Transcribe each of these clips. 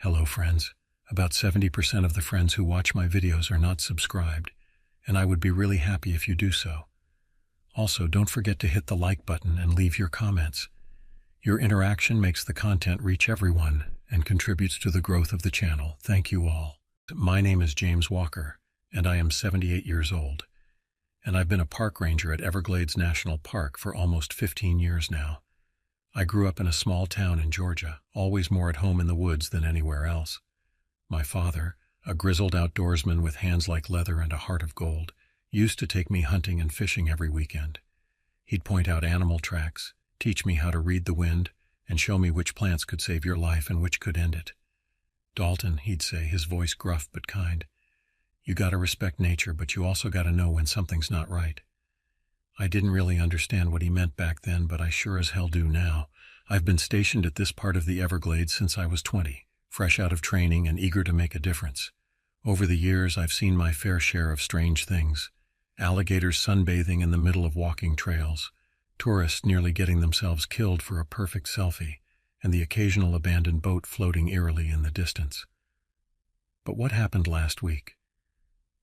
Hello friends. About 70% of the friends who watch my videos are not subscribed, and I would be really happy if you do so. Also, don't forget to hit the like button and leave your comments. Your interaction makes the content reach everyone and contributes to the growth of the channel. Thank you all. My name is James Walker, and I am 78 years old, and I've been a park ranger at Everglades National Park for almost 15 years now. I grew up in a small town in Georgia, always more at home in the woods than anywhere else. My father, a grizzled outdoorsman with hands like leather and a heart of gold, used to take me hunting and fishing every weekend. He'd point out animal tracks, teach me how to read the wind, and show me which plants could save your life and which could end it. "Dalton," he'd say, his voice gruff but kind, "you gotta respect nature, but you also gotta know when something's not right." I didn't really understand what he meant back then, but I sure as hell do now. I've been stationed at this part of the Everglades since I was 20, fresh out of training and eager to make a difference. Over the years, I've seen my fair share of strange things. Alligators sunbathing in the middle of walking trails, tourists nearly getting themselves killed for a perfect selfie, and the occasional abandoned boat floating eerily in the distance. But what happened last week?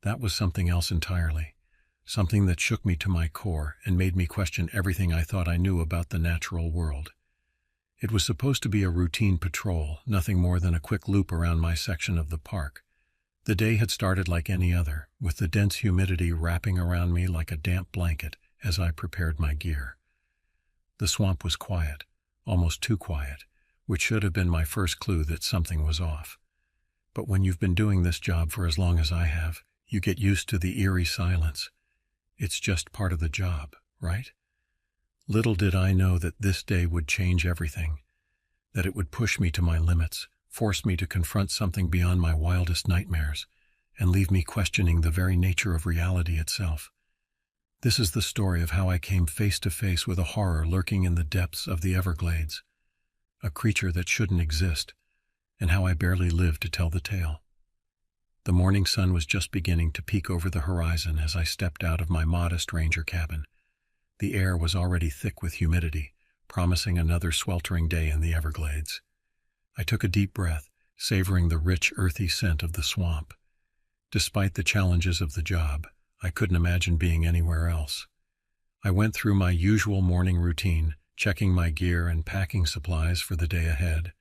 That was something else entirely. Something that shook me to my core and made me question everything I thought I knew about the natural world. It was supposed to be a routine patrol, nothing more than a quick loop around my section of the park. The day had started like any other, with the dense humidity wrapping around me like a damp blanket as I prepared my gear. The swamp was quiet, almost too quiet, which should have been my first clue that something was off. But when you've been doing this job for as long as I have, you get used to the eerie silence. It's just part of the job, right? Little did I know that this day would change everything, that it would push me to my limits, force me to confront something beyond my wildest nightmares, and leave me questioning the very nature of reality itself. This is the story of how I came face to face with a horror lurking in the depths of the Everglades, a creature that shouldn't exist, and how I barely lived to tell the tale. The morning sun was just beginning to peek over the horizon as I stepped out of my modest ranger cabin. The air was already thick with humidity, promising another sweltering day in the Everglades. I took a deep breath, savoring the rich, earthy scent of the swamp. Despite the challenges of the job, I couldn't imagine being anywhere else. I went through my usual morning routine, checking my gear and packing supplies for the day ahead.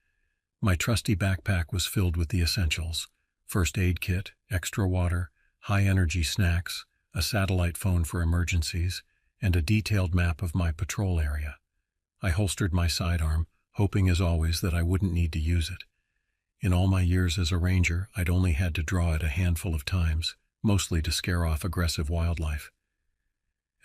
My trusty backpack was filled with the essentials: first aid kit, extra water, high-energy snacks, a satellite phone for emergencies, and a detailed map of my patrol area. I holstered my sidearm, hoping as always that I wouldn't need to use it. In all my years as a ranger, I'd only had to draw it a handful of times, mostly to scare off aggressive wildlife.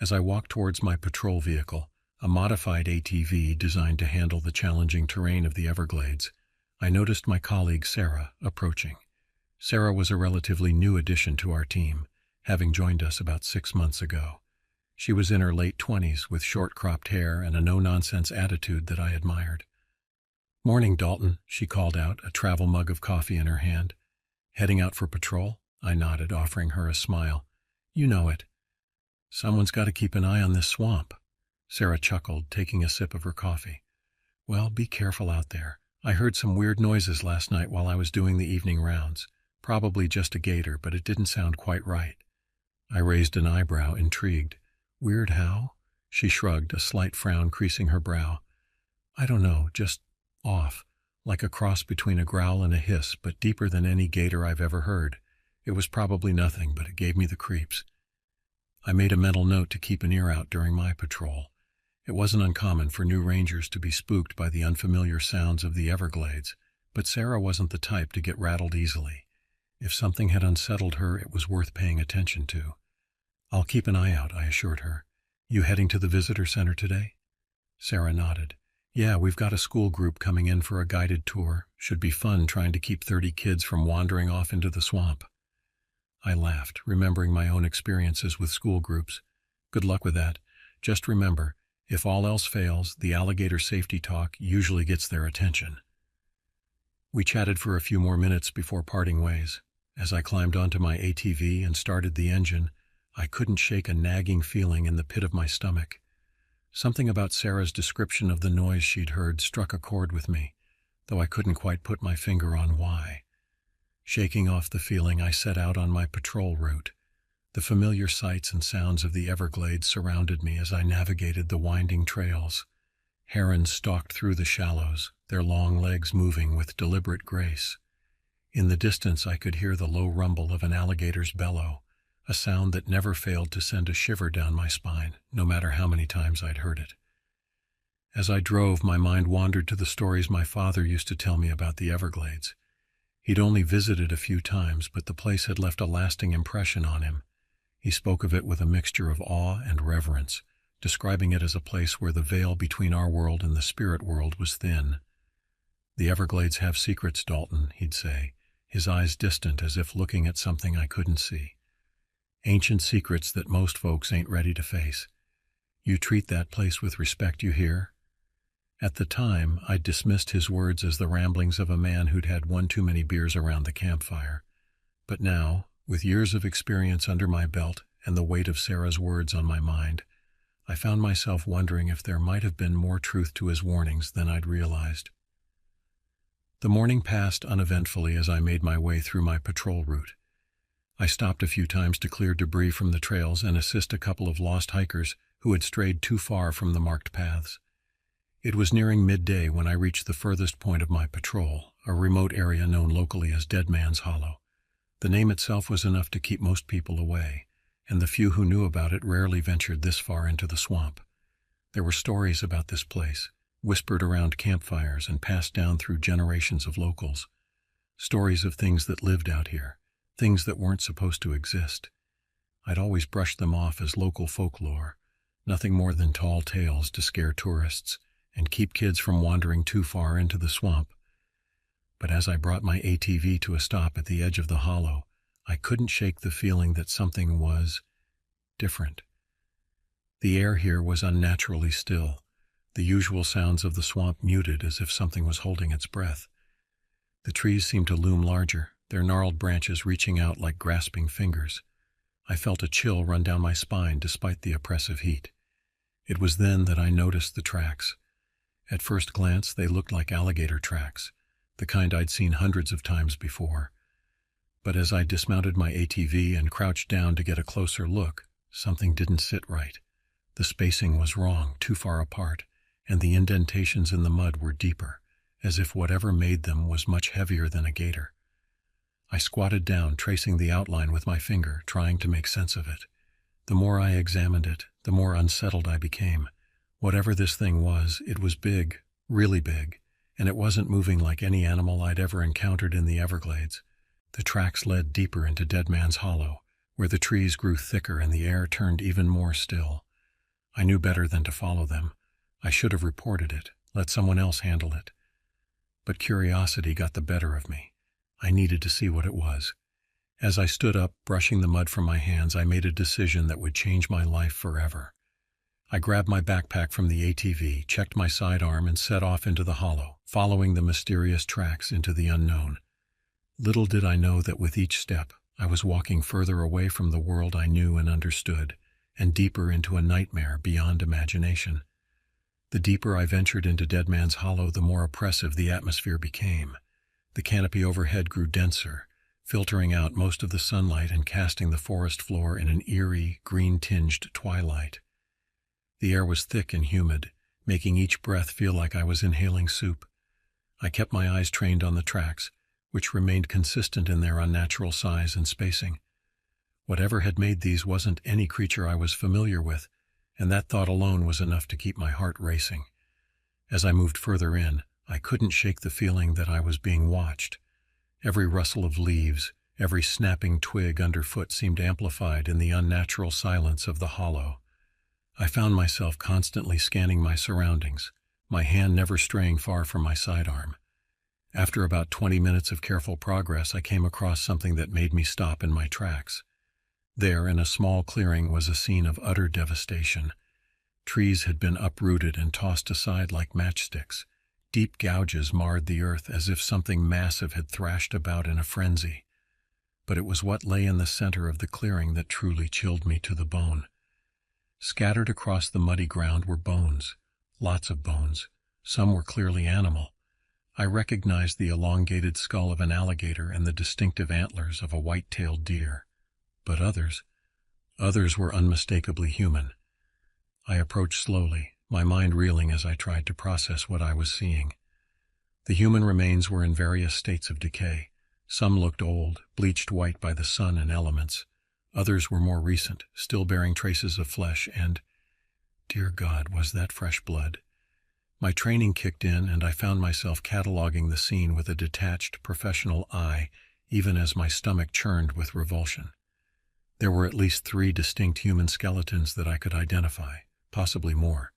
As I walked towards my patrol vehicle, a modified ATV designed to handle the challenging terrain of the Everglades, I noticed my colleague Sarah approaching. Sarah was a relatively new addition to our team, having joined us about 6 months ago. She was in her late 20s with short-cropped hair and a no-nonsense attitude that I admired. "Morning, Dalton," she called out, a travel mug of coffee in her hand. "Heading out for patrol?" I nodded, offering her a smile. "You know it. Someone's got to keep an eye on this swamp." Sarah chuckled, taking a sip of her coffee. "Well, be careful out there. I heard some weird noises last night while I was doing the evening rounds. Probably just a gator, but it didn't sound quite right." I raised an eyebrow, intrigued. "Weird how?" She shrugged, a slight frown creasing her brow. "I don't know, just off, like a cross between a growl and a hiss, but deeper than any gator I've ever heard. It was probably nothing, but it gave me the creeps." I made a mental note to keep an ear out during my patrol. It wasn't uncommon for new rangers to be spooked by the unfamiliar sounds of the Everglades, but Sarah wasn't the type to get rattled easily. If something had unsettled her, it was worth paying attention to. "I'll keep an eye out," I assured her. "You heading to the visitor center today?" Sarah nodded. "Yeah, we've got a school group coming in for a guided tour. Should be fun trying to keep 30 kids from wandering off into the swamp." I laughed, remembering my own experiences with school groups. "Good luck with that. Just remember, if all else fails, the alligator safety talk usually gets their attention." We chatted for a few more minutes before parting ways. As I climbed onto my ATV and started the engine, I couldn't shake a nagging feeling in the pit of my stomach. Something about Sarah's description of the noise she'd heard struck a chord with me. though I couldn't quite put my finger on why. Shaking off the feeling, I set out on my patrol route. The familiar sights and sounds of the Everglades surrounded me as I navigated the winding trails. Herons stalked through the shallows, their long legs moving with deliberate grace. In the distance, I could hear the low rumble of an alligator's bellow, a sound that never failed to send a shiver down my spine, no matter how many times I'd heard it. As I drove, my mind wandered to the stories my father used to tell me about the Everglades. He'd only visited a few times, but the place had left a lasting impression on him. He spoke of it with a mixture of awe and reverence, describing it as a place where the veil between our world and the spirit world was thin. "The Everglades have secrets, Dalton," he'd say, his eyes distant as if looking at something I couldn't see. "Ancient secrets that most folks ain't ready to face. You treat that place with respect, you hear?" At the time, I'd dismissed his words as the ramblings of a man who'd had one too many beers around the campfire. But now, with years of experience under my belt and the weight of Sarah's words on my mind, I found myself wondering if there might have been more truth to his warnings than I'd realized. The morning passed uneventfully as I made my way through my patrol route. I stopped a few times to clear debris from the trails and assist a couple of lost hikers who had strayed too far from the marked paths. It was nearing midday when I reached the furthest point of my patrol, a remote area known locally as Dead Man's Hollow. The name itself was enough to keep most people away, and the few who knew about it rarely ventured this far into the swamp. There were stories about this place, whispered around campfires and passed down through generations of locals. Stories of things that lived out here, things that weren't supposed to exist. I'd always brushed them off as local folklore, nothing more than tall tales to scare tourists and keep kids from wandering too far into the swamp. But as I brought my ATV to a stop at the edge of the hollow, I couldn't shake the feeling that something was different. The air here was unnaturally still, the usual sounds of the swamp muted as if something was holding its breath. The trees seemed to loom larger, their gnarled branches reaching out like grasping fingers. I felt a chill run down my spine despite the oppressive heat. It was then that I noticed the tracks. At first glance, they looked like alligator tracks, the kind I'd seen hundreds of times before. But as I dismounted my ATV and crouched down to get a closer look, something didn't sit right. The spacing was wrong, too far apart, and the indentations in the mud were deeper, as if whatever made them was much heavier than a gator. I squatted down, tracing the outline with my finger, trying to make sense of it. The more I examined it, the more unsettled I became. Whatever this thing was, it was big, really big, and it wasn't moving like any animal I'd ever encountered in the Everglades. The tracks led deeper into Dead Man's Hollow, where the trees grew thicker and the air turned even more still. I knew better than to follow them. I should have reported it, let someone else handle it. But curiosity got the better of me. I needed to see what it was. As I stood up, brushing the mud from my hands, I made a decision that would change my life forever. I grabbed my backpack from the ATV, checked my sidearm, and set off into the hollow, following the mysterious tracks into the unknown. Little did I know that with each step, I was walking further away from the world I knew and understood, and deeper into a nightmare beyond imagination. The deeper I ventured into Dead Man's Hollow, the more oppressive the atmosphere became. The canopy overhead grew denser, filtering out most of the sunlight and casting the forest floor in an eerie, green-tinged twilight. The air was thick and humid, making each breath feel like I was inhaling soup. I kept my eyes trained on the tracks, which remained consistent in their unnatural size and spacing. Whatever had made these wasn't any creature I was familiar with, and that thought alone was enough to keep my heart racing. As I moved further in, I couldn't shake the feeling that I was being watched. Every rustle of leaves, every snapping twig underfoot seemed amplified in the unnatural silence of the hollow. I found myself constantly scanning my surroundings, my hand never straying far from my sidearm. After about 20 minutes of careful progress, I came across something that made me stop in my tracks. There, in a small clearing, was a scene of utter devastation. Trees had been uprooted and tossed aside like matchsticks. Deep gouges marred the earth as if something massive had thrashed about in a frenzy. But it was what lay in the center of the clearing that truly chilled me to the bone. Scattered across the muddy ground were bones, lots of bones. Some were clearly animal. I recognized the elongated skull of an alligator and the distinctive antlers of a white-tailed deer. But others were unmistakably human. I approached slowly, my mind reeling as I tried to process what I was seeing. The human remains were in various states of decay. Some looked old, bleached white by the sun and elements. Others were more recent, still bearing traces of flesh and, dear God, was that fresh blood? My training kicked in and I found myself cataloging the scene with a detached, professional eye, even as my stomach churned with revulsion. There were at least 3 distinct human skeletons that I could identify, possibly more.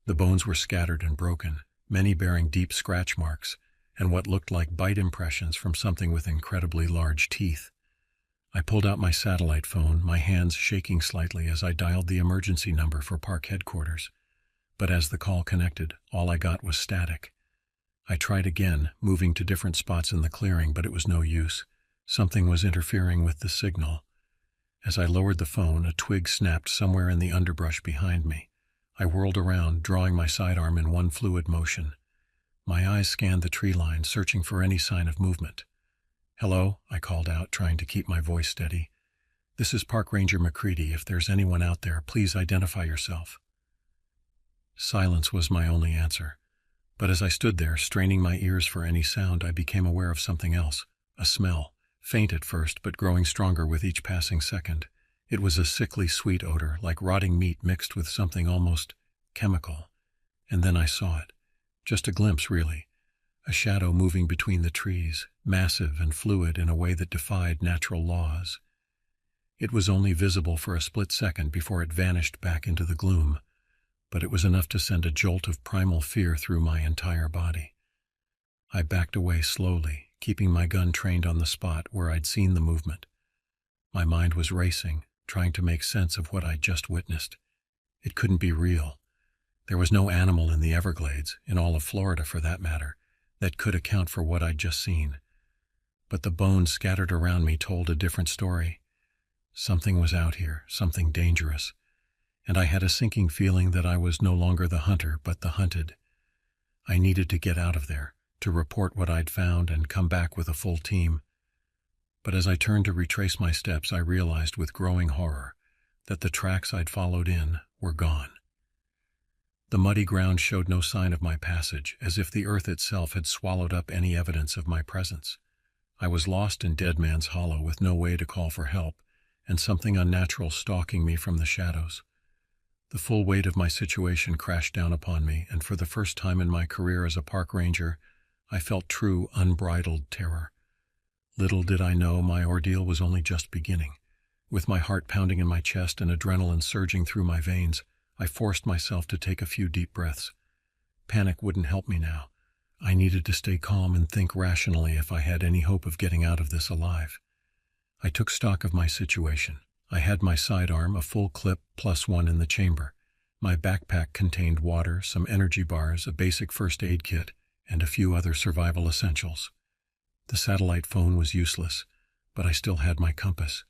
The bones were scattered and broken, many bearing deep scratch marks, and what looked like bite impressions from something with incredibly large teeth. I pulled out my satellite phone, my hands shaking slightly as I dialed the emergency number for park headquarters. But as the call connected, all I got was static. I tried again, moving to different spots in the clearing, but it was no use. Something was interfering with the signal. As I lowered the phone, a twig snapped somewhere in the underbrush behind me. I whirled around, drawing my sidearm in one fluid motion. My eyes scanned the tree line, searching for any sign of movement. "Hello," I called out, trying to keep my voice steady. "This is Park Ranger McCready. If there's anyone out there, please identify yourself." Silence was my only answer. But as I stood there, straining my ears for any sound, I became aware of something else, a smell, faint at first but growing stronger with each passing second. It was a sickly sweet odor, like rotting meat mixed with something almost chemical. And then I saw it. Just a glimpse, really. A shadow moving between the trees, massive and fluid in a way that defied natural laws. It was only visible for a split second before it vanished back into the gloom, but it was enough to send a jolt of primal fear through my entire body. I backed away slowly, keeping my gun trained on the spot where I'd seen the movement. My mind was racing, trying to make sense of what I'd just witnessed. It couldn't be real. There was no animal in the Everglades, in all of Florida for that matter, that could account for what I'd just seen. But the bones scattered around me told a different story. Something was out here, something dangerous, and I had a sinking feeling that I was no longer the hunter, but the hunted. I needed to get out of there, to report what I'd found and come back with a full team. But as I turned to retrace my steps, I realized with growing horror that the tracks I'd followed in were gone. The muddy ground showed no sign of my passage, as if the earth itself had swallowed up any evidence of my presence. I was lost in Dead Man's Hollow with no way to call for help, and something unnatural stalking me from the shadows. The full weight of my situation crashed down upon me, and for the first time in my career as a park ranger, I felt true, unbridled terror. Little did I know my ordeal was only just beginning. With my heart pounding in my chest and adrenaline surging through my veins, I forced myself to take a few deep breaths. Panic wouldn't help me now. I needed to stay calm and think rationally if I had any hope of getting out of this alive. I took stock of my situation. I had my sidearm, a full clip +1 in the chamber. My backpack contained water, some energy bars, a basic first aid kit, and a few other survival essentials. The satellite phone was useless, but I still had my compass.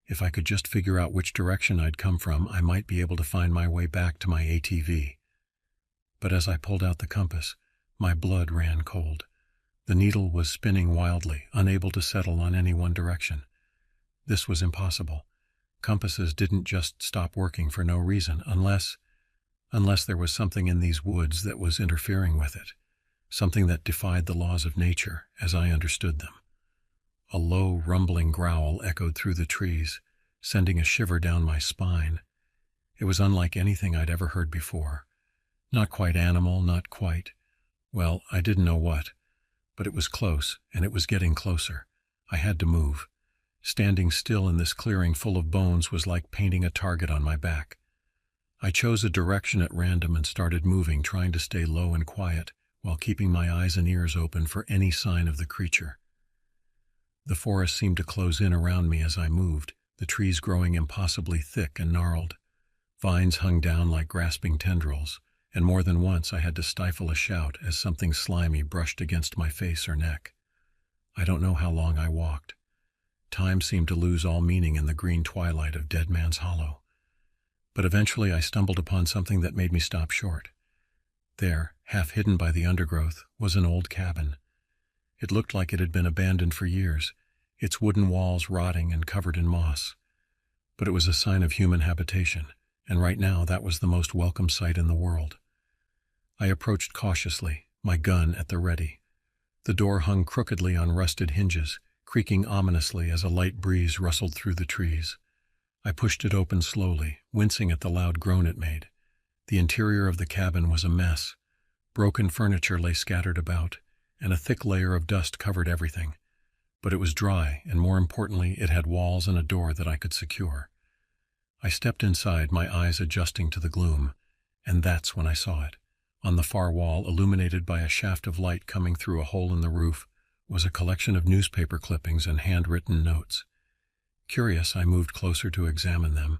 If I could just figure out which direction I'd come from, I might be able to find my way back to my ATV. But as I pulled out the compass, my blood ran cold. The needle was spinning wildly, unable to settle on any one direction. This was impossible. Compasses didn't just stop working for no reason, unless there was something in these woods that was interfering with it, something that defied the laws of nature as I understood them. A low, rumbling growl echoed through the trees, sending a shiver down my spine. It was unlike anything I'd ever heard before. Not quite animal, not quite. Well, I didn't know what. But it was close, and it was getting closer. I had to move. Standing still in this clearing full of bones was like painting a target on my back. I chose a direction at random and started moving, trying to stay low and quiet, while keeping my eyes and ears open for any sign of the creature. The forest seemed to close in around me as I moved, the trees growing impossibly thick and gnarled. Vines hung down like grasping tendrils, and more than once I had to stifle a shout as something slimy brushed against my face or neck. I don't know how long I walked. Time seemed to lose all meaning in the green twilight of Dead Man's Hollow. But eventually I stumbled upon something that made me stop short. there, half hidden by the undergrowth, was an old cabin. It looked like it had been abandoned for years, its wooden walls rotting and covered in moss. But it was a sign of human habitation, and right now that was the most welcome sight in the world. I approached cautiously, my gun at the ready. The door hung crookedly on rusted hinges, creaking ominously as a light breeze rustled through the trees. I pushed it open slowly, wincing at the loud groan it made. The interior of the cabin was a mess. Broken furniture lay scattered about, and a thick layer of dust covered everything. But it was dry, and more importantly, it had walls and a door that I could secure. I stepped inside, my eyes adjusting to the gloom, and that's when I saw it. On the far wall, illuminated by a shaft of light coming through a hole in the roof, was a collection of newspaper clippings and handwritten notes. Curious, I moved closer to examine them.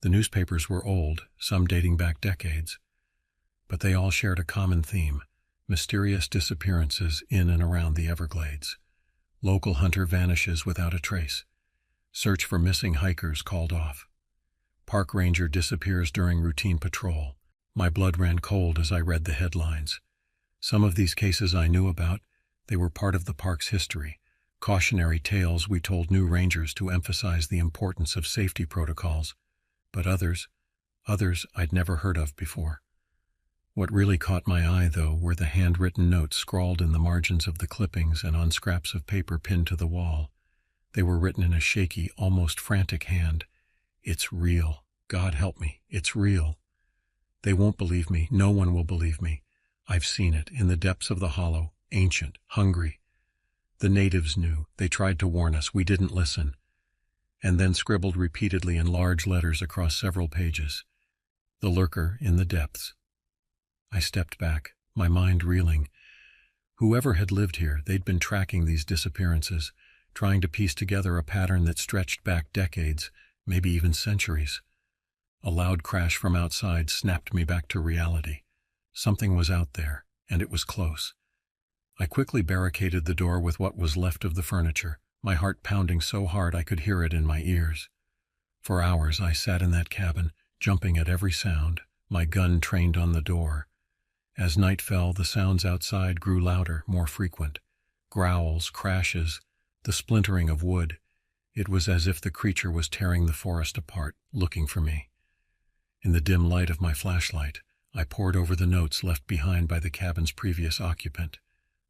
The newspapers were old, some dating back decades, but they all shared a common theme: mysterious disappearances in and around the Everglades. Local hunter vanishes without a trace. Search for missing hikers called off. Park ranger disappears during routine patrol. My blood ran cold as I read the headlines. Some of these cases I knew about. They were part of the park's history, cautionary tales we told new rangers to emphasize the importance of safety protocols. But others I'd never heard of before. What really caught my eye, though, were the handwritten notes scrawled in the margins of the clippings and on scraps of paper pinned to the wall. They were written in a shaky, almost frantic hand. "It's real. God help me, it's real. They won't believe me. No one will believe me. I've seen it, in the depths of the hollow, ancient, hungry. The natives knew. They tried to warn us. We didn't listen." And then scribbled repeatedly in large letters across several pages: "The lurker in the depths." I stepped back, my mind reeling. Whoever had lived here, they'd been tracking these disappearances, trying to piece together a pattern that stretched back decades, maybe even centuries. A loud crash from outside snapped me back to reality. Something was out there, and it was close. I quickly barricaded the door with what was left of the furniture, my heart pounding so hard I could hear it in my ears. For hours I sat in that cabin, jumping at every sound, my gun trained on the door. As night fell, the sounds outside grew louder, more frequent. Growls, crashes, the splintering of wood. It was as if the creature was tearing the forest apart, looking for me. In the dim light of my flashlight, I pored over the notes left behind by the cabin's previous occupant.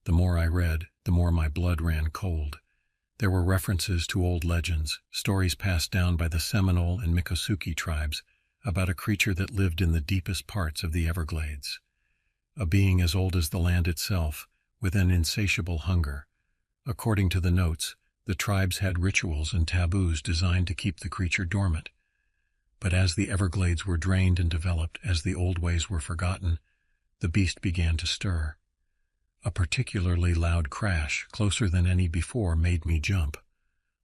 The more I read, the more my blood ran cold. There were references to old legends, stories passed down by the Seminole and Miccosukee tribes, about a creature that lived in the deepest parts of the Everglades. A being as old as the land itself, with an insatiable hunger. According to the notes, the tribes had rituals and taboos designed to keep the creature dormant. But as the Everglades were drained and developed, as the old ways were forgotten, the beast began to stir. A particularly loud crash, closer than any before, made me jump.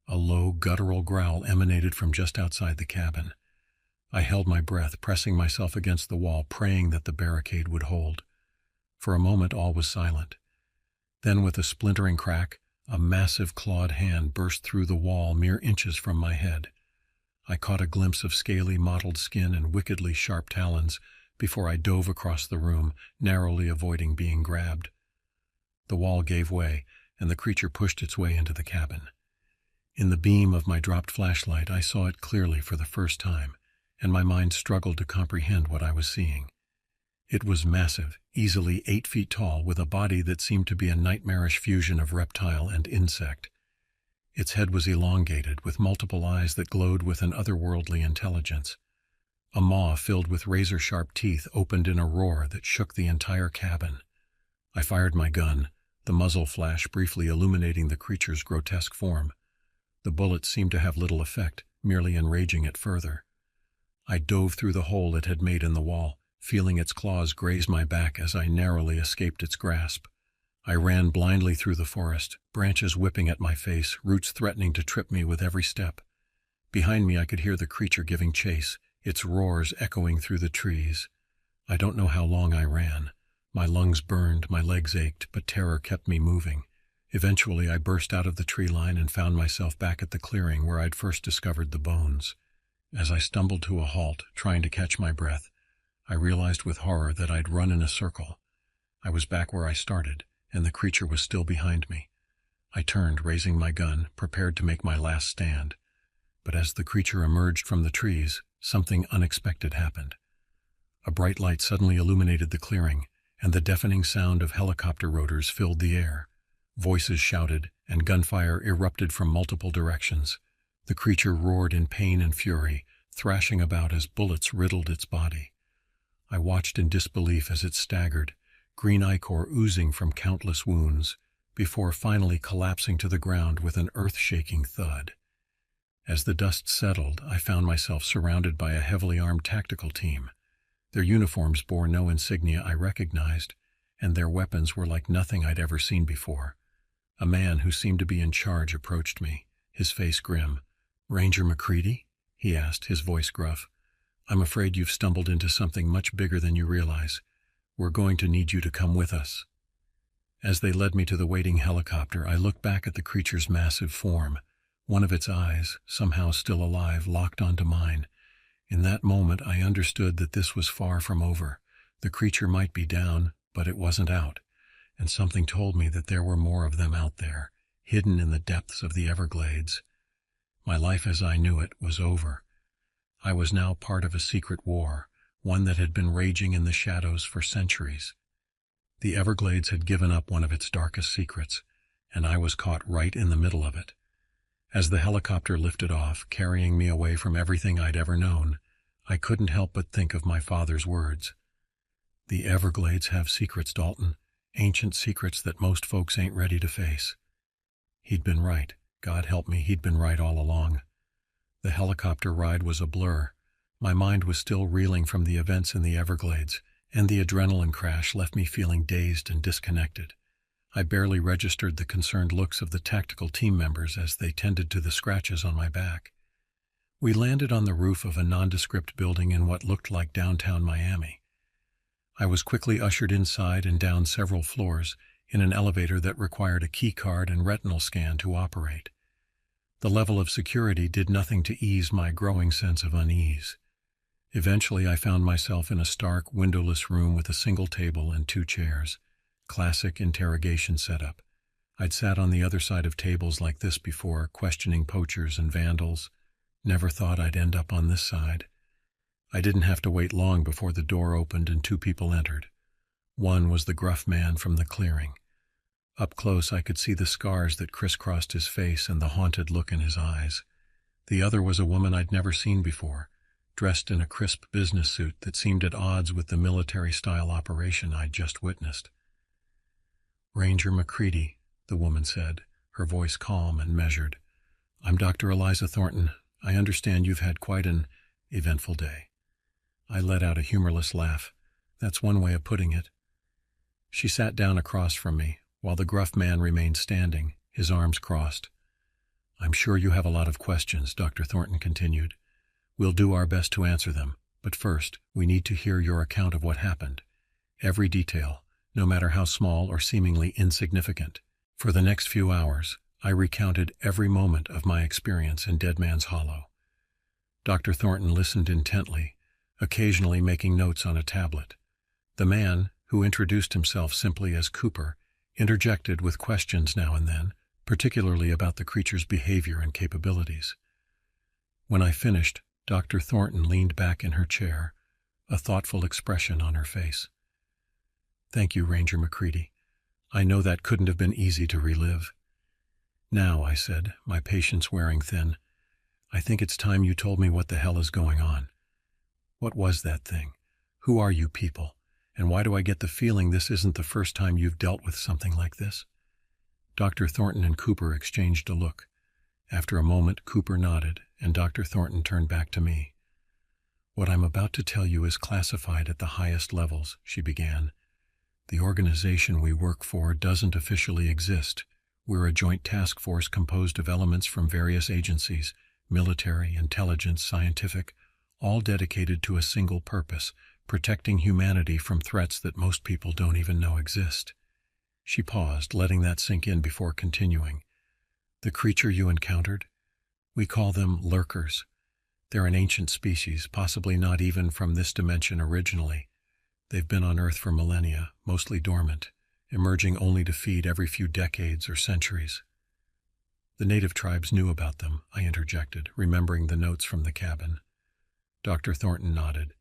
A low, guttural growl emanated from just outside the cabin. I held my breath, pressing myself against the wall, praying that the barricade would hold. For a moment all was silent. Then, with a splintering crack, a massive clawed hand burst through the wall mere inches from my head. I caught a glimpse of scaly, mottled skin and wickedly sharp talons before I dove across the room, narrowly avoiding being grabbed. The wall gave way, and the creature pushed its way into the cabin. In the beam of my dropped flashlight, I saw it clearly for the first time, and my mind struggled to comprehend what I was seeing. It was massive, easily 8 feet tall, with a body that seemed to be a nightmarish fusion of reptile and insect. Its head was elongated, with multiple eyes that glowed with an otherworldly intelligence. A maw filled with razor-sharp teeth opened in a roar that shook the entire cabin. I fired my gun, the muzzle flash briefly illuminating the creature's grotesque form. The bullet seemed to have little effect, merely enraging it further. I dove through the hole it had made in the wall, feeling its claws graze my back as I narrowly escaped its grasp. I ran blindly through the forest, branches whipping at my face, roots threatening to trip me with every step. Behind me I could hear the creature giving chase, its roars echoing through the trees. I don't know how long I ran. My lungs burned, my legs ached, but terror kept me moving. Eventually I burst out of the tree line and found myself back at the clearing where I'd first discovered the bones. As I stumbled to a halt, trying to catch my breath, I realized with horror that I'd run in a circle, I was back where I started, and the creature was still behind me. I turned, raising my gun, prepared to make my last stand. But as the creature emerged from the trees, something unexpected happened. A bright light suddenly illuminated the clearing, and the deafening sound of helicopter rotors filled the air. Voices shouted, and gunfire erupted from multiple directions. The creature roared in pain and fury, thrashing about as bullets riddled its body. I watched in disbelief as it staggered, green ichor oozing from countless wounds, before finally collapsing to the ground with an earth-shaking thud. As the dust settled, I found myself surrounded by a heavily armed tactical team. Their uniforms bore no insignia I recognized, and their weapons were like nothing I'd ever seen before. A man who seemed to be in charge approached me, his face grim. "Ranger McCready?" he asked, his voice gruff. "I'm afraid you've stumbled into something much bigger than you realize. We're going to need you to come with us." As they led me to the waiting helicopter, I looked back at the creature's massive form. One of its eyes, somehow still alive, locked onto mine. In that moment, I understood that this was far from over. The creature might be down, but it wasn't out. And something told me that there were more of them out there, hidden in the depths of the Everglades. My life as I knew it was over. I was now part of a secret war, one that had been raging in the shadows for centuries. The Everglades had given up one of its darkest secrets, and I was caught right in the middle of it. As the helicopter lifted off, carrying me away from everything I'd ever known, I couldn't help but think of my father's words. "The Everglades have secrets, Dalton, ancient secrets that most folks ain't ready to face." He'd been right. God help me, he'd been right all along. The helicopter ride was a blur. My mind was still reeling from the events in the Everglades, and the adrenaline crash left me feeling dazed and disconnected. I barely registered the concerned looks of the tactical team members as they tended to the scratches on my back. We landed on the roof of a nondescript building in what looked like downtown Miami. I was quickly ushered inside and down several floors in an elevator that required a key card and retinal scan to operate. The level of security did nothing to ease my growing sense of unease. Eventually, I found myself in a stark, windowless room with a single table and 2 chairs. Classic interrogation setup. I'd sat on the other side of tables like this before, questioning poachers and vandals. Never thought I'd end up on this side. I didn't have to wait long before the door opened and 2 people entered. One was the gruff man from the clearing. Up close, I could see the scars that crisscrossed his face and the haunted look in his eyes. The other was a woman I'd never seen before, dressed in a crisp business suit that seemed at odds with the military-style operation I'd just witnessed. "Ranger McCready," the woman said, her voice calm and measured. "I'm Dr. Eliza Thornton. I understand you've had quite an eventful day." I let out a humorless laugh. That's one way of putting it. She sat down across from me, while the gruff man remained standing, his arms crossed. "I'm sure you have a lot of questions," Dr. Thornton continued. "We'll do our best to answer them, but first, we need to hear your account of what happened. Every detail, no matter how small or seemingly insignificant. For the next few hours, I recounted every moment of my experience in Dead Man's Hollow." Dr. Thornton listened intently, occasionally making notes on a tablet. The man, who introduced himself simply as Cooper, interjected with questions now and then, particularly about the creature's behavior and capabilities. When I finished, Dr. Thornton leaned back in her chair, a thoughtful expression on her face. "Thank you, Ranger McCready. I know that couldn't have been easy to relive." "Now," I said, my patience wearing thin, "I think it's time you told me what the hell is going on. What was that thing? Who are you people? And why do I get the feeling this isn't the first time you've dealt with something like this?" Dr. Thornton and Cooper exchanged a look. After a moment, Cooper nodded, and Dr. Thornton turned back to me. "What I'm about to tell you is classified at the highest levels," she began. "The organization we work for doesn't officially exist. We're a joint task force composed of elements from various agencies, military, intelligence, scientific, all dedicated to a single purpose, protecting humanity from threats that most people don't even know exist." She paused, letting that sink in before continuing. "The creature you encountered? We call them lurkers. They're an ancient species, possibly not even from this dimension originally. They've been on Earth for millennia, mostly dormant, emerging only to feed every few decades or centuries. The native tribes knew about them, I interjected, remembering the notes from the cabin. Dr. Thornton nodded.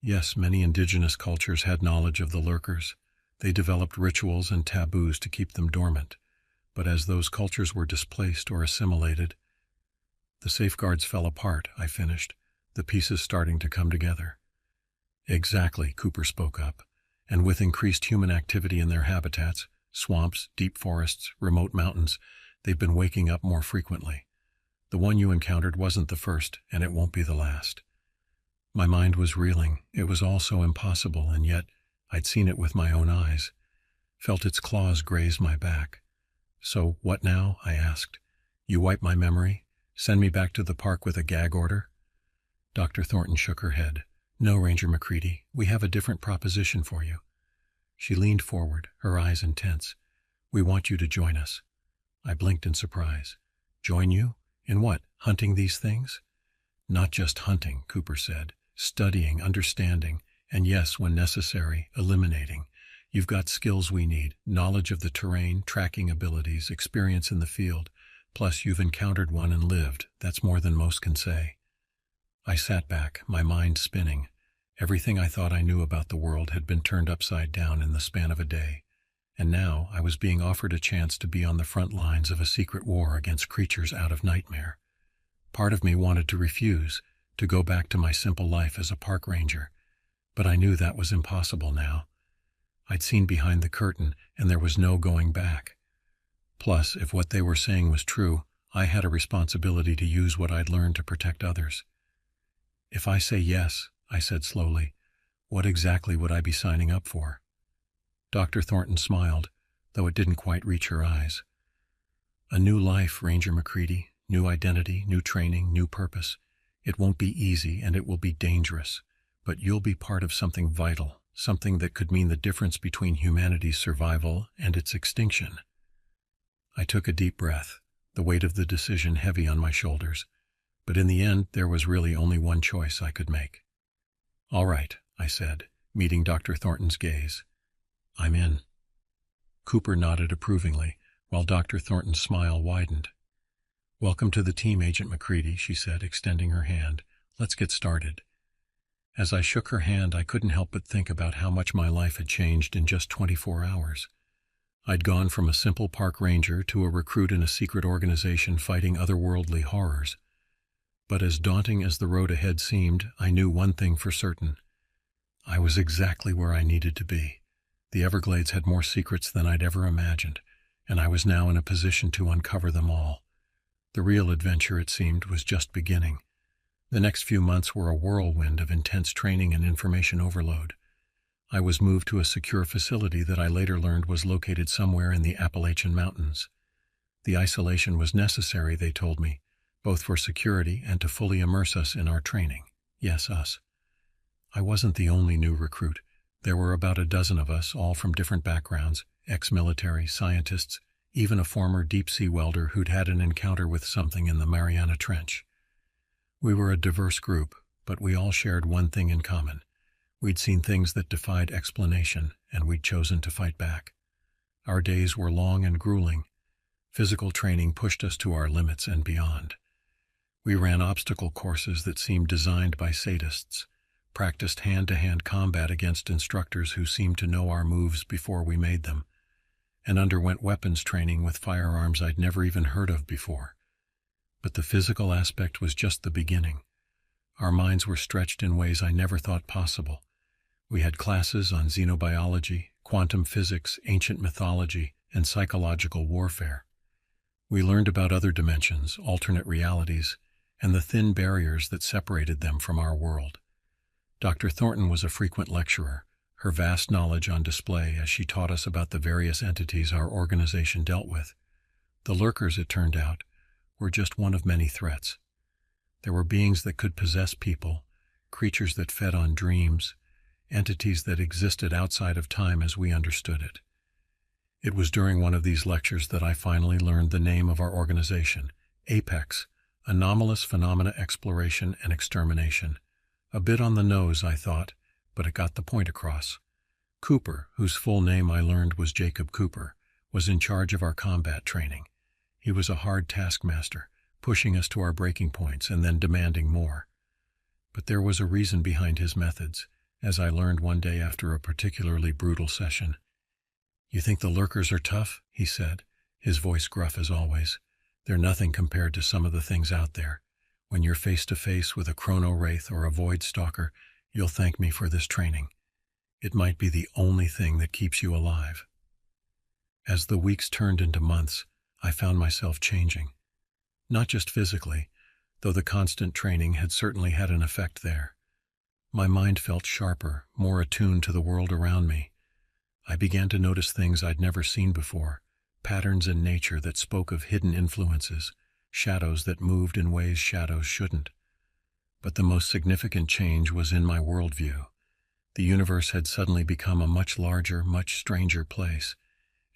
Yes, many indigenous cultures had knowledge of the lurkers. They developed rituals and taboos to keep them dormant. But as those cultures were displaced or assimilated, the safeguards fell apart, I finished, the pieces starting to come together. Exactly, Cooper spoke up. And with increased human activity in their habitats, swamps, deep forests, remote mountains, they've been waking up more frequently. The one you encountered wasn't the first, and it won't be the last. My mind was reeling. It was all so impossible, and yet I'd seen it with my own eyes, felt its claws graze my back. So, what now? I asked. You wipe my memory? Send me back to the park with a gag order? Dr. Thornton shook her head. No, Ranger McCready, we have a different proposition for you. She leaned forward, her eyes intense. We want you to join us. I blinked in surprise. Join you? In what? Hunting these things? Not just hunting, Cooper said. Studying, understanding, and yes, when necessary, eliminating. You've got skills we need, knowledge of the terrain, tracking abilities, experience in the field. Plus, you've encountered one and lived. That's more than most can say. I sat back, my mind spinning. Everything I thought I knew about the world had been turned upside down in the span of a day. And now I was being offered a chance to be on the front lines of a secret war against creatures out of nightmare. Part of me wanted to refuse, to go back to my simple life as a park ranger. But I knew that was impossible now. I'd seen behind the curtain, and there was no going back. Plus, if what they were saying was true, I had a responsibility to use what I'd learned to protect others. If I say yes, I said slowly, what exactly would I be signing up for? Dr. Thornton smiled, though it didn't quite reach her eyes. A new life, Ranger McCready, new identity, new training, new purpose. It won't be easy and it will be dangerous, but you'll be part of something vital, something that could mean the difference between humanity's survival and its extinction. I took a deep breath, the weight of the decision heavy on my shoulders, but in the end there was really only one choice I could make. All right, I said, meeting Dr. Thornton's gaze. I'm in. Cooper nodded approvingly, while Dr. Thornton's smile widened. Welcome to the team, Agent McCready, she said, extending her hand. Let's get started. As I shook her hand, I couldn't help but think about how much my life had changed in just 24 hours. I'd gone from a simple park ranger to a recruit in a secret organization fighting otherworldly horrors. But as daunting as the road ahead seemed, I knew one thing for certain. I was exactly where I needed to be. The Everglades had more secrets than I'd ever imagined, and I was now in a position to uncover them all. The real adventure, it seemed, was just beginning. The next few months were a whirlwind of intense training and information overload. I was moved to a secure facility that I later learned was located somewhere in the Appalachian Mountains. The isolation was necessary, they told me, both for security and to fully immerse us in our training. Yes, us. I wasn't the only new recruit. There were about a dozen of us, all from different backgrounds, ex-military, scientists, even a former deep-sea welder who'd had an encounter with something in the Mariana Trench. We were a diverse group, but we all shared one thing in common. We'd seen things that defied explanation, and we'd chosen to fight back. Our days were long and grueling. Physical training pushed us to our limits and beyond. We ran obstacle courses that seemed designed by sadists, practiced hand-to-hand combat against instructors who seemed to know our moves before we made them, and underwent weapons training with firearms I'd never even heard of before. But the physical aspect was just the beginning. Our minds were stretched in ways I never thought possible. We had classes on xenobiology, quantum physics, ancient mythology, and psychological warfare. We learned about other dimensions, alternate realities, and the thin barriers that separated them from our world. Dr. Thornton was a frequent lecturer, her vast knowledge on display as she taught us about the various entities our organization dealt with. The lurkers, it turned out, were just one of many threats. There were beings that could possess people, creatures that fed on dreams, entities that existed outside of time as we understood it. It was during one of these lectures that I finally learned the name of our organization, APEX, Anomalous Phenomena Exploration and Extermination. A bit on the nose, I thought, but it got the point across. Cooper, whose full name I learned was Jacob Cooper, was in charge of our combat training. He was a hard taskmaster, pushing us to our breaking points and then demanding more. But there was a reason behind his methods, as I learned one day after a particularly brutal session. "You think the lurkers are tough?" he said, his voice gruff as always. "They're nothing compared to some of the things out there. When you're face to face with a chrono wraith or a void stalker, you'll thank me for this training. It might be the only thing that keeps you alive." As the weeks turned into months, I found myself changing. Not just physically, though the constant training had certainly had an effect there. My mind felt sharper, more attuned to the world around me. I began to notice things I'd never seen before, patterns in nature that spoke of hidden influences, shadows that moved in ways shadows shouldn't. But the most significant change was in my worldview. The universe had suddenly become a much larger, much stranger place,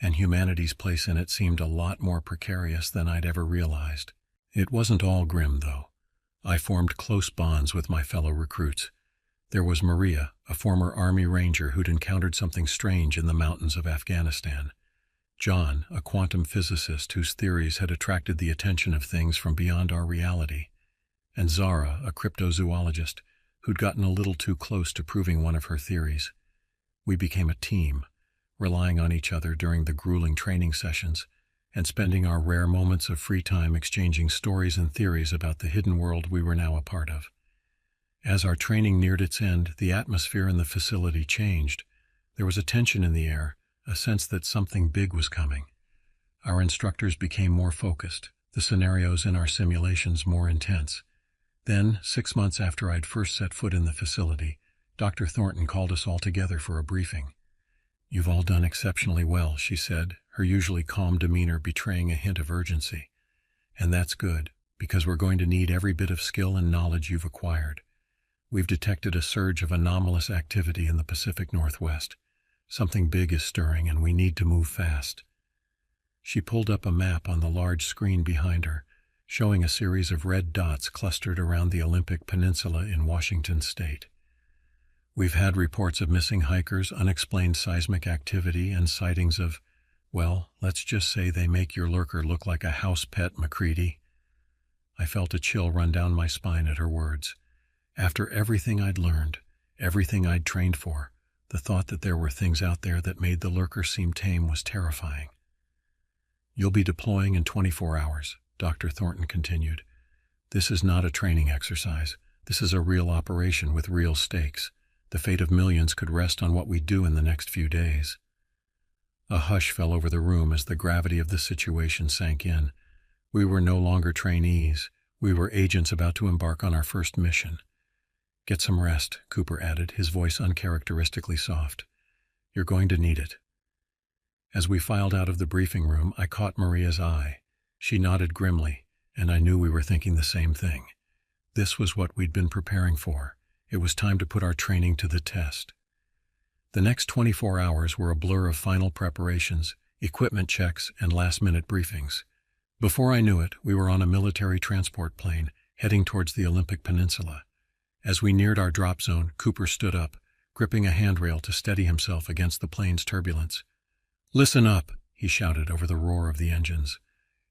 and humanity's place in it seemed a lot more precarious than I'd ever realized. It wasn't all grim, though. I formed close bonds with my fellow recruits. There was Maria, a former Army Ranger who'd encountered something strange in the mountains of Afghanistan. John, a quantum physicist whose theories had attracted the attention of things from beyond our reality. And Zara, a cryptozoologist who'd gotten a little too close to proving one of her theories. We became a team, relying on each other during the grueling training sessions, and spending our rare moments of free time exchanging stories and theories about the hidden world we were now a part of. As our training neared its end, the atmosphere in the facility changed. There was a tension in the air, a sense that something big was coming. Our instructors became more focused, the scenarios in our simulations more intense. Then, 6 months after I'd first set foot in the facility, Dr. Thornton called us all together for a briefing. "You've all done exceptionally well," she said, her usually calm demeanor betraying a hint of urgency. "And that's good, because we're going to need every bit of skill and knowledge you've acquired. We've detected a surge of anomalous activity in the Pacific Northwest. Something big is stirring, and we need to move fast." She pulled up a map on the large screen behind her, showing a series of red dots clustered around the Olympic Peninsula in Washington state. "We've had reports of missing hikers, unexplained seismic activity, and sightings of, well, let's just say they make your lurker look like a house pet, McCready." I felt a chill run down my spine at her words. After everything I'd learned, everything I'd trained for, the thought that there were things out there that made the lurker seem tame was terrifying. "You'll be deploying in 24 hours, Dr. Thornton continued. "This is not a training exercise. This is a real operation with real stakes. The fate of millions could rest on what we do in the next few days." A hush fell over the room as the gravity of the situation sank in. We were no longer trainees. We were agents about to embark on our first mission. "Get some rest," Cooper added, his voice uncharacteristically soft. "You're going to need it." As we filed out of the briefing room, I caught Maria's eye. She nodded grimly, and I knew we were thinking the same thing. This was what we'd been preparing for. It was time to put our training to the test. The next 24 hours were a blur of final preparations, equipment checks, and last-minute briefings. Before I knew it, we were on a military transport plane, heading towards the Olympic Peninsula. As we neared our drop zone, Cooper stood up, gripping a handrail to steady himself against the plane's turbulence. "Listen up," he shouted over the roar of the engines.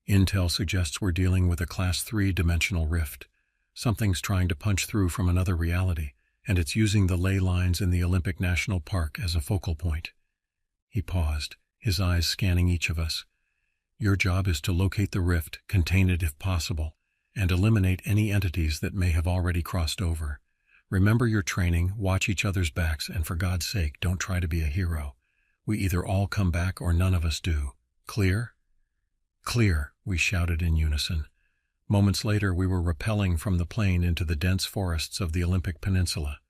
"Intel suggests we're dealing with a Class 3 dimensional rift. Something's trying to punch through from another reality, and it's using the ley lines in the Olympic National Park as a focal point." He paused, his eyes scanning each of us. "Your job is to locate the rift, contain it if possible, and eliminate any entities that may have already crossed over. Remember your training, watch each other's backs, and for God's sake, don't try to be a hero. We either all come back or none of us do. Clear?" "Clear," we shouted in unison. Moments later, we were rappelling from the plane into the dense forests of the Olympic Peninsula.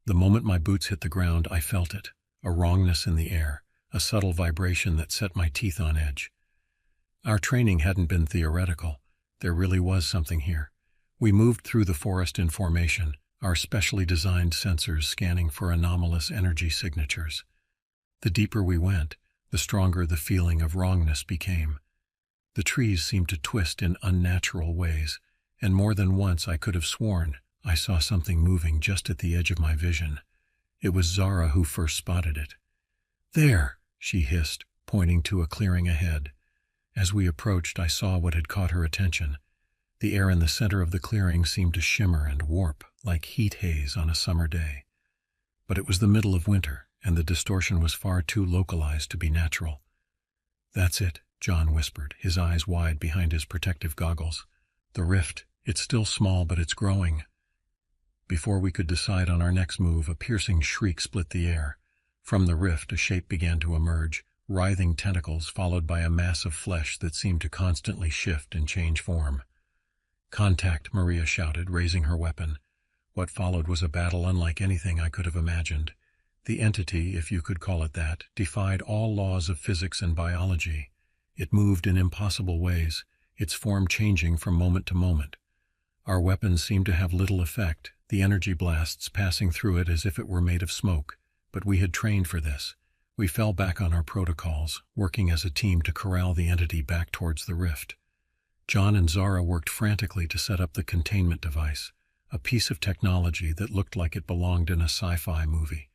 The moment my boots hit the ground, I felt it, a wrongness in the air, a subtle vibration that set my teeth on edge. Our training hadn't been theoretical. There really was something here. We moved through the forest in formation, our specially designed sensors scanning for anomalous energy signatures. The deeper we went, the stronger the feeling of wrongness became. The trees seemed to twist in unnatural ways, and more than once I could have sworn I saw something moving just at the edge of my vision. It was Zara who first spotted it. "There," she hissed, pointing to a clearing ahead. As we approached, I saw what had caught her attention. The air in the center of the clearing seemed to shimmer and warp like heat haze on a summer day. But it was the middle of winter, and the distortion was far too localized to be natural. "That's it," John whispered, his eyes wide behind his protective goggles. "The rift. It's still small, but it's growing." Before we could decide on our next move, a piercing shriek split the air. From the rift, a shape began to emerge, writhing tentacles followed by a mass of flesh that seemed to constantly shift and change form. "Contact," Maria shouted, raising her weapon. What followed was a battle unlike anything I could have imagined. The entity, if you could call it that, defied all laws of physics and biology. It moved in impossible ways, its form changing from moment to moment. Our weapons seemed to have little effect, the energy blasts passing through it as if it were made of smoke. But we had trained for this. We fell back on our protocols, working as a team to corral the entity back towards the rift. John and Zara worked frantically to set up the containment device, a piece of technology that looked like it belonged in a sci-fi movie.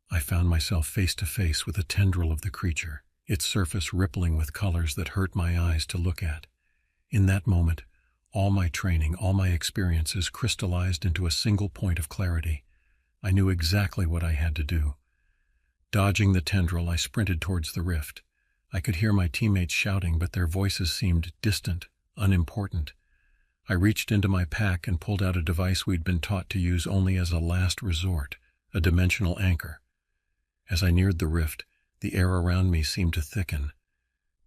I found myself face to face with a tendril of the creature, its surface rippling with colors that hurt my eyes to look at. In that moment, all my training, all my experiences crystallized into a single point of clarity. I knew exactly what I had to do. Dodging the tendril, I sprinted towards the rift. I could hear my teammates shouting, but their voices seemed distant, unimportant. I reached into my pack and pulled out a device we'd been taught to use only as a last resort, a dimensional anchor. As I neared the rift, the air around me seemed to thicken.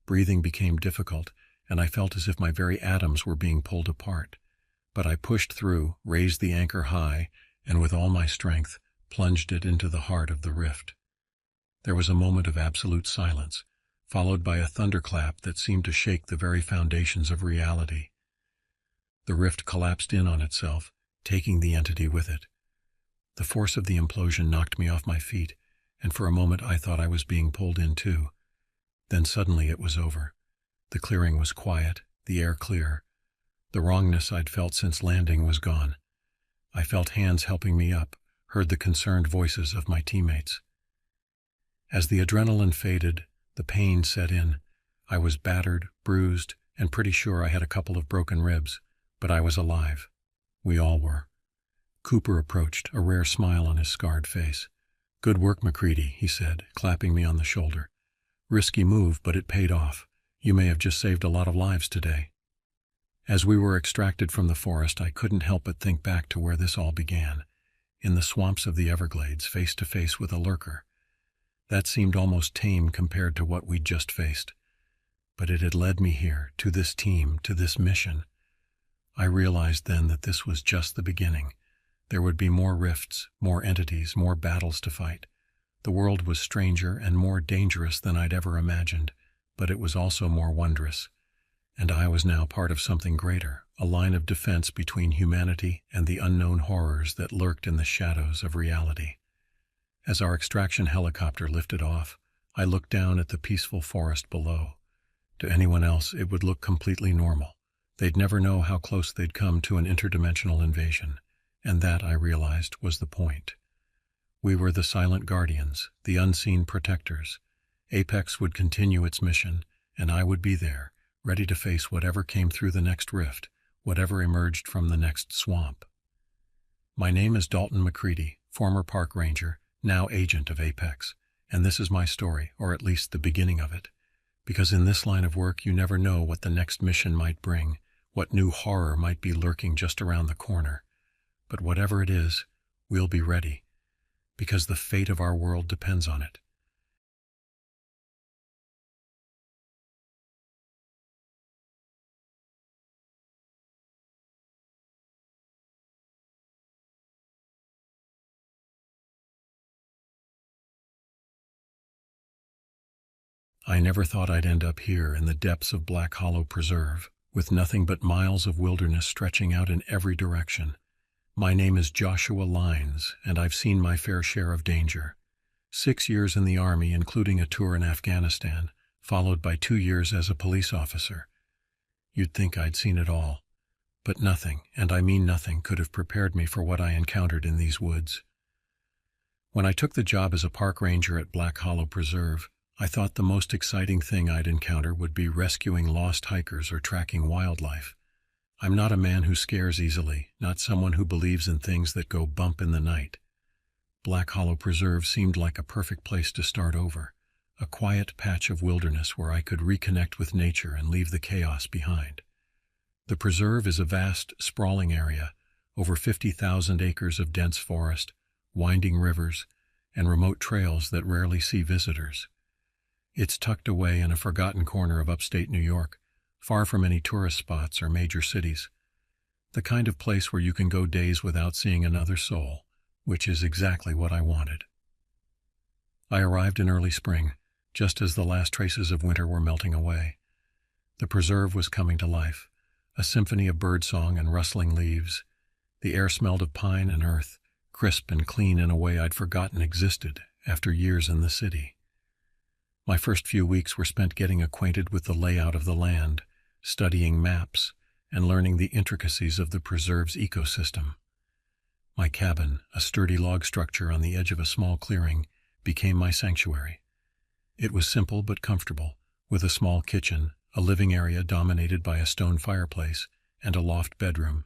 Breathing became difficult, and I felt as if my very atoms were being pulled apart. But I pushed through, raised the anchor high, and with all my strength, plunged it into the heart of the rift. There was a moment of absolute silence, followed by a thunderclap that seemed to shake the very foundations of reality. The rift collapsed in on itself, taking the entity with it. The force of the implosion knocked me off my feet, and for a moment I thought I was being pulled in too. Then suddenly it was over. The clearing was quiet, the air clear. The wrongness I'd felt since landing was gone. I felt hands helping me up, heard the concerned voices of my teammates. As the adrenaline faded, the pain set in. I was battered, bruised, and pretty sure I had a couple of broken ribs, but I was alive. We all were. Cooper approached, a rare smile on his scarred face. "Good work, McCready," he said, clapping me on the shoulder. "Risky move, but it paid off. You may have just saved a lot of lives today." As we were extracted from the forest, I couldn't help but think back to where this all began, in the swamps of the Everglades, face to face with a lurker. That seemed almost tame compared to what we'd just faced. But it had led me here, to this team, to this mission. I realized then that this was just the beginning. There would be more rifts, more entities, more battles to fight. The world was stranger and more dangerous than I'd ever imagined, but it was also more wondrous. And I was now part of something greater, a line of defense between humanity and the unknown horrors that lurked in the shadows of reality. As our extraction helicopter lifted off, I looked down at the peaceful forest below. To anyone else, it would look completely normal. They'd never know how close they'd come to an interdimensional invasion, and that, I realized, was the point. We were the silent guardians, the unseen protectors. Apex would continue its mission, and I would be there, ready to face whatever came through the next rift, whatever emerged from the next swamp. My name is Dalton McCready, former park ranger, now agent of Apex, and this is my story, or at least the beginning of it. Because in this line of work you never know what the next mission might bring, what new horror might be lurking just around the corner. But whatever it is, we'll be ready, because the fate of our world depends on it. I never thought I'd end up here in the depths of Black Hollow Preserve, with nothing but miles of wilderness stretching out in every direction. My name is Joshua Lyons, and I've seen my fair share of danger. 6 years in the Army, including a tour in Afghanistan, followed by 2 years as a police officer. You'd think I'd seen it all. But nothing, and I mean nothing, could have prepared me for what I encountered in these woods. When I took the job as a park ranger at Black Hollow Preserve, I thought the most exciting thing I'd encounter would be rescuing lost hikers or tracking wildlife. I'm not a man who scares easily, not someone who believes in things that go bump in the night. Black Hollow Preserve seemed like a perfect place to start over, a quiet patch of wilderness where I could reconnect with nature and leave the chaos behind. The preserve is a vast, sprawling area, over 50,000 acres of dense forest, winding rivers, and remote trails that rarely see visitors. It's tucked away in a forgotten corner of upstate New York, far from any tourist spots or major cities. The kind of place where you can go days without seeing another soul, which is exactly what I wanted. I arrived in early spring, just as the last traces of winter were melting away. The preserve was coming to life, a symphony of birdsong and rustling leaves. The air smelled of pine and earth, crisp and clean in a way I'd forgotten existed after years in the city. My first few weeks were spent getting acquainted with the layout of the land, studying maps, and learning the intricacies of the preserve's ecosystem. My cabin, a sturdy log structure on the edge of a small clearing, became my sanctuary. It was simple but comfortable, with a small kitchen, a living area dominated by a stone fireplace, and a loft bedroom.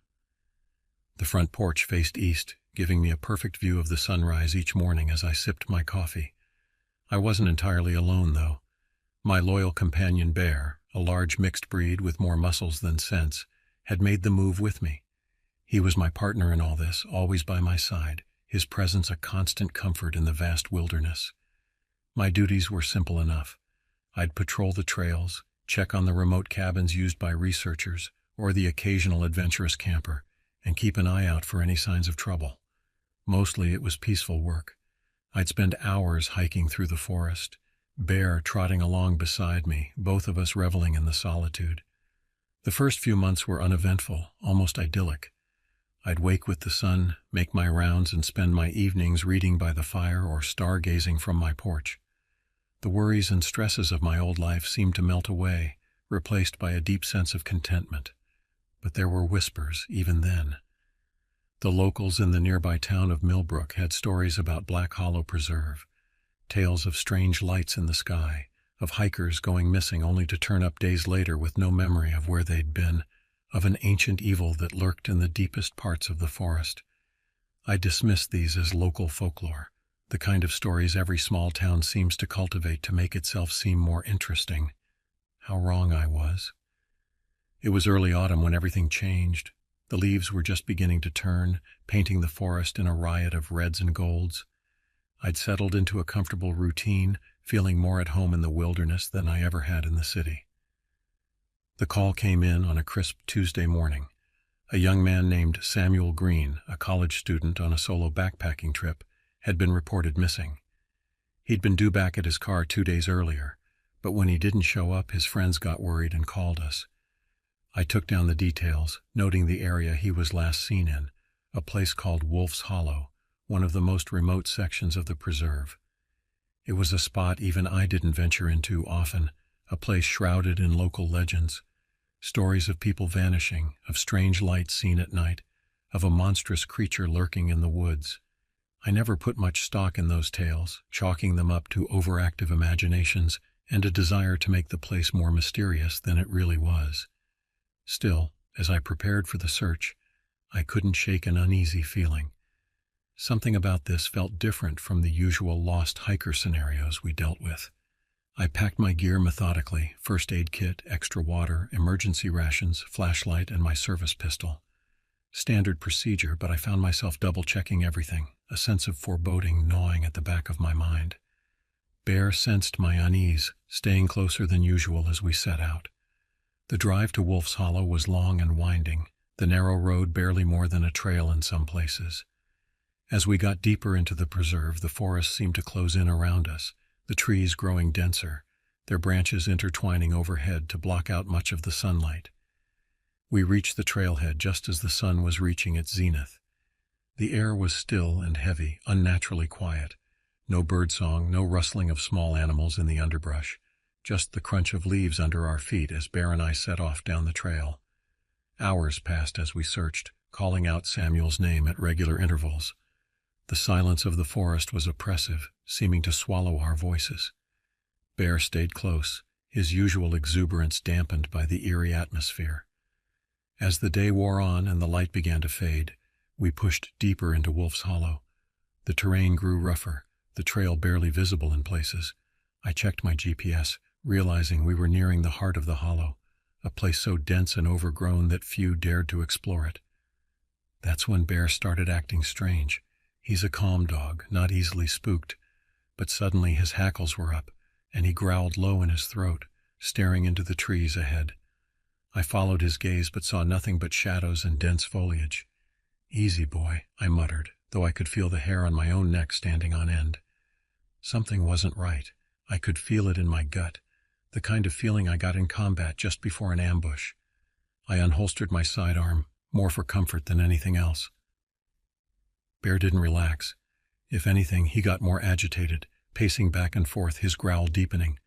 The front porch faced east, giving me a perfect view of the sunrise each morning as I sipped my coffee. I wasn't entirely alone, though. My loyal companion Bear, a large mixed breed with more muscles than sense, had made the move with me. He was my partner in all this, always by my side, his presence a constant comfort in the vast wilderness. My duties were simple enough. I'd patrol the trails, check on the remote cabins used by researchers or the occasional adventurous camper, and keep an eye out for any signs of trouble. Mostly it was peaceful work. I'd spend hours hiking through the forest, Bear trotting along beside me, both of us reveling in the solitude. The first few months were uneventful, almost idyllic. I'd wake with the sun, make my rounds, and spend my evenings reading by the fire or stargazing from my porch. The worries and stresses of my old life seemed to melt away, replaced by a deep sense of contentment. But there were whispers, even then. The locals in the nearby town of Millbrook had stories about Black Hollow Preserve, tales of strange lights in the sky, of hikers going missing only to turn up days later with no memory of where they'd been, of an ancient evil that lurked in the deepest parts of the forest. I dismissed these as local folklore, the kind of stories every small town seems to cultivate to make itself seem more interesting. How wrong I was. It was early autumn when everything changed. The leaves were just beginning to turn, painting the forest in a riot of reds and golds. I'd settled into a comfortable routine, feeling more at home in the wilderness than I ever had in the city. The call came in on a crisp Tuesday morning. A young man named Samuel Green, a college student on a solo backpacking trip, had been reported missing. He'd been due back at his car 2 days earlier, but when he didn't show up, his friends got worried and called us. I took down the details, noting the area he was last seen in, a place called Wolf's Hollow, one of the most remote sections of the preserve. It was a spot even I didn't venture into often, a place shrouded in local legends, stories of people vanishing, of strange lights seen at night, of a monstrous creature lurking in the woods. I never put much stock in those tales, chalking them up to overactive imaginations and a desire to make the place more mysterious than it really was. Still, as I prepared for the search, I couldn't shake an uneasy feeling. Something about this felt different from the usual lost hiker scenarios we dealt with. I packed my gear methodically, first aid kit, extra water, emergency rations, flashlight, and my service pistol. Standard procedure, but I found myself double-checking everything, a sense of foreboding gnawing at the back of my mind. Bear sensed my unease, staying closer than usual as we set out. The drive to Wolf's Hollow was long and winding, the narrow road barely more than a trail in some places. As we got deeper into the preserve, the forest seemed to close in around us, the trees growing denser, their branches intertwining overhead to block out much of the sunlight. We reached the trailhead just as the sun was reaching its zenith. The air was still and heavy, unnaturally quiet. No birdsong, no rustling of small animals in the underbrush, just the crunch of leaves under our feet as Bear and I set off down the trail. Hours passed as we searched, calling out Samuel's name at regular intervals. The silence of the forest was oppressive, seeming to swallow our voices. Bear stayed close, his usual exuberance dampened by the eerie atmosphere. As the day wore on and the light began to fade, we pushed deeper into Wolf's Hollow. The terrain grew rougher, the trail barely visible in places. I checked my GPS, realizing we were nearing the heart of the hollow, a place so dense and overgrown that few dared to explore it. That's when Bear started acting strange. He's a calm dog, not easily spooked, but suddenly his hackles were up, and he growled low in his throat, staring into the trees ahead. I followed his gaze but saw nothing but shadows and dense foliage. "Easy, boy," I muttered, though I could feel the hair on my own neck standing on end. Something wasn't right. I could feel it in my gut, the kind of feeling I got in combat just before an ambush. I unholstered my sidearm, more for comfort than anything else. Bear didn't relax. If anything, he got more agitated, pacing back and forth, his growl deepening.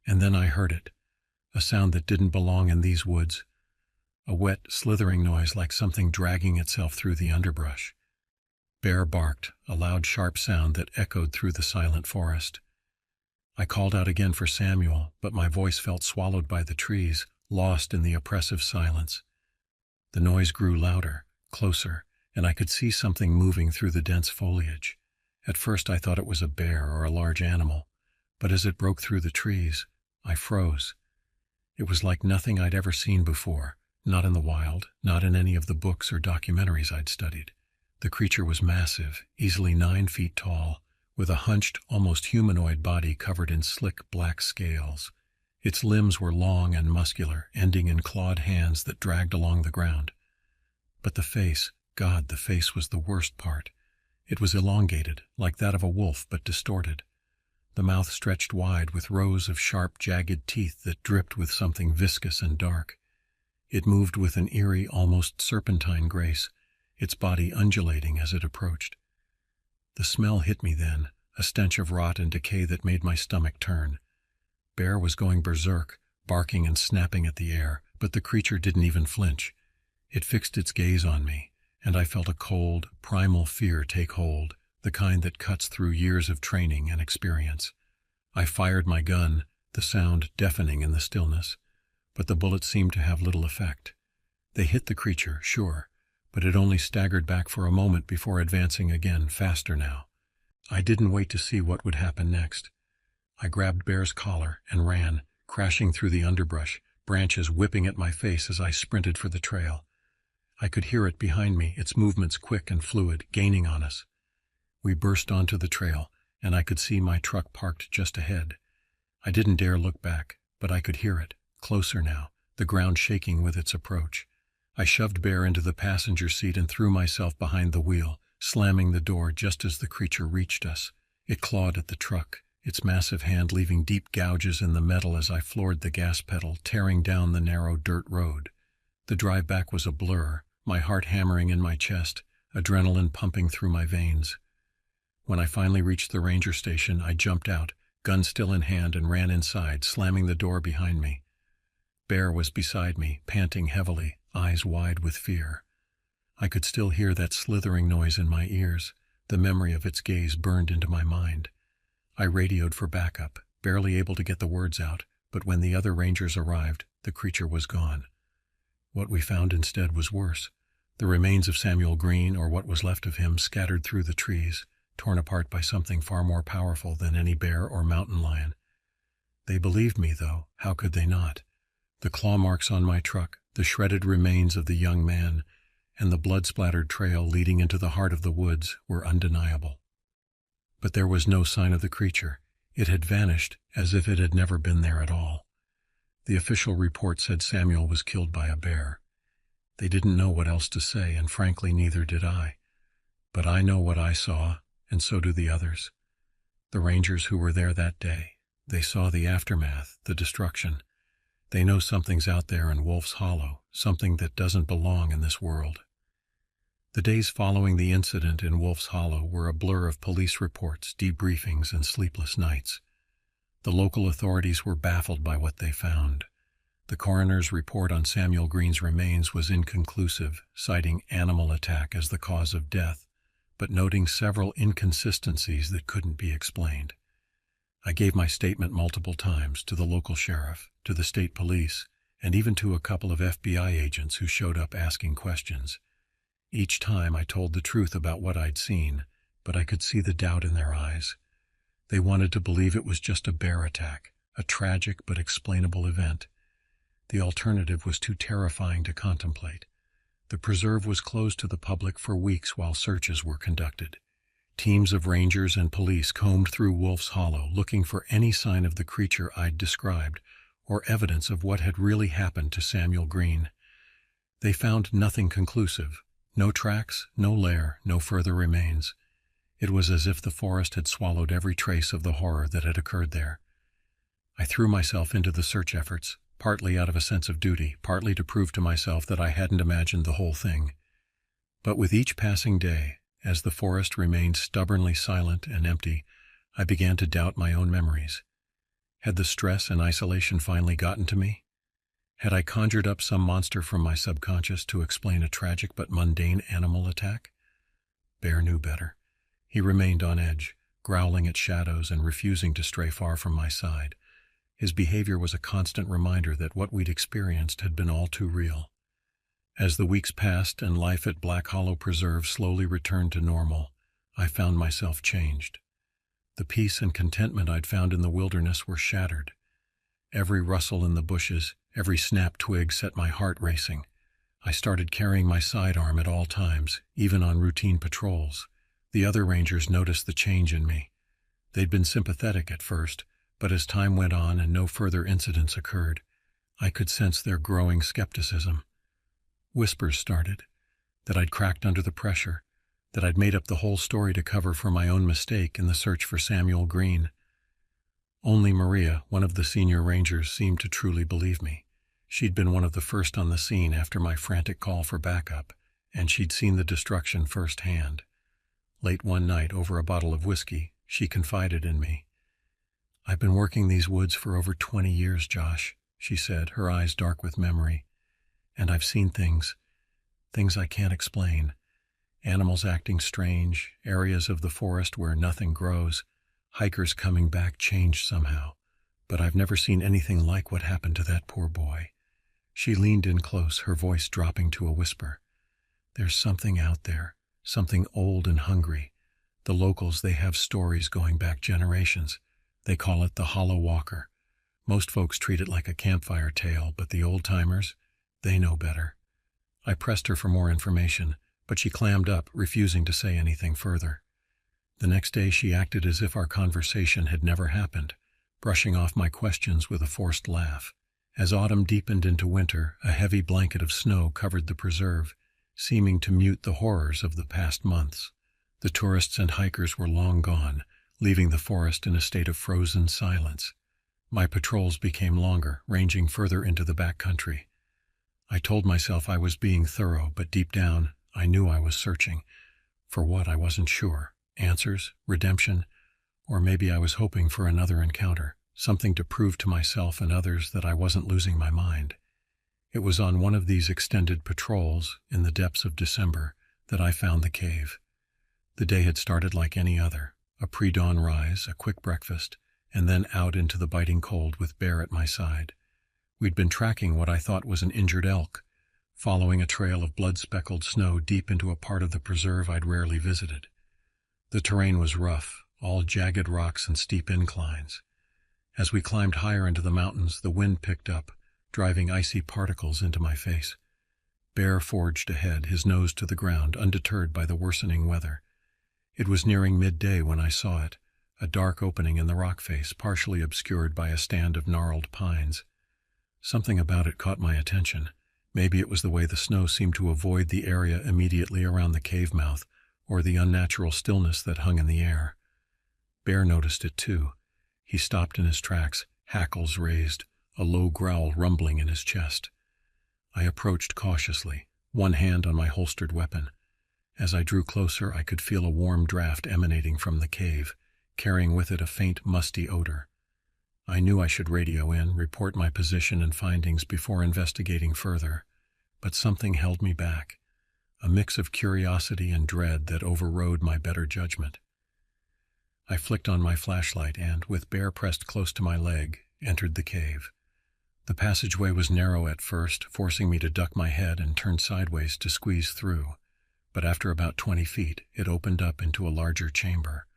And then I heard it, a sound that didn't belong in these woods, a wet, slithering noise like something dragging itself through the underbrush. Bear barked, a loud, sharp sound that echoed through the silent forest. I called out again for Samuel, but my voice felt swallowed by the trees, lost in the oppressive silence. The noise grew louder, closer, and I could see something moving through the dense foliage. At first I thought it was a bear or a large animal, but as it broke through the trees, I froze. It was like nothing I'd ever seen before, not in the wild, not in any of the books or documentaries I'd studied. The creature was massive, easily 9 feet tall, with a hunched, almost humanoid body covered in slick black scales. Its limbs were long and muscular, ending in clawed hands that dragged along the ground. But the face, God, the face was the worst part. It was elongated, like that of a wolf, but distorted. The mouth stretched wide with rows of sharp, jagged teeth that dripped with something viscous and dark. It moved with an eerie, almost serpentine grace, its body undulating as it approached. The smell hit me then, a stench of rot and decay that made my stomach turn. Bear was going berserk, barking and snapping at the air, but the creature didn't even flinch. It fixed its gaze on me, and I felt a cold, primal fear take hold, the kind that cuts through years of training and experience. I fired my gun, the sound deafening in the stillness, but the bullets seemed to have little effect. They hit the creature, sure, but it only staggered back for a moment before advancing again, faster now. I didn't wait to see what would happen next. I grabbed Bear's collar and ran, crashing through the underbrush, branches whipping at my face as I sprinted for the trail. I could hear it behind me, its movements quick and fluid, gaining on us. We burst onto the trail, and I could see my truck parked just ahead. I didn't dare look back, but I could hear it, closer now, the ground shaking with its approach. I shoved Bear into the passenger seat and threw myself behind the wheel, slamming the door just as the creature reached us. It clawed at the truck, its massive hand leaving deep gouges in the metal as I floored the gas pedal, tearing down the narrow dirt road. The drive back was a blur, my heart hammering in my chest, adrenaline pumping through my veins. When I finally reached the ranger station, I jumped out, gun still in hand, and ran inside, slamming the door behind me. Bear was beside me, panting heavily, eyes wide with fear. I could still hear that slithering noise in my ears. The memory of its gaze burned into my mind. I radioed for backup, barely able to get the words out, but when the other rangers arrived, the creature was gone. What we found instead was worse. The remains of Samuel Green, or what was left of him, scattered through the trees, torn apart by something far more powerful than any bear or mountain lion. They believed me, though. How could they not? The claw marks on my truck, the shredded remains of the young man, and the blood-splattered trail leading into the heart of the woods were undeniable. But there was no sign of the creature. It had vanished, as if it had never been there at all. The official report said Samuel was killed by a bear. They didn't know what else to say, and frankly, neither did I. But I know what I saw, and so do the others. The rangers who were there that day. They saw the aftermath, the destruction. They know something's out there in Wolf's Hollow, something that doesn't belong in this world. The days following the incident in Wolf's Hollow were a blur of police reports, debriefings, and sleepless nights. The local authorities were baffled by what they found. The coroner's report on Samuel Green's remains was inconclusive, citing animal attack as the cause of death, but noting several inconsistencies that couldn't be explained. I gave my statement multiple times to the local sheriff, to the state police, and even to a couple of FBI agents who showed up asking questions. Each time I told the truth about what I'd seen, but I could see the doubt in their eyes. They wanted to believe it was just a bear attack, a tragic but explainable event. The alternative was too terrifying to contemplate. The preserve was closed to the public for weeks while searches were conducted. Teams of rangers and police combed through Wolf's Hollow looking for any sign of the creature I'd described or evidence of what had really happened to Samuel Green. They found nothing conclusive. No tracks, no lair, no further remains. It was as if the forest had swallowed every trace of the horror that had occurred there. I threw myself into the search efforts, partly out of a sense of duty, partly to prove to myself that I hadn't imagined the whole thing. But with each passing day, as the forest remained stubbornly silent and empty, I began to doubt my own memories. Had the stress and isolation finally gotten to me? Had I conjured up some monster from my subconscious to explain a tragic but mundane animal attack? Bear knew better. He remained on edge, growling at shadows and refusing to stray far from my side. His behavior was a constant reminder that what we'd experienced had been all too real. As the weeks passed and life at Black Hollow Preserve slowly returned to normal, I found myself changed. The peace and contentment I'd found in the wilderness were shattered. Every rustle in the bushes, every snapped twig set my heart racing. I started carrying my sidearm at all times, even on routine patrols. The other rangers noticed the change in me. They'd been sympathetic at first, but as time went on and no further incidents occurred, I could sense their growing skepticism. Whispers started, that I'd cracked under the pressure, that I'd made up the whole story to cover for my own mistake in the search for Samuel Green. Only Maria, one of the senior rangers, seemed to truly believe me. She'd been one of the first on the scene after my frantic call for backup, and she'd seen the destruction firsthand. Late one night, over a bottle of whiskey, she confided in me. "I've been working these woods for over 20 years, Josh," she said, her eyes dark with memory. "And I've seen things I can't explain. Animals acting strange, areas of the forest where nothing grows, hikers coming back changed somehow. But I've never seen anything like what happened to that poor boy." She leaned in close, her voice dropping to a whisper. "There's something out there, something old and hungry. The locals, they have stories going back generations. They call it the Hollow Walker. Most folks treat it like a campfire tale, but the old-timers, they know better." I pressed her for more information, but she clammed up, refusing to say anything further. The next day she acted as if our conversation had never happened, brushing off my questions with a forced laugh. As autumn deepened into winter, a heavy blanket of snow covered the preserve, seeming to mute the horrors of the past months. The tourists and hikers were long gone, leaving the forest in a state of frozen silence. My patrols became longer, ranging further into the backcountry. I told myself I was being thorough, but deep down, I knew I was searching. For what, I wasn't sure. Answers, redemption, or maybe I was hoping for another encounter, something to prove to myself and others that I wasn't losing my mind. It was on one of these extended patrols, in the depths of December, that I found the cave. The day had started like any other, a pre-dawn rise, a quick breakfast, and then out into the biting cold with Bear at my side. We'd been tracking what I thought was an injured elk, following a trail of blood-speckled snow deep into a part of the preserve I'd rarely visited. The terrain was rough, all jagged rocks and steep inclines. As we climbed higher into the mountains, the wind picked up, driving icy particles into my face. Bear forged ahead, his nose to the ground, undeterred by the worsening weather. It was nearing midday when I saw it, a dark opening in the rock face, partially obscured by a stand of gnarled pines. Something about it caught my attention. Maybe it was the way the snow seemed to avoid the area immediately around the cave mouth, or the unnatural stillness that hung in the air. Bear noticed it too. He stopped in his tracks, hackles raised, a low growl rumbling in his chest. I approached cautiously, one hand on my holstered weapon. As I drew closer, I could feel a warm draft emanating from the cave, carrying with it a faint, musty odor. I knew I should radio in, report my position and findings before investigating further, but something held me back. a mix of curiosity and dread that overrode my better judgment. I flicked on my flashlight and, with Bear pressed close to my leg, entered the cave. The passageway was narrow at first, forcing me to duck my head and turn sideways to squeeze through, but after about 20 feet, it opened up into a larger chamber.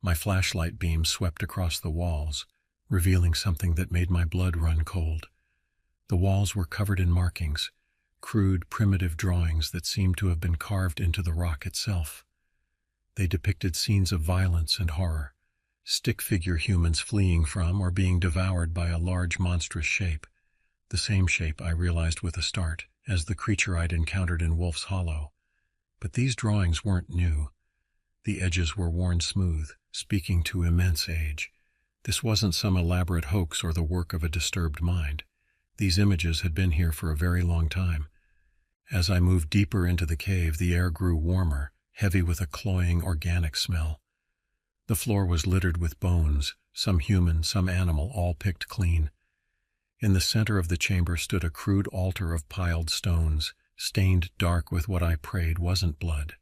My flashlight beam swept across the walls, revealing something that made my blood run cold. The walls were covered in markings, crude, primitive drawings that seemed to have been carved into the rock itself. They depicted scenes of violence and horror, stick figure humans fleeing from or being devoured by a large monstrous shape, the same shape I realized with a start as the creature I'd encountered in Wolf's Hollow. But these drawings weren't new. The edges were worn smooth, speaking to immense age. This wasn't some elaborate hoax or the work of a disturbed mind. These images had been here for a very long time. As I moved deeper into the cave, the air grew warmer, heavy with a cloying organic smell. The floor was littered with bones, some human, some animal, all picked clean. In the center of the chamber stood a crude altar of piled stones, stained dark with what I prayed wasn't blood.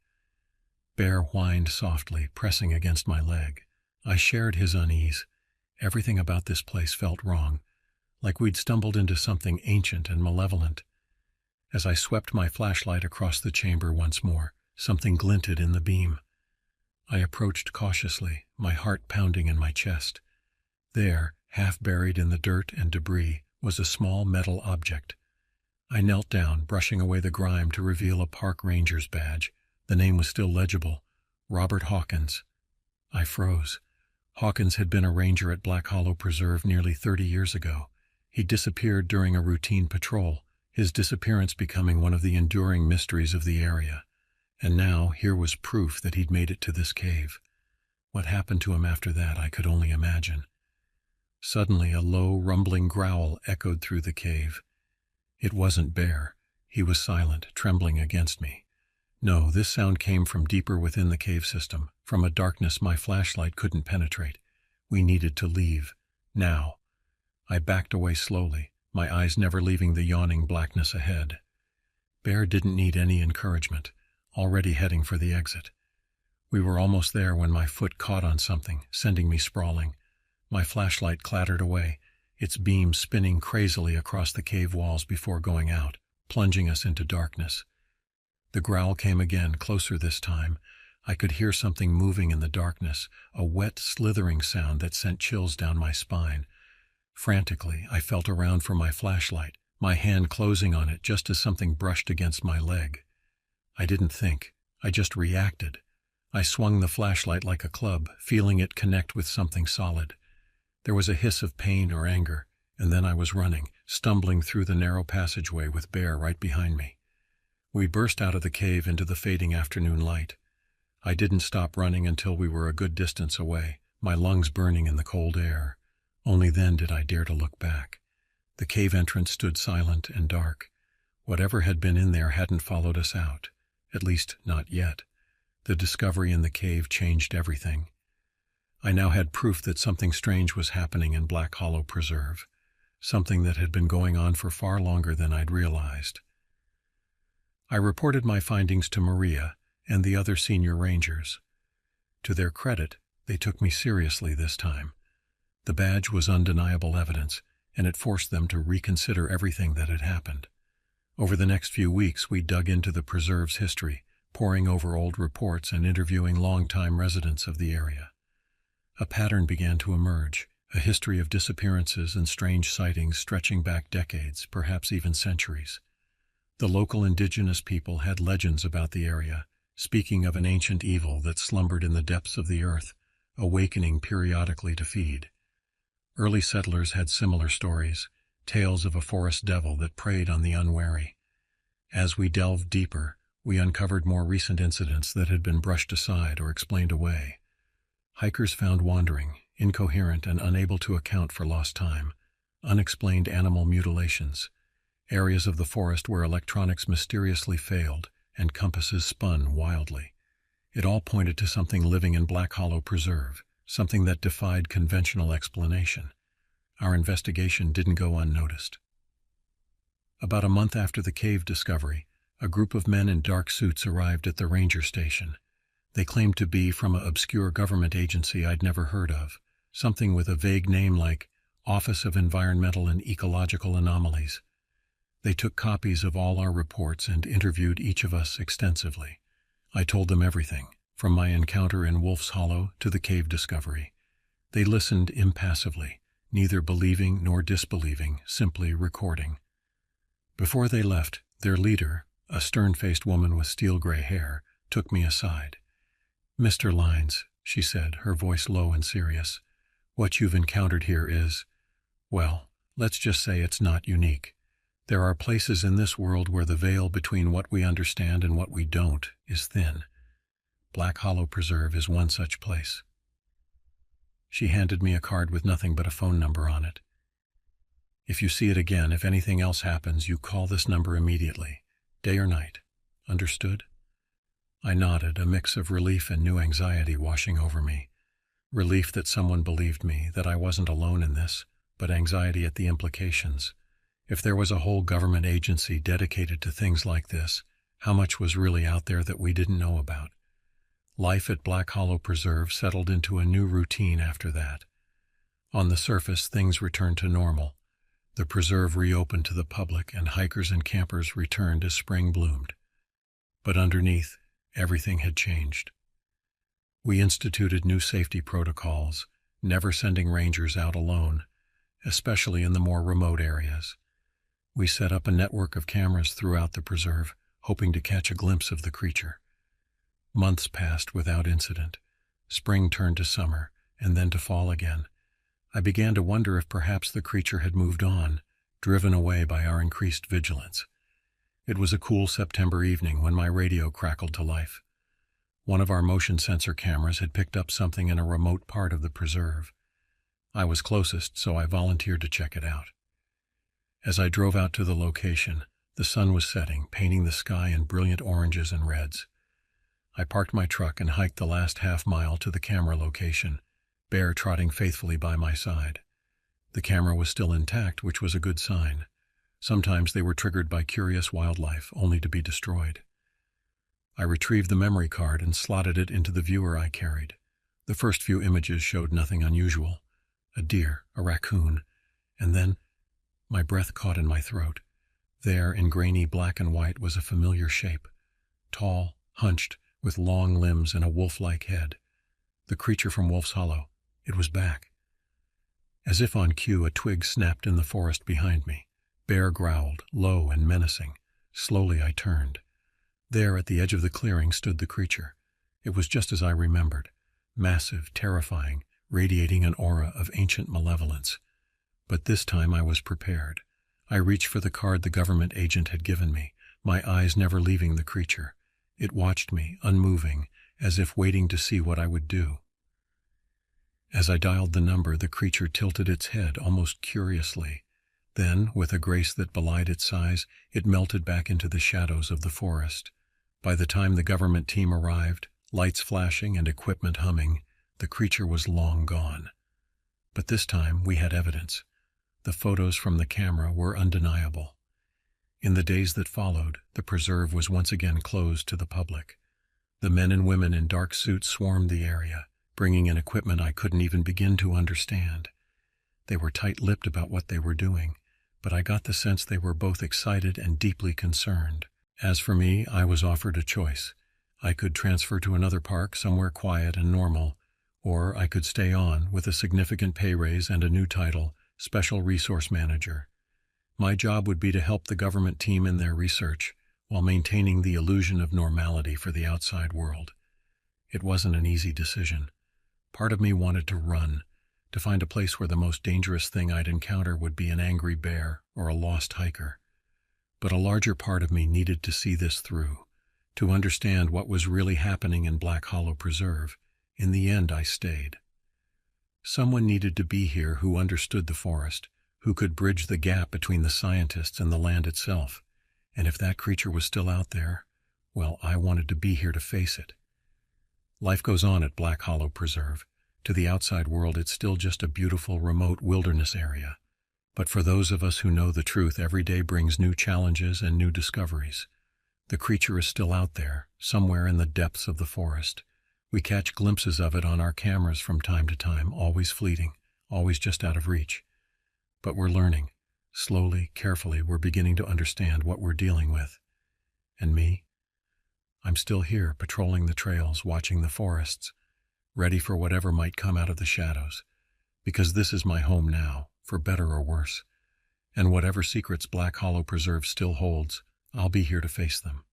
Bear whined softly, pressing against my leg. I shared his unease. Everything about this place felt wrong, like we'd stumbled into something ancient and malevolent. As I swept my flashlight across the chamber once more, something glinted in the beam. I approached cautiously, my heart pounding in my chest. There, half buried in the dirt and debris, was a small metal object. I knelt down, brushing away the grime to reveal a park ranger's badge. The name was still legible, Robert Hawkins. I froze. Hawkins had been a ranger at Black Hollow Preserve nearly 30 years ago. He disappeared during a routine patrol, his disappearance becoming one of the enduring mysteries of the area. And now, here was proof that he'd made it to this cave. What happened to him after that, I could only imagine. Suddenly, a low, rumbling growl echoed through the cave. It wasn't Bear. He was silent, trembling against me. No, this sound came from deeper within the cave system, from a darkness my flashlight couldn't penetrate. We needed to leave. Now. I backed away slowly, my eyes never leaving the yawning blackness ahead. Bear didn't need any encouragement, already heading for the exit. We were almost there when my foot caught on something, sending me sprawling. My flashlight clattered away, its beam spinning crazily across the cave walls before going out, plunging us into darkness. The growl came again, closer this time. I could hear something moving in the darkness, a wet, slithering sound that sent chills down my spine. Frantically, I felt around for my flashlight, my hand closing on it just as something brushed against my leg. I didn't think. I just reacted. I swung the flashlight like a club, feeling it connect with something solid. There was a hiss of pain or anger, and then I was running, stumbling through the narrow passageway with Bear right behind me. We burst out of the cave into the fading afternoon light. I didn't stop running until we were a good distance away, my lungs burning in the cold air. Only then did I dare to look back. The cave entrance stood silent and dark. Whatever had been in there hadn't followed us out. At least, not yet. The discovery in the cave changed everything. I now had proof that something strange was happening in Black Hollow Preserve, something that had been going on for far longer than I'd realized. I reported my findings to Maria and the other senior rangers. To their credit, they took me seriously this time. The badge was undeniable evidence, and it forced them to reconsider everything that had happened. Over the next few weeks, we dug into the preserve's history, poring over old reports and interviewing longtime residents of the area. A pattern began to emerge, a history of disappearances and strange sightings stretching back decades, perhaps even centuries. The local indigenous people had legends about the area, speaking of an ancient evil that slumbered in the depths of the earth, awakening periodically to feed. Early settlers had similar stories, tales of a forest devil that preyed on the unwary. As we delved deeper, we uncovered more recent incidents that had been brushed aside or explained away. Hikers found wandering, incoherent and unable to account for lost time, unexplained animal mutilations, areas of the forest where electronics mysteriously failed and compasses spun wildly. It all pointed to something living in Black Hollow Preserve, something that defied conventional explanation. Our investigation didn't go unnoticed. About a month after the cave discovery, a group of men in dark suits arrived at the ranger station. They claimed to be from an obscure government agency I'd never heard of, something with a vague name like Office of Environmental and Ecological Anomalies. They took copies of all our reports and interviewed each of us extensively. I told them everything, from my encounter in Wolf's Hollow to the cave discovery. They listened impassively, neither believing nor disbelieving, simply recording. Before they left, their leader, a stern-faced woman with steel-gray hair, took me aside. "Mr. Lyons," she said, her voice low and serious, "what you've encountered here is, well, let's just say it's not unique. There are places in this world where the veil between what we understand and what we don't is thin. Black Hollow Preserve is one such place." She handed me a card with nothing but a phone number on it. "If you see it again, if anything else happens, you call this number immediately, day or night. Understood?" I nodded, a mix of relief and new anxiety washing over me. Relief that someone believed me, that I wasn't alone in this, but anxiety at the implications. If there was a whole government agency dedicated to things like this, how much was really out there that we didn't know about? Life at Black Hollow Preserve settled into a new routine after that. On the surface, things returned to normal. The preserve reopened to the public, and hikers and campers returned as spring bloomed. But underneath, everything had changed. We instituted new safety protocols, never sending rangers out alone, especially in the more remote areas. We set up a network of cameras throughout the preserve, hoping to catch a glimpse of the creature. Months passed without incident. Spring turned to summer, and then to fall again. I began to wonder if perhaps the creature had moved on, driven away by our increased vigilance. It was a cool September evening when my radio crackled to life. One of our motion sensor cameras had picked up something in a remote part of the preserve. I was closest, so I volunteered to check it out. As I drove out to the location, the sun was setting, painting the sky in brilliant oranges and reds. I parked my truck and hiked the last half-mile to the camera location, Bear trotting faithfully by my side. The camera was still intact, which was a good sign. Sometimes they were triggered by curious wildlife, only to be destroyed. I retrieved the memory card and slotted it into the viewer I carried. The first few images showed nothing unusual. A deer, a raccoon, and then my breath caught in my throat. There, in grainy black and white, was a familiar shape. Tall, hunched, with long limbs and a wolf-like head. The creature from Wolf's Hollow. It was back. As if on cue, a twig snapped in the forest behind me. Bear growled, low and menacing. Slowly I turned. There, at the edge of the clearing, stood the creature. It was just as I remembered. Massive, terrifying, radiating an aura of ancient malevolence. But this time I was prepared. I reached for the card the government agent had given me, my eyes never leaving the creature. It watched me, unmoving, as if waiting to see what I would do. As I dialed the number, the creature tilted its head almost curiously. Then, with a grace that belied its size, it melted back into the shadows of the forest. By the time the government team arrived, lights flashing and equipment humming, the creature was long gone. But this time we had evidence. The photos from the camera were undeniable. In the days that followed, the preserve was once again closed to the public. The men and women in dark suits swarmed the area, bringing in equipment I couldn't even begin to understand. They were tight-lipped about what they were doing, but I got the sense they were both excited and deeply concerned. As for me, I was offered a choice. I could transfer to another park, somewhere quiet and normal, or I could stay on with a significant pay raise and a new title, Special Resource Manager. My job would be to help the government team in their research, while maintaining the illusion of normality for the outside world. It wasn't an easy decision. Part of me wanted to run, to find a place where the most dangerous thing I'd encounter would be an angry bear or a lost hiker. But a larger part of me needed to see this through, to understand what was really happening in Black Hollow Preserve. In the end, I stayed. Someone needed to be here who understood the forest, who could bridge the gap between the scientists and the land itself. And if that creature was still out there, well, I wanted to be here to face it. Life goes on at Black Hollow Preserve. To the outside world, it's still just a beautiful, remote wilderness area. But for those of us who know the truth, every day brings new challenges and new discoveries. The creature is still out there, somewhere in the depths of the forest. We catch glimpses of it on our cameras from time to time, always fleeting, always just out of reach. But we're learning. Slowly, carefully, we're beginning to understand what we're dealing with. And me? I'm still here, patrolling the trails, watching the forests, ready for whatever might come out of the shadows. Because this is my home now, for better or worse. And whatever secrets Black Hollow Preserve still holds, I'll be here to face them.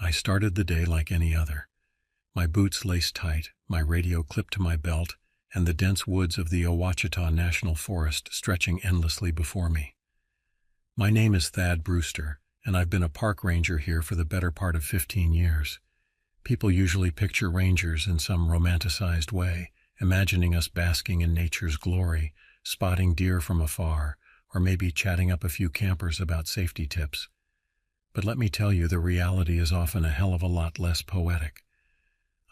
I started the day like any other. My boots laced tight, my radio clipped to my belt, and the dense woods of the Ouachita National Forest stretching endlessly before me. My name is Thad Brewster, and I've been a park ranger here for the better part of 15 years. People usually picture rangers in some romanticized way, imagining us basking in nature's glory, spotting deer from afar, or maybe chatting up a few campers about safety tips. But let me tell you, the reality is often a hell of a lot less poetic.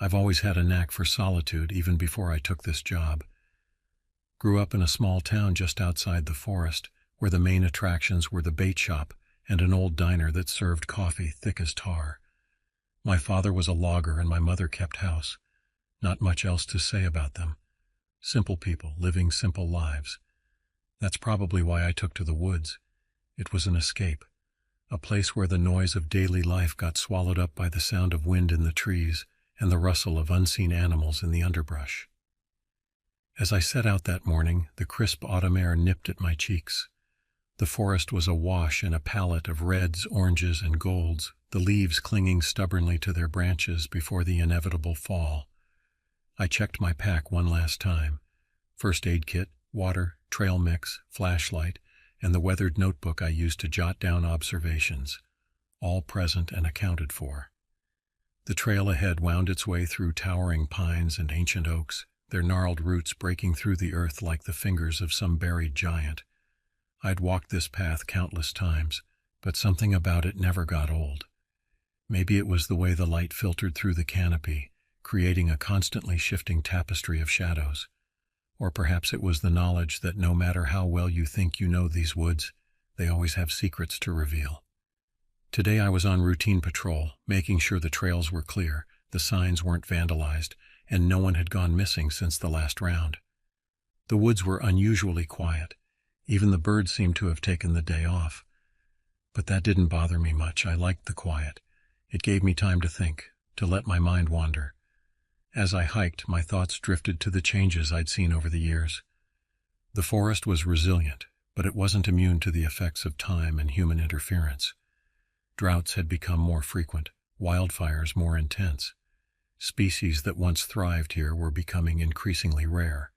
I've always had a knack for solitude, even before I took this job. Grew up in a small town just outside the forest, where the main attractions were the bait shop and an old diner that served coffee thick as tar. My father was a logger and my mother kept house. Not much else to say about them. Simple people living simple lives. That's probably why I took to the woods. It was an escape. A place where the noise of daily life got swallowed up by the sound of wind in the trees and the rustle of unseen animals in the underbrush. As I set out that morning, the crisp autumn air nipped at my cheeks. The forest was awash in a palette of reds, oranges, and golds, the leaves clinging stubbornly to their branches before the inevitable fall. I checked my pack one last time. First aid kit, water, trail mix, flashlight, and the weathered notebook I used to jot down observations, all present and accounted for. The trail ahead wound its way through towering pines and ancient oaks, their gnarled roots breaking through the earth like the fingers of some buried giant. I'd walked this path countless times, but something about it never got old. Maybe it was the way the light filtered through the canopy, creating a constantly shifting tapestry of shadows. Or perhaps it was the knowledge that no matter how well you think you know these woods, they always have secrets to reveal. Today I was on routine patrol, making sure the trails were clear, the signs weren't vandalized, and no one had gone missing since the last round. The woods were unusually quiet. Even the birds seemed to have taken the day off. But that didn't bother me much. I liked the quiet. It gave me time to think, to let my mind wander. As I hiked, my thoughts drifted to the changes I'd seen over the years. The forest was resilient, but it wasn't immune to the effects of time and human interference. Droughts had become more frequent, wildfires more intense. Species that once thrived here were becoming increasingly rare.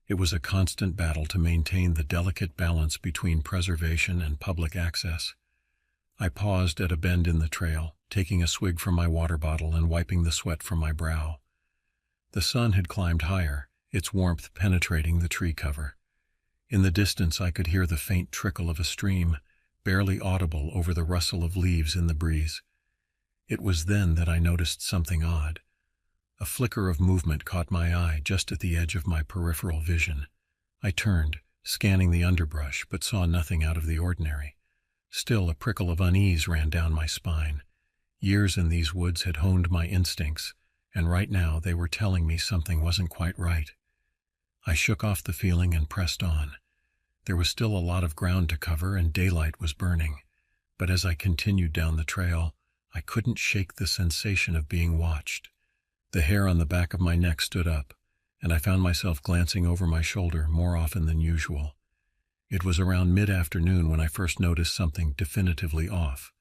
It was a constant battle to maintain the delicate balance between preservation and public access. I paused at a bend in the trail, taking a swig from my water bottle and wiping the sweat from my brow. The sun had climbed higher, its warmth penetrating the tree cover. In the distance I could hear the faint trickle of a stream, barely audible over the rustle of leaves in the breeze. It was then that I noticed something odd. A flicker of movement caught my eye just at the edge of my peripheral vision. I turned, scanning the underbrush, but saw nothing out of the ordinary. Still, a prickle of unease ran down my spine. Years in these woods had honed my instincts, and right now they were telling me something wasn't quite right. I shook off the feeling and pressed on. There was still a lot of ground to cover and daylight was burning, but as I continued down the trail, I couldn't shake the sensation of being watched. The hair on the back of my neck stood up, and I found myself glancing over my shoulder more often than usual. It was around mid-afternoon when I first noticed something definitively off.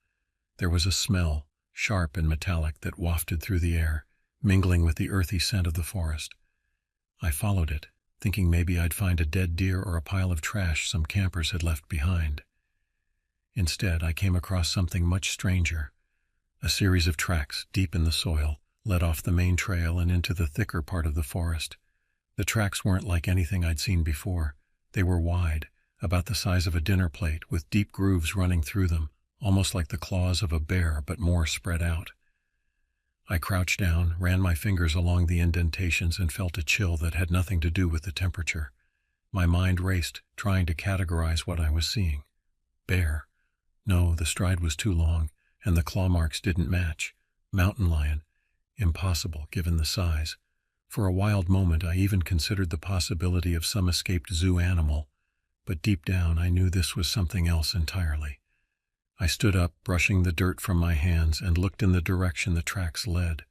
There was a smell, sharp and metallic, that wafted through the air, mingling with the earthy scent of the forest. I followed it, thinking maybe I'd find a dead deer or a pile of trash some campers had left behind. Instead, I came across something much stranger. A series of tracks, deep in the soil, led off the main trail and into the thicker part of the forest. The tracks weren't like anything I'd seen before. They were wide, about the size of a dinner plate, with deep grooves running through them, almost like the claws of a bear but more spread out. I crouched down, ran my fingers along the indentations, and felt a chill that had nothing to do with the temperature. My mind raced, trying to categorize what I was seeing. Bear. No, the stride was too long, and the claw marks didn't match. Mountain lion. Impossible, given the size. For a wild moment I even considered the possibility of some escaped zoo animal, but deep down I knew this was something else entirely. I stood up, brushing the dirt from my hands, and looked in the direction the tracks led.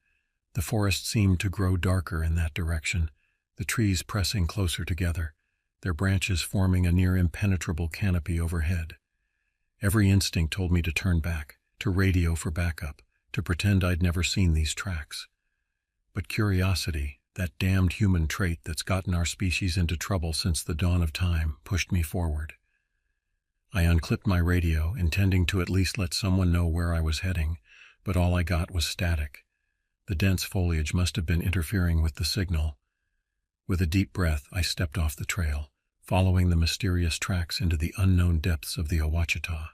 The forest seemed to grow darker in that direction, the trees pressing closer together, their branches forming a near impenetrable canopy overhead. Every instinct told me to turn back, to radio for backup, to pretend I'd never seen these tracks. But curiosity, that damned human trait that's gotten our species into trouble since the dawn of time, pushed me forward. I unclipped my radio, intending to at least let someone know where I was heading, but all I got was static. The dense foliage must have been interfering with the signal. With a deep breath, I stepped off the trail, following the mysterious tracks into the unknown depths of the Ouachita.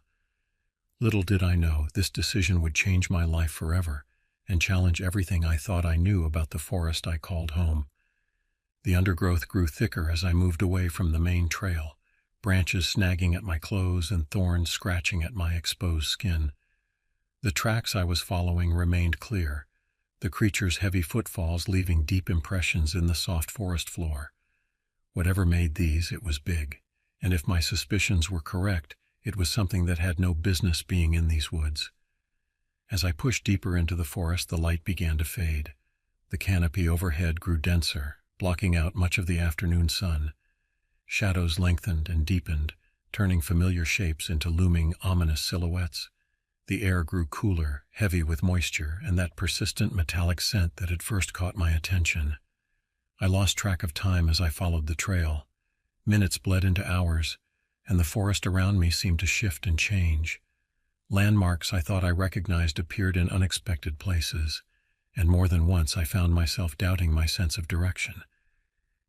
Little did I know this decision would change my life forever and challenge everything I thought I knew about the forest I called home. The undergrowth grew thicker as I moved away from the main trail, branches snagging at my clothes and thorns scratching at my exposed skin. The tracks I was following remained clear, the creature's heavy footfalls leaving deep impressions in the soft forest floor. Whatever made these, it was big, and if my suspicions were correct, it was something that had no business being in these woods. As I pushed deeper into the forest, the light began to fade. The canopy overhead grew denser, blocking out much of the afternoon sun. Shadows lengthened and deepened, turning familiar shapes into looming, ominous silhouettes. The air grew cooler, heavy with moisture, and that persistent metallic scent that had first caught my attention. I lost track of time as I followed the trail. Minutes bled into hours, and the forest around me seemed to shift and change. Landmarks I thought I recognized appeared in unexpected places, and more than once I found myself doubting my sense of direction.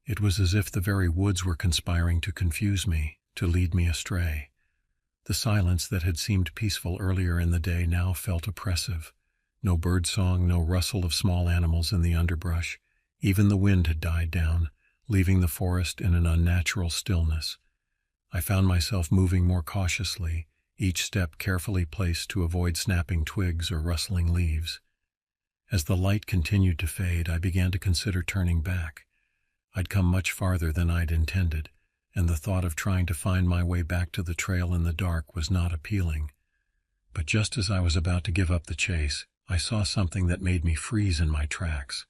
It was as if the very woods were conspiring to confuse me, to lead me astray. The silence that had seemed peaceful earlier in the day now felt oppressive. No birdsong, no rustle of small animals in the underbrush. Even the wind had died down, leaving the forest in an unnatural stillness. I found myself moving more cautiously, each step carefully placed to avoid snapping twigs or rustling leaves. As the light continued to fade, I began to consider turning back. I'd come much farther than I'd intended, and the thought of trying to find my way back to the trail in the dark was not appealing. But just as I was about to give up the chase, I saw something that made me freeze in my tracks.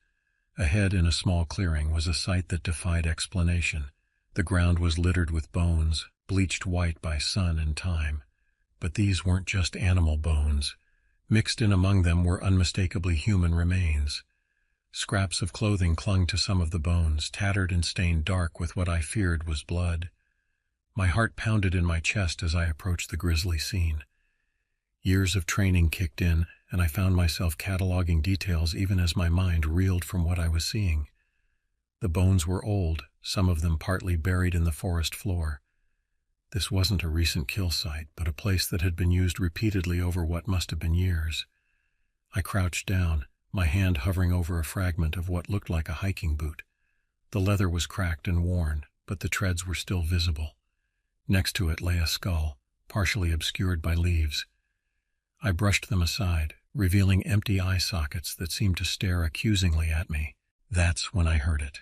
Ahead in a small clearing was a sight that defied explanation. The ground was littered with bones, bleached white by sun and time. But these weren't just animal bones. Mixed in among them were unmistakably human remains. Scraps of clothing clung to some of the bones, tattered and stained dark with what I feared was blood. My heart pounded in my chest as I approached the grisly scene. Years of training kicked in, and I found myself cataloging details even as my mind reeled from what I was seeing. The bones were old, some of them partly buried in the forest floor. This wasn't a recent kill site, but a place that had been used repeatedly over what must have been years. I crouched down, my hand hovering over a fragment of what looked like a hiking boot. The leather was cracked and worn, but the treads were still visible. Next to it lay a skull, partially obscured by leaves. I brushed them aside, revealing empty eye sockets that seemed to stare accusingly at me. That's when I heard it.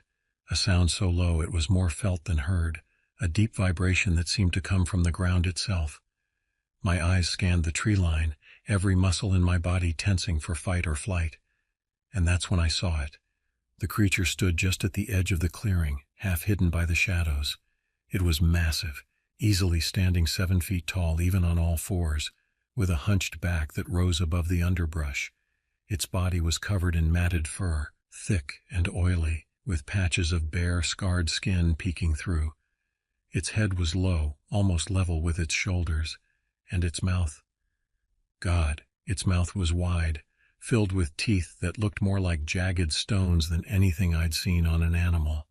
A sound so low it was more felt than heard, a deep vibration that seemed to come from the ground itself. My eyes scanned the tree line, every muscle in my body tensing for fight or flight. And that's when I saw it. The creature stood just at the edge of the clearing, half hidden by the shadows. It was massive, easily standing 7 feet tall even on all fours, with a hunched back that rose above the underbrush. Its body was covered in matted fur, thick and oily, with patches of bare, scarred skin peeking through. Its head was low, almost level with its shoulders, and its mouth. God, its mouth was wide, filled with teeth that looked more like jagged stones than anything I'd seen on an animal.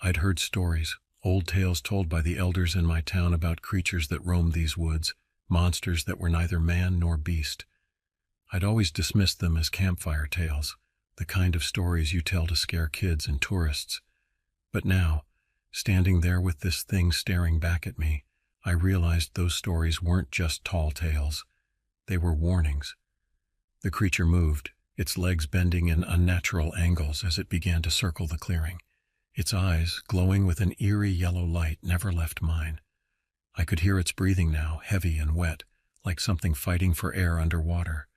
I'd heard stories, old tales told by the elders in my town about creatures that roamed these woods, monsters that were neither man nor beast. I'd always dismissed them as campfire tales, the kind of stories you tell to scare kids and tourists. But now, standing there with this thing staring back at me, I realized those stories weren't just tall tales. They were warnings. The creature moved, its legs bending in unnatural angles as it began to circle the clearing. Its eyes, glowing with an eerie yellow light, never left mine. I could hear its breathing now, heavy and wet, like something fighting for air underwater.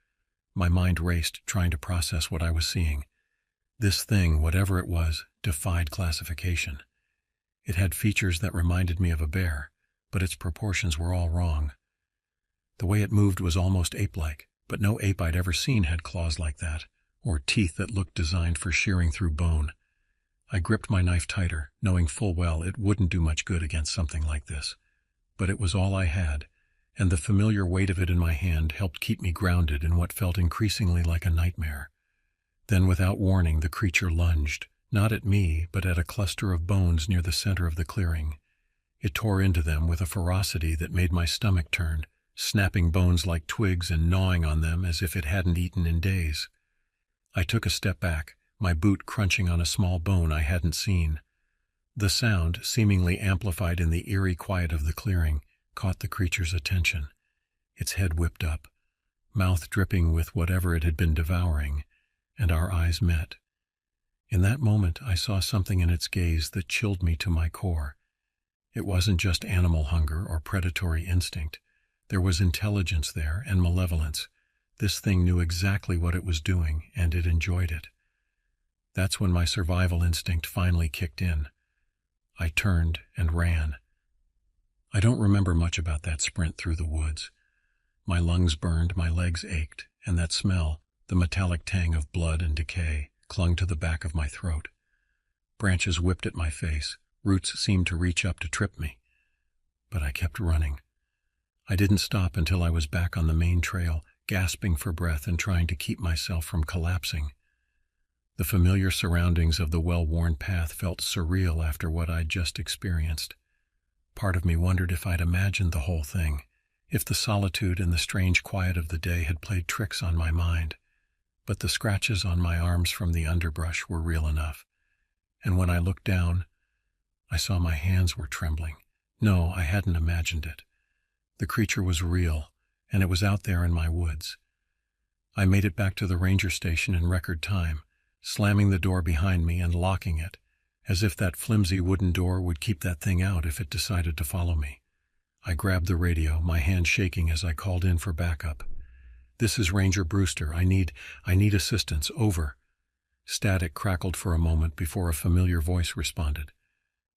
My mind raced, trying to process what I was seeing. This thing, whatever it was, defied classification. It had features that reminded me of a bear, but its proportions were all wrong. The way it moved was almost ape-like, but no ape I'd ever seen had claws like that, or teeth that looked designed for shearing through bone. I gripped my knife tighter, knowing full well it wouldn't do much good against something like this. But it was all I had, and the familiar weight of it in my hand helped keep me grounded in what felt increasingly like a nightmare. Then, without warning, the creature lunged, not at me, but at a cluster of bones near the center of the clearing. It tore into them with a ferocity that made my stomach turn, snapping bones like twigs and gnawing on them as if it hadn't eaten in days. I took a step back, my boot crunching on a small bone I hadn't seen. The sound, seemingly amplified in the eerie quiet of the clearing, caught the creature's attention. Its head whipped up, mouth dripping with whatever it had been devouring, and our eyes met. In that moment, I saw something in its gaze that chilled me to my core. It wasn't just animal hunger or predatory instinct. There was intelligence there and malevolence. This thing knew exactly what it was doing, and it enjoyed it. That's when my survival instinct finally kicked in. I turned and ran. I don't remember much about that sprint through the woods. My lungs burned, my legs ached, and that smell, the metallic tang of blood and decay, clung to the back of my throat. Branches whipped at my face, roots seemed to reach up to trip me. But I kept running. I didn't stop until I was back on the main trail, gasping for breath and trying to keep myself from collapsing. The familiar surroundings of the well-worn path felt surreal after what I'd just experienced. Part of me wondered if I'd imagined the whole thing, if the solitude and the strange quiet of the day had played tricks on my mind. But the scratches on my arms from the underbrush were real enough. And when I looked down, I saw my hands were trembling. No, I hadn't imagined it. The creature was real, and it was out there in my woods. I made it back to the ranger station in record time, slamming the door behind me and locking it, as if that flimsy wooden door would keep that thing out if it decided to follow me. I grabbed the radio, my hand shaking as I called in for backup. "This is Ranger Brewster. I need assistance. Over." Static crackled for a moment before a familiar voice responded.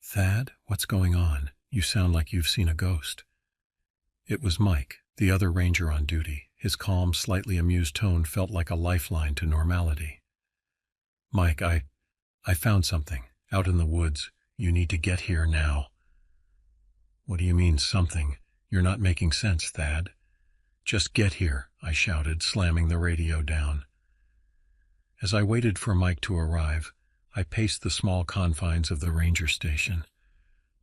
"Thad, what's going on? You sound like you've seen a ghost." It was Mike, the other ranger on duty. His calm, slightly amused tone felt like a lifeline to normality. "Mike, I found something. Out in the woods. You need to get here now." "What do you mean, something? You're not making sense, Thad." "Just get here," I shouted, slamming the radio down. As I waited for Mike to arrive, I paced the small confines of the ranger station.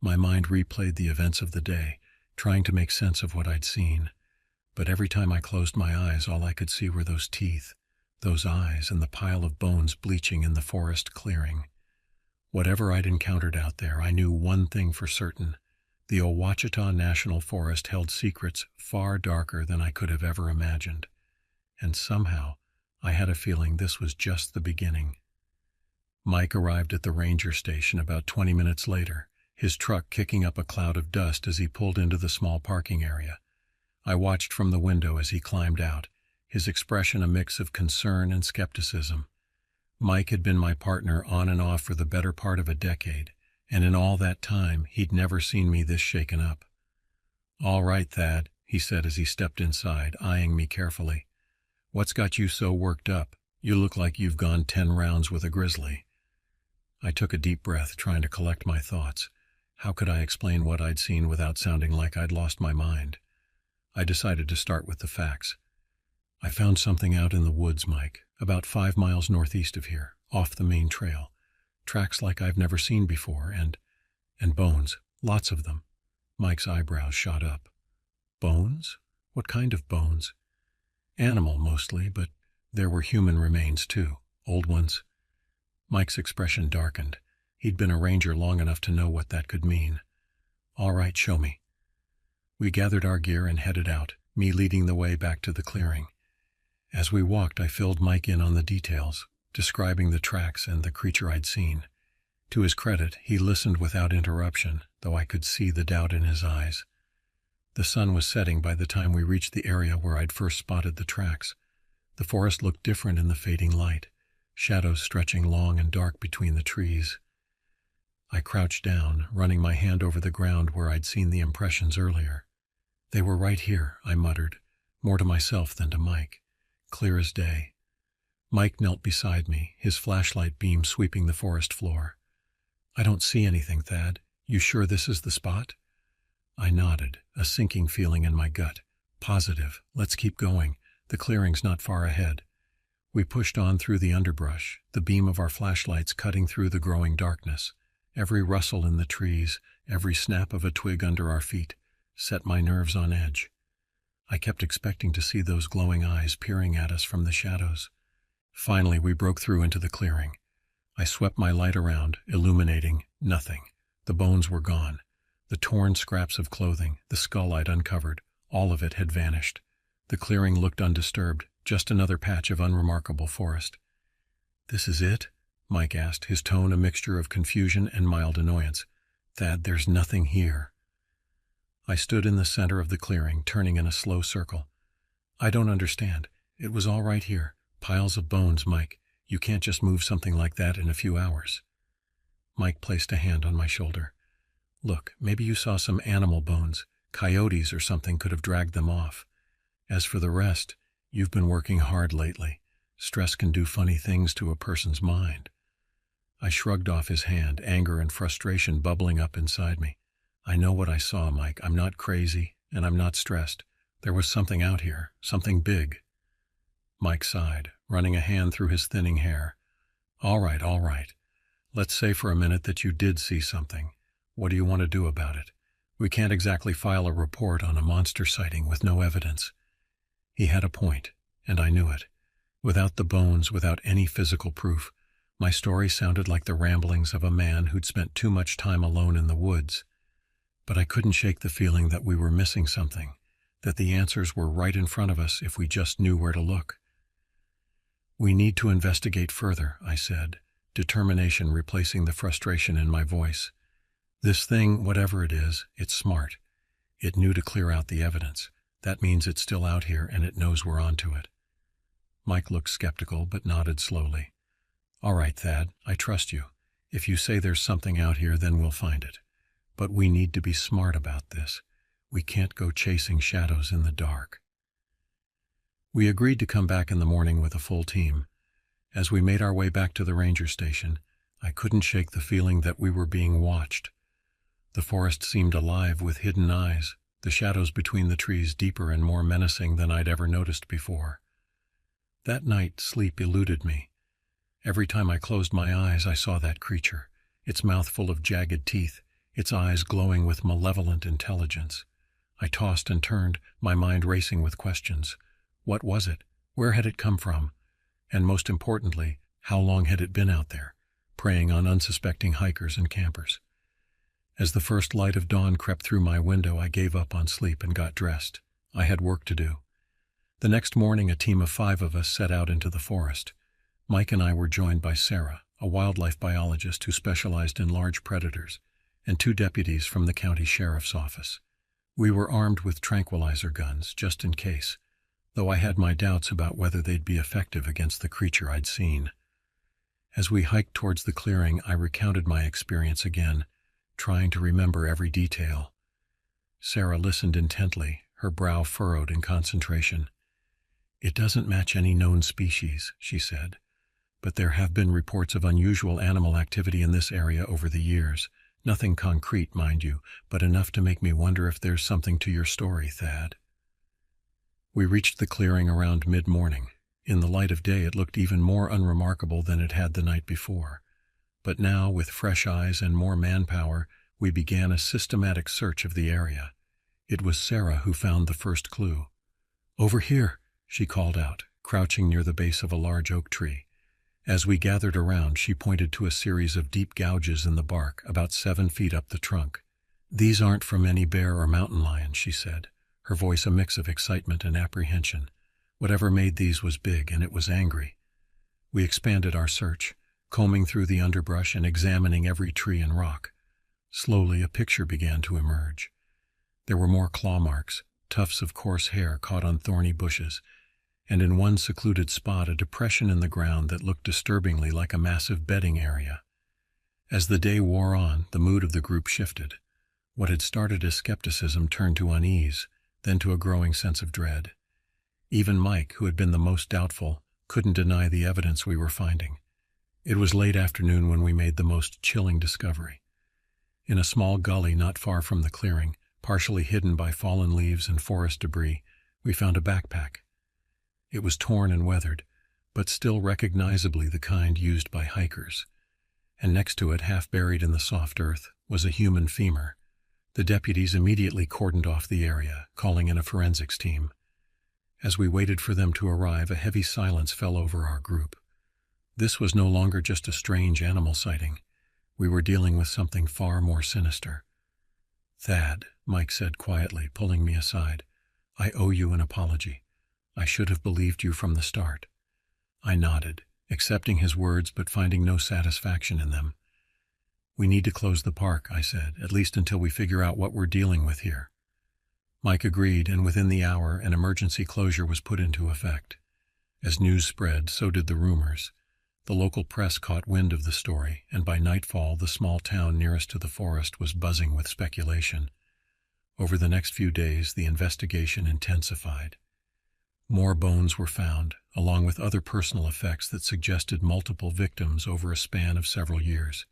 My mind replayed the events of the day, trying to make sense of what I'd seen. But every time I closed my eyes, all I could see were those teeth, those eyes, and the pile of bones bleaching in the forest clearing. Whatever I'd encountered out there, I knew one thing for certain. The Ouachita National Forest held secrets far darker than I could have ever imagined. And somehow, I had a feeling this was just the beginning. Mike arrived at the ranger station about 20 minutes later, his truck kicking up a cloud of dust as he pulled into the small parking area. I watched from the window as he climbed out, his expression a mix of concern and skepticism. Mike had been my partner on and off for the better part of a decade, and in all that time he'd never seen me this shaken up. "All right, Thad," he said as he stepped inside, eyeing me carefully. "What's got you so worked up? You look like you've gone 10 rounds with a grizzly." I took a deep breath, trying to collect my thoughts. How could I explain what I'd seen without sounding like I'd lost my mind? I decided to start with the facts. "I found something out in the woods, Mike, about 5 miles northeast of here, off the main trail. Tracks like I've never seen before, and bones, lots of them." Mike's eyebrows shot up. "Bones? What kind of bones? Animal, mostly, but there were human remains, too. Old ones. Mike's expression darkened. He'd been a ranger long enough to know what that could mean. All right, show me. We gathered our gear and headed out, me leading the way back to the clearing. As we walked, I filled Mike in on the details, describing the tracks and the creature I'd seen. To his credit, he listened without interruption, though I could see the doubt in his eyes. The sun was setting by the time we reached the area where I'd first spotted the tracks. The forest looked different in the fading light, shadows stretching long and dark between the trees. I crouched down, running my hand over the ground where I'd seen the impressions earlier. They were right here, I muttered, more to myself than to Mike. Clear as day. Mike knelt beside me, his flashlight beam sweeping the forest floor. I don't see anything, Thad. You sure this is the spot? I nodded, a sinking feeling in my gut. Positive. Let's keep going. The clearing's not far ahead. We pushed on through the underbrush, the beam of our flashlights cutting through the growing darkness. Every rustle in the trees, every snap of a twig under our feet, set my nerves on edge. I kept expecting to see those glowing eyes peering at us from the shadows. Finally, we broke through into the clearing. I swept my light around, illuminating nothing. The bones were gone. The torn scraps of clothing, the skull I'd uncovered, all of it had vanished. The clearing looked undisturbed, just another patch of unremarkable forest. This is it? Mike asked, his tone a mixture of confusion and mild annoyance. Thad, there's nothing here. I stood in the center of the clearing, turning in a slow circle. I don't understand. It was all right here. Piles of bones, Mike. You can't just move something like that in a few hours. Mike placed a hand on my shoulder. Look, maybe you saw some animal bones. Coyotes or something could have dragged them off. As for the rest, you've been working hard lately. Stress can do funny things to a person's mind. I shrugged off his hand, anger and frustration bubbling up inside me. I know what I saw, Mike. I'm not crazy, and I'm not stressed. There was something out here, something big. Mike sighed, running a hand through his thinning hair. All right. Let's say for a minute that you did see something. What do you want to do about it? We can't exactly file a report on a monster sighting with no evidence. He had a point, and I knew it. Without the bones, without any physical proof, my story sounded like the ramblings of a man who'd spent too much time alone in the woods. But I couldn't shake the feeling that we were missing something, that the answers were right in front of us if we just knew where to look. We need to investigate further, I said, determination replacing the frustration in my voice. This thing, whatever it is, it's smart. It knew to clear out the evidence. That means it's still out here and it knows we're onto it. Mike looked skeptical but nodded slowly. All right, Thad, I trust you. If you say there's something out here, then we'll find it. But we need to be smart about this. We can't go chasing shadows in the dark. We agreed to come back in the morning with a full team. As we made our way back to the ranger station, I couldn't shake the feeling that we were being watched. The forest seemed alive with hidden eyes, the shadows between the trees deeper and more menacing than I'd ever noticed before. That night, sleep eluded me. Every time I closed my eyes, I saw that creature, its mouth full of jagged teeth, its eyes glowing with malevolent intelligence. I tossed and turned, my mind racing with questions. What was it? Where had it come from? And most importantly, how long had it been out there, preying on unsuspecting hikers and campers? As the first light of dawn crept through my window, I gave up on sleep and got dressed. I had work to do. The next morning, a team of 5 of us set out into the forest. Mike and I were joined by Sarah, a wildlife biologist who specialized in large predators, and 2 deputies from the county sheriff's office. We were armed with tranquilizer guns, just in case, though I had my doubts about whether they'd be effective against the creature I'd seen. As we hiked towards the clearing, I recounted my experience again, trying to remember every detail. Sarah listened intently, her brow furrowed in concentration. It doesn't match any known species, she said, but there have been reports of unusual animal activity in this area over the years. Nothing concrete, mind you, but enough to make me wonder if there's something to your story, Thad. We reached the clearing around mid-morning. In the light of day, it looked even more unremarkable than it had the night before. But now, with fresh eyes and more manpower, we began a systematic search of the area. It was Sarah who found the first clue. "Over here," she called out, crouching near the base of a large oak tree. As we gathered around, she pointed to a series of deep gouges in the bark about 7 feet up the trunk. "These aren't from any bear or mountain lion," she said, her voice a mix of excitement and apprehension. "Whatever made these was big, and it was angry." We expanded our search, combing through the underbrush and examining every tree and rock. Slowly, a picture began to emerge. There were more claw marks, tufts of coarse hair caught on thorny bushes, and in one secluded spot a depression in the ground that looked disturbingly like a massive bedding area. As the day wore on, the mood of the group shifted. What had started as skepticism turned to unease, then to a growing sense of dread. Even Mike, who had been the most doubtful, couldn't deny the evidence we were finding. It was late afternoon when we made the most chilling discovery. In a small gully not far from the clearing, partially hidden by fallen leaves and forest debris, we found a backpack. It was torn and weathered, but still recognizably the kind used by hikers. And next to it, half buried in the soft earth, was a human femur. The deputies immediately cordoned off the area, calling in a forensics team. As we waited for them to arrive, a heavy silence fell over our group. This was no longer just a strange animal sighting. We were dealing with something far more sinister. "Thad," Mike said quietly, pulling me aside, "I owe you an apology. I should have believed you from the start." I nodded, accepting his words but finding no satisfaction in them. "We need to close the park," I said, "at least until we figure out what we're dealing with here." Mike agreed, and within the hour, an emergency closure was put into effect. As news spread, so did the rumors. The local press caught wind of the story, and by nightfall, the small town nearest to the forest was buzzing with speculation. Over the next few days, the investigation intensified. More bones were found, along with other personal effects that suggested multiple victims over a span of several years.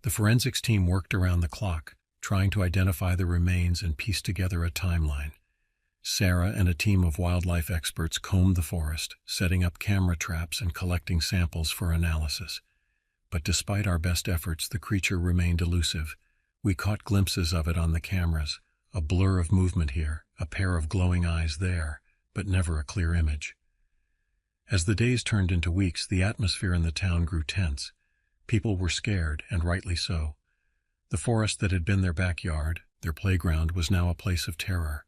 The forensics team worked around the clock, trying to identify the remains and piece together a timeline. Sarah and a team of wildlife experts combed the forest, setting up camera traps and collecting samples for analysis. But despite our best efforts, the creature remained elusive. We caught glimpses of it on the cameras, a blur of movement here, a pair of glowing eyes there, but never a clear image. As the days turned into weeks, the atmosphere in the town grew tense. People were scared, and rightly so. The forest that had been their backyard, their playground, was now a place of terror.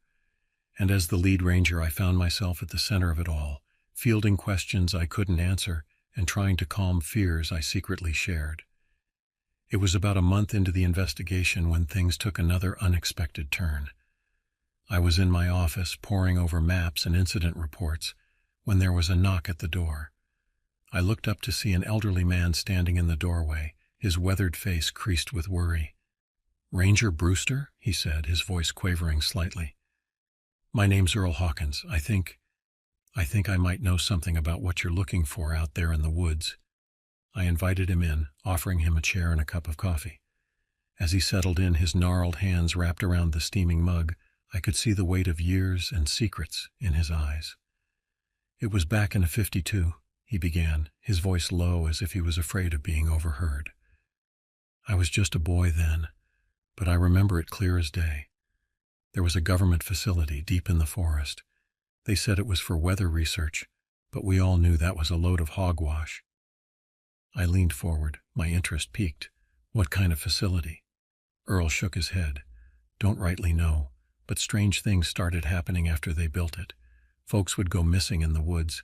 And as the lead ranger, I found myself at the center of it all, fielding questions I couldn't answer and trying to calm fears I secretly shared. It was about a month into the investigation when things took another unexpected turn. I was in my office poring over maps and incident reports when there was a knock at the door. I looked up to see an elderly man standing in the doorway, his weathered face creased with worry. "Ranger Brewster?" he said, his voice quavering slightly. "My name's Earl Hawkins. I think I might know something about what you're looking for out there in the woods." I invited him in, offering him a chair and a cup of coffee. As he settled in, his gnarled hands wrapped around the steaming mug, I could see the weight of years and secrets in his eyes. "It was back in a 52, he began, his voice low as if he was afraid of being overheard. "I was just a boy then, but I remember it clear as day. There was a government facility deep in the forest. They said it was for weather research, but we all knew that was a load of hogwash." I leaned forward, my interest piqued. "What kind of facility?" Earl shook his head. "Don't rightly know, but strange things started happening after they built it. Folks would go missing in the woods,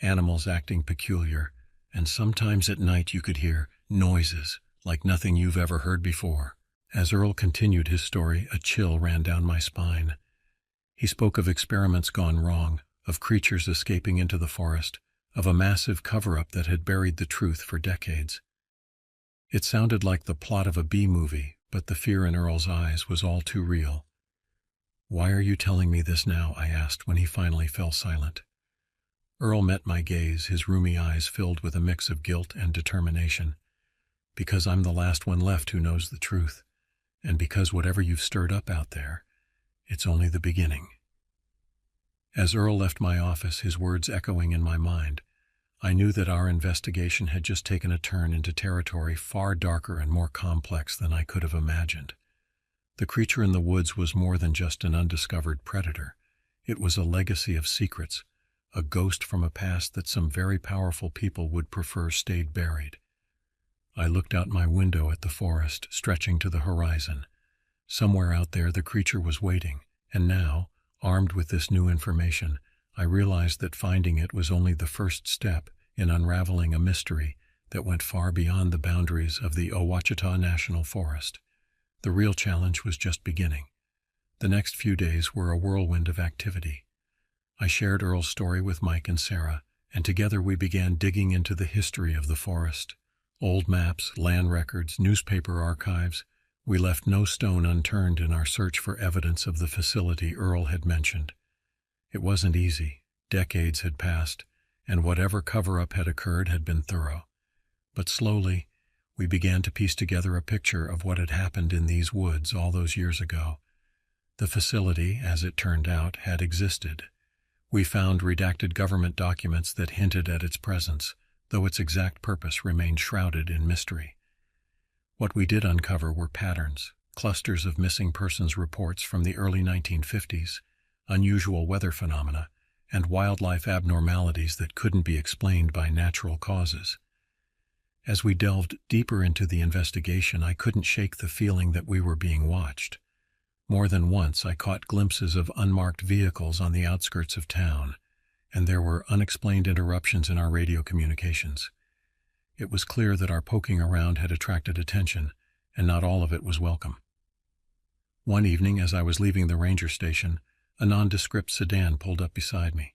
animals acting peculiar, and sometimes at night you could hear noises like nothing you've ever heard before." As Earl continued his story, a chill ran down my spine. He spoke of experiments gone wrong, of creatures escaping into the forest, of a massive cover-up that had buried the truth for decades. It sounded like the plot of a B-movie, but the fear in Earl's eyes was all too real. "Why are you telling me this now?" I asked when he finally fell silent. Earl met my gaze, his roomy eyes filled with a mix of guilt and determination. "Because I'm the last one left who knows the truth. And because whatever you've stirred up out there, it's only the beginning." As Earl left my office, his words echoing in my mind, I knew that our investigation had just taken a turn into territory far darker and more complex than I could have imagined. The creature in the woods was more than just an undiscovered predator. It was a legacy of secrets, a ghost from a past that some very powerful people would prefer stayed buried. I looked out my window at the forest, stretching to the horizon. Somewhere out there the creature was waiting, and now, armed with this new information, I realized that finding it was only the first step in unraveling a mystery that went far beyond the boundaries of the Ouachita National Forest. The real challenge was just beginning. The next few days were a whirlwind of activity. I shared Earl's story with Mike and Sarah, and together we began digging into the history of the forest. Old maps, land records, newspaper archives. We left no stone unturned in our search for evidence of the facility Earl had mentioned. It wasn't easy. Decades had passed, and whatever cover-up had occurred had been thorough. But slowly, we began to piece together a picture of what had happened in these woods all those years ago. The facility, as it turned out, had existed. We found redacted government documents that hinted at its presence, though its exact purpose remained shrouded in mystery. What we did uncover were patterns, clusters of missing persons reports from the early 1950s, unusual weather phenomena, and wildlife abnormalities that couldn't be explained by natural causes. As we delved deeper into the investigation, I couldn't shake the feeling that we were being watched. More than once I caught glimpses of unmarked vehicles on the outskirts of town, and there were unexplained interruptions in our radio communications. It was clear that our poking around had attracted attention, and not all of it was welcome. One evening, as I was leaving the ranger station, a nondescript sedan pulled up beside me.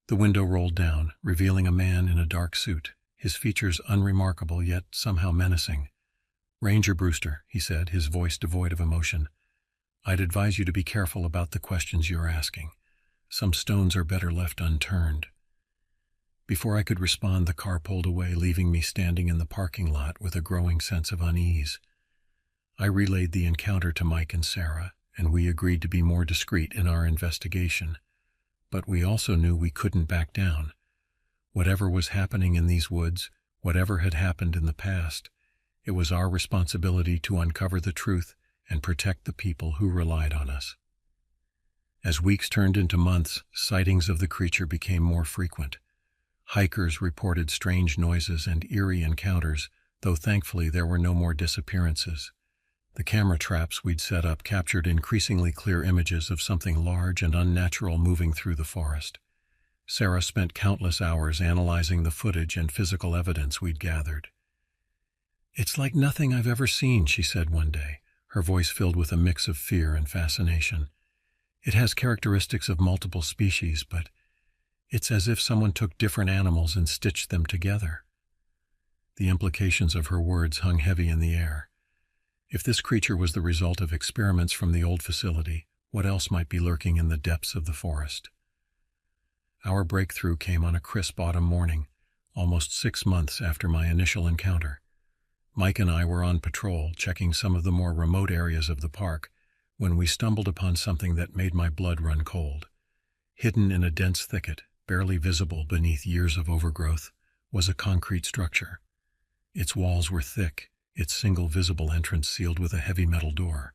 The window rolled down, revealing a man in a dark suit, his features unremarkable yet somehow menacing. "Ranger Brewster," he said, his voice devoid of emotion. "I'd advise you to be careful about the questions you're asking. Some stones are better left unturned." Before I could respond, the car pulled away, leaving me standing in the parking lot with a growing sense of unease. I relayed the encounter to Mike and Sarah, and we agreed to be more discreet in our investigation. But we also knew we couldn't back down. Whatever was happening in these woods, whatever had happened in the past, it was our responsibility to uncover the truth and protect the people who relied on us. As weeks turned into months, sightings of the creature became more frequent. Hikers reported strange noises and eerie encounters, though thankfully there were no more disappearances. The camera traps we'd set up captured increasingly clear images of something large and unnatural moving through the forest. Sarah spent countless hours analyzing the footage and physical evidence we'd gathered. "It's like nothing I've ever seen," she said one day, her voice filled with a mix of fear and fascination. "It has characteristics of multiple species, but it's as if someone took different animals and stitched them together." The implications of her words hung heavy in the air. If this creature was the result of experiments from the old facility, what else might be lurking in the depths of the forest? Our breakthrough came on a crisp autumn morning, almost 6 months after my initial encounter. Mike and I were on patrol, checking some of the more remote areas of the park, when we stumbled upon something that made my blood run cold. Hidden in a dense thicket, barely visible beneath years of overgrowth, was a concrete structure. Its walls were thick, its single visible entrance sealed with a heavy metal door.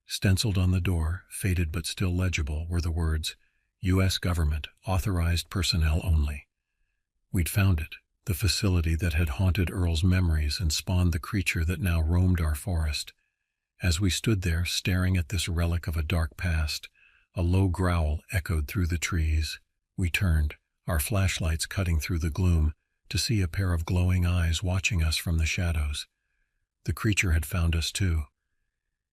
Stenciled on the door, faded but still legible, were the words, "U.S. Government, authorized personnel only." We'd found it, the facility that had haunted Earl's memories and spawned the creature that now roamed our forest. As we stood there, staring at this relic of a dark past, a low growl echoed through the trees. We turned, our flashlights cutting through the gloom, to see a pair of glowing eyes watching us from the shadows. The creature had found us too.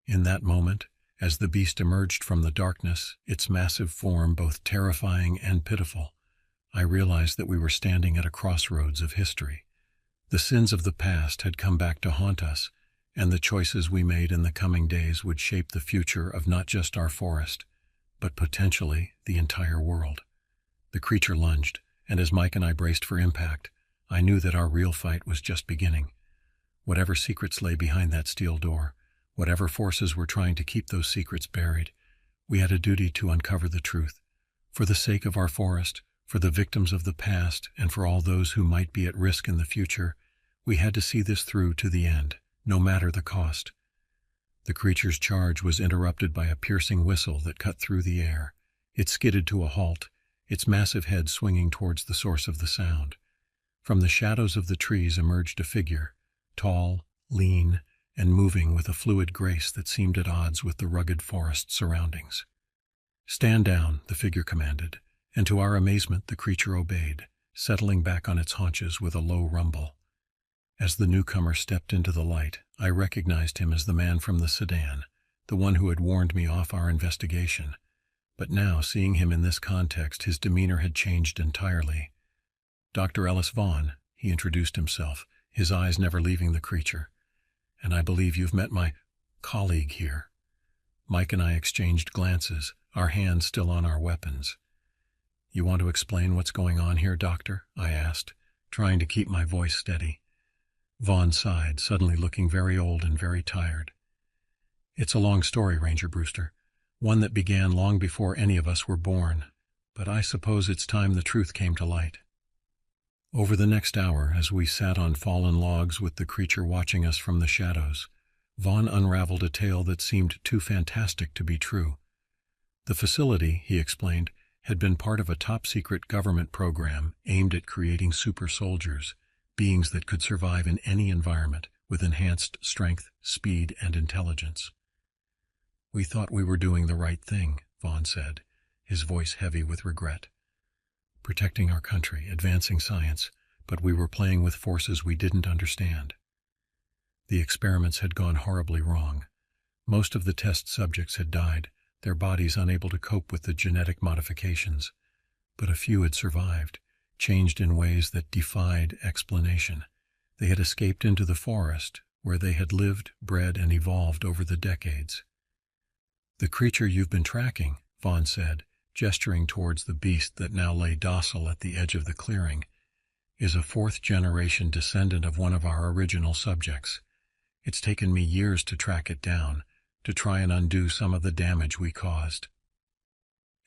In that moment, as the beast emerged from the darkness, its massive form both terrifying and pitiful, I realized that we were standing at a crossroads of history. The sins of the past had come back to haunt us, and the choices we made in the coming days would shape the future of not just our forest, but potentially the entire world. The creature lunged, and as Mike and I braced for impact, I knew that our real fight was just beginning. Whatever secrets lay behind that steel door, whatever forces were trying to keep those secrets buried, we had a duty to uncover the truth. For the sake of our forest, for the victims of the past, and for all those who might be at risk in the future, we had to see this through to the end, no matter the cost. The creature's charge was interrupted by a piercing whistle that cut through the air. It skidded to a halt, its massive head swinging towards the source of the sound. From the shadows of the trees emerged a figure, tall, lean, and moving with a fluid grace that seemed at odds with the rugged forest surroundings. "Stand down," the figure commanded, and to our amazement the creature obeyed, settling back on its haunches with a low rumble. As the newcomer stepped into the light, I recognized him as the man from the sedan, the one who had warned me off our investigation. But now, seeing him in this context, his demeanor had changed entirely. "Dr. Ellis Vaughn," he introduced himself, his eyes never leaving the creature. "And I believe you've met my colleague here." Mike and I exchanged glances, our hands still on our weapons. "You want to explain what's going on here, Doctor?" I asked, trying to keep my voice steady. Vaughn sighed, suddenly looking very old and very tired. "It's a long story, Ranger Brewster, one that began long before any of us were born, but I suppose it's time the truth came to light." Over the next hour, as we sat on fallen logs with the creature watching us from the shadows, Vaughn unraveled a tale that seemed too fantastic to be true. The facility, he explained, had been part of a top-secret government program aimed at creating super soldiers, beings that could survive in any environment with enhanced strength, speed, and intelligence. "We thought we were doing the right thing," Vaughn said, his voice heavy with regret. "Protecting our country, advancing science, but we were playing with forces we didn't understand. The experiments had gone horribly wrong. Most of the test subjects had died, their bodies unable to cope with the genetic modifications, but a few had survived, changed in ways that defied explanation. They had escaped into the forest, where they had lived, bred, and evolved over the decades." "The creature you've been tracking," Vaughn said, gesturing towards the beast that now lay docile at the edge of the clearing, "is a fourth-generation descendant of one of our original subjects. It's taken me years to track it down, to try and undo some of the damage we caused."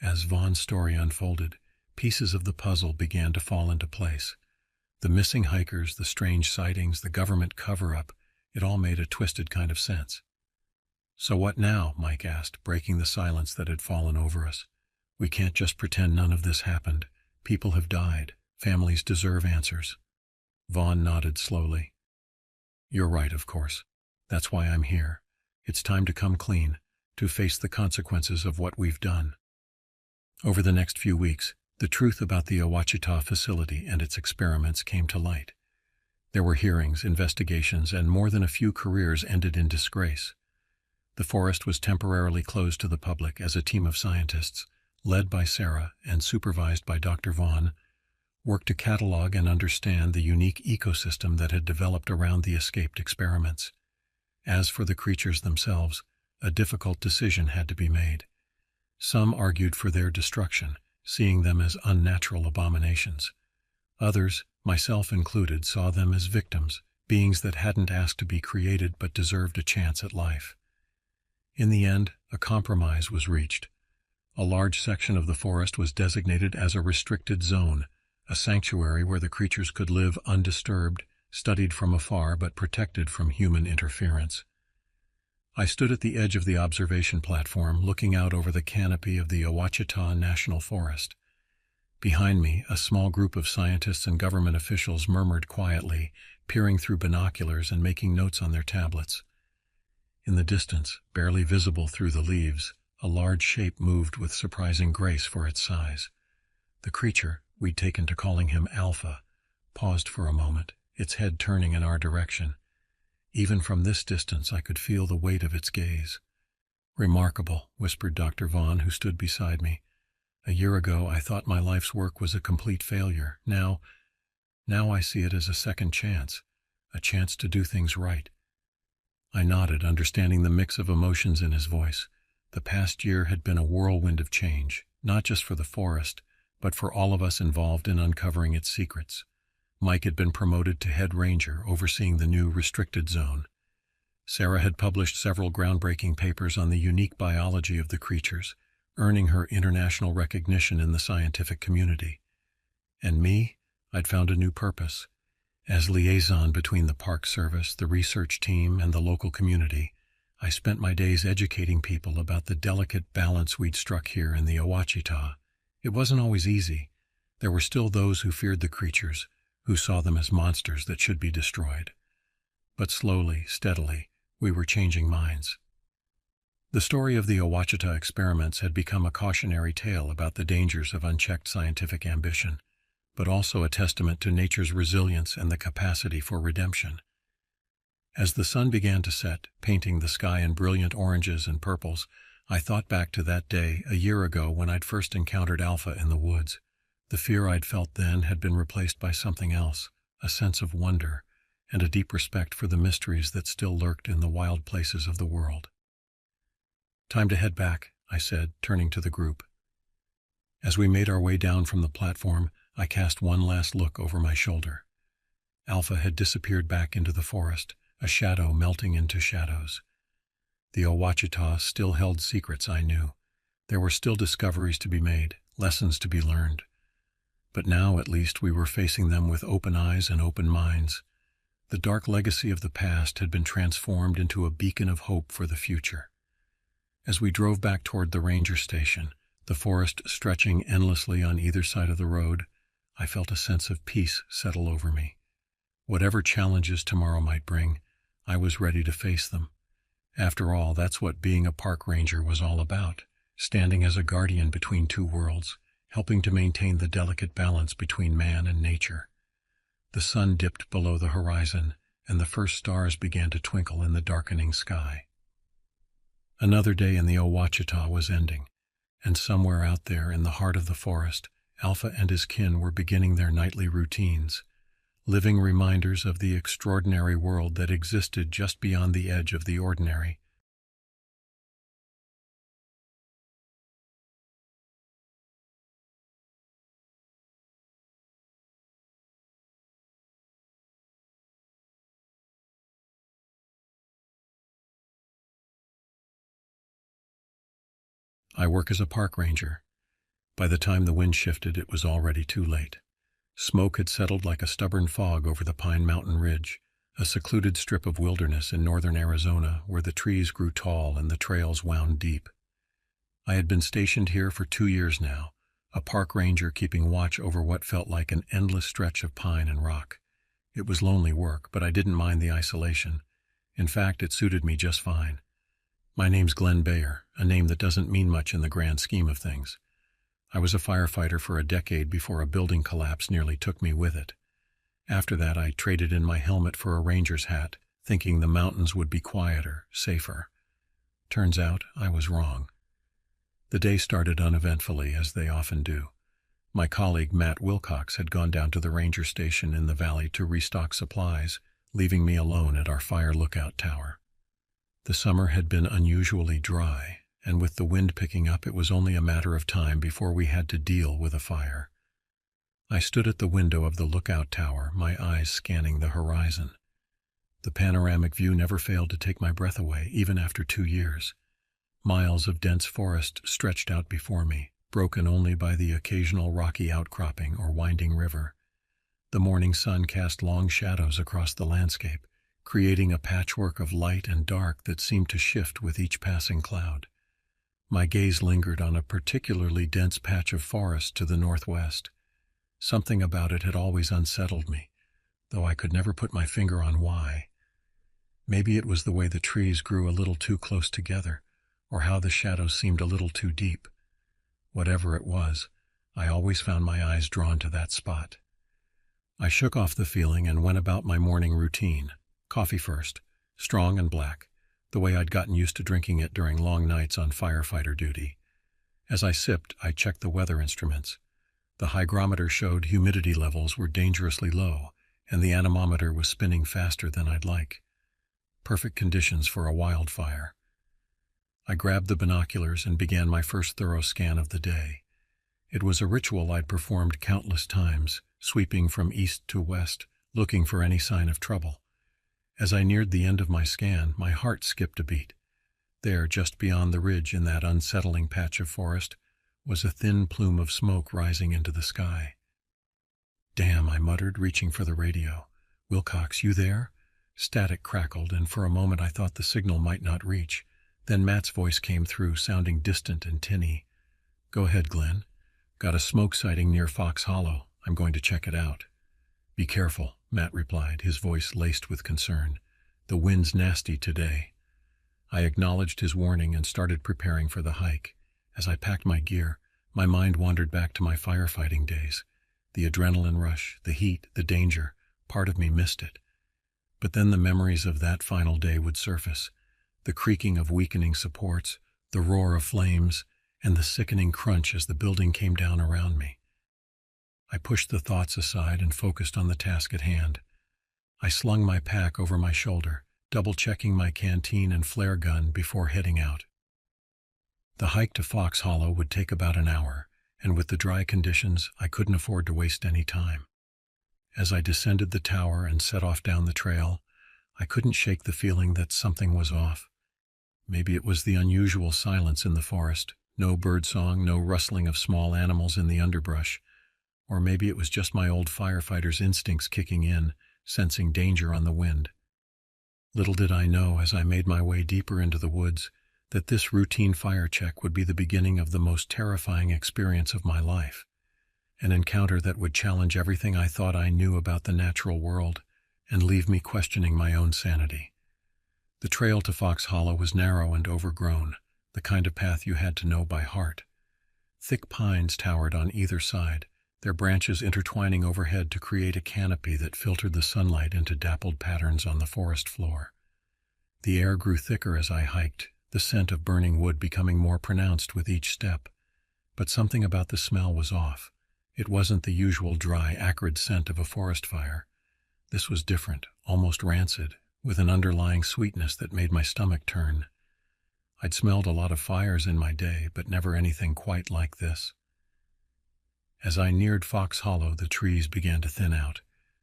As Vaughn's story unfolded, pieces of the puzzle began to fall into place. The missing hikers, the strange sightings, the government cover-up, it all made a twisted kind of sense. "So what now?" Mike asked, breaking the silence that had fallen over us. "We can't just pretend none of this happened. People have died. Families deserve answers." Vaughn nodded slowly. "You're right, of course. That's why I'm here. It's time to come clean, to face the consequences of what we've done." Over the next few weeks, the truth about the Ouachita facility and its experiments came to light. There were hearings, investigations, and more than a few careers ended in disgrace. The forest was temporarily closed to the public as a team of scientists, led by Sarah and supervised by Dr. Vaughn, worked to catalog and understand the unique ecosystem that had developed around the escaped experiments. As for the creatures themselves, a difficult decision had to be made. Some argued for their destruction, seeing them as unnatural abominations. Others, myself included, saw them as victims, beings that hadn't asked to be created but deserved a chance at life. In the end, a compromise was reached. A large section of the forest was designated as a restricted zone, a sanctuary where the creatures could live undisturbed, studied from afar but protected from human interference. I stood at the edge of the observation platform, looking out over the canopy of the Ouachita National Forest. Behind me, a small group of scientists and government officials murmured quietly, peering through binoculars and making notes on their tablets. In the distance, barely visible through the leaves, a large shape moved with surprising grace for its size. The creature, we'd taken to calling him Alpha, paused for a moment, its head turning in our direction. Even from this distance I could feel the weight of its gaze. "Remarkable," whispered Dr. Vaughn, who stood beside me. "A year ago I thought my life's work was a complete failure. Now I see it as a second chance, a chance to do things right." I nodded, understanding the mix of emotions in his voice. The past year had been a whirlwind of change, not just for the forest, but for all of us involved in uncovering its secrets. Mike had been promoted to head ranger, overseeing the new restricted zone. Sarah had published several groundbreaking papers on the unique biology of the creatures, earning her international recognition in the scientific community. And me, I'd found a new purpose. As liaison between the Park Service, the research team, and the local community, I spent my days educating people about the delicate balance we'd struck here in the Ouachita. It wasn't always easy. There were still those who feared the creatures, who saw them as monsters that should be destroyed. But slowly, steadily, we were changing minds. The story of the Ouachita experiments had become a cautionary tale about the dangers of unchecked scientific ambition, but also a testament to nature's resilience and the capacity for redemption. As the sun began to set, painting the sky in brilliant oranges and purples, I thought back to that day a year ago when I'd first encountered Alpha in the woods. The fear I'd felt then had been replaced by something else, a sense of wonder, and a deep respect for the mysteries that still lurked in the wild places of the world. "Time to head back," I said, turning to the group. As we made our way down from the platform, I cast one last look over my shoulder. Alpha had disappeared back into the forest, a shadow melting into shadows. The Ouachita still held secrets, I knew. There were still discoveries to be made, lessons to be learned. But now, at least, we were facing them with open eyes and open minds. The dark legacy of the past had been transformed into a beacon of hope for the future. As we drove back toward the ranger station, the forest stretching endlessly on either side of the road, I felt a sense of peace settle over me. Whatever challenges tomorrow might bring, I was ready to face them. After all, that's what being a park ranger was all about, standing as a guardian between two worlds, helping to maintain the delicate balance between man and nature. The sun dipped below the horizon, and the first stars began to twinkle in the darkening sky. Another day in the Ouachita was ending, and somewhere out there in the heart of the forest, Alpha and his kin were beginning their nightly routines, living reminders of the extraordinary world that existed just beyond the edge of the ordinary. I work as a park ranger. By the time the wind shifted, it was already too late. Smoke had settled like a stubborn fog over the Pine Mountain Ridge, a secluded strip of wilderness in northern Arizona where the trees grew tall and the trails wound deep. I had been stationed here for 2 years now, a park ranger keeping watch over what felt like an endless stretch of pine and rock. It was lonely work, but I didn't mind the isolation. In fact, it suited me just fine. My name's Glenn Bayer, a name that doesn't mean much in the grand scheme of things. I was a firefighter for a decade before a building collapse nearly took me with it. After that, I traded in my helmet for a ranger's hat, thinking the mountains would be quieter, safer. Turns out, I was wrong. The day started uneventfully, as they often do. My colleague Matt Wilcox had gone down to the ranger station in the valley to restock supplies, leaving me alone at our fire lookout tower. The summer had been unusually dry, and with the wind picking up, it was only a matter of time before we had to deal with a fire. I stood at the window of the lookout tower, my eyes scanning the horizon. The panoramic view never failed to take my breath away, even after 2 years. Miles of dense forest stretched out before me, broken only by the occasional rocky outcropping or winding river. The morning sun cast long shadows across the landscape, creating a patchwork of light and dark that seemed to shift with each passing cloud. My gaze lingered on a particularly dense patch of forest to the northwest. Something about it had always unsettled me, though I could never put my finger on why. Maybe it was the way the trees grew a little too close together, or how the shadows seemed a little too deep. Whatever it was, I always found my eyes drawn to that spot. I shook off the feeling and went about my morning routine. Coffee first, strong and black, the way I'd gotten used to drinking it during long nights on firefighter duty. As I sipped, I checked the weather instruments. The hygrometer showed humidity levels were dangerously low, and the anemometer was spinning faster than I'd like. Perfect conditions for a wildfire. I grabbed the binoculars and began my first thorough scan of the day. It was a ritual I'd performed countless times, sweeping from east to west, looking for any sign of trouble. As I neared the end of my scan, my heart skipped a beat. There, just beyond the ridge in that unsettling patch of forest, was a thin plume of smoke rising into the sky. "Damn," I muttered, reaching for the radio. "Wilcox, you there?" Static crackled, and for a moment I thought the signal might not reach. Then Matt's voice came through, sounding distant and tinny. "Go ahead, Glenn. Got a smoke sighting near Fox Hollow. I'm going to check it out." "Be careful," Matt replied, his voice laced with concern. "The wind's nasty today." I acknowledged his warning and started preparing for the hike. As I packed my gear, my mind wandered back to my firefighting days. The adrenaline rush, the heat, the danger, part of me missed it. But then the memories of that final day would surface. The creaking of weakening supports, the roar of flames, and the sickening crunch as the building came down around me. I pushed the thoughts aside and focused on the task at hand. I slung my pack over my shoulder, double-checking my canteen and flare gun before heading out. The hike to Fox Hollow would take about an hour, and with the dry conditions, I couldn't afford to waste any time. As I descended the tower and set off down the trail, I couldn't shake the feeling that something was off. Maybe it was the unusual silence in the forest, no birdsong, no rustling of small animals in the underbrush. Or maybe it was just my old firefighter's instincts kicking in, sensing danger on the wind. Little did I know, as I made my way deeper into the woods, that this routine fire check would be the beginning of the most terrifying experience of my life. An encounter that would challenge everything I thought I knew about the natural world and leave me questioning my own sanity. The trail to Fox Hollow was narrow and overgrown, the kind of path you had to know by heart. Thick pines towered on either side, their branches intertwining overhead to create a canopy that filtered the sunlight into dappled patterns on the forest floor. The air grew thicker as I hiked, the scent of burning wood becoming more pronounced with each step. But something about the smell was off. It wasn't the usual dry, acrid scent of a forest fire. This was different, almost rancid, with an underlying sweetness that made my stomach turn. I'd smelled a lot of fires in my day, but never anything quite like this. As I neared Fox Hollow, the trees began to thin out.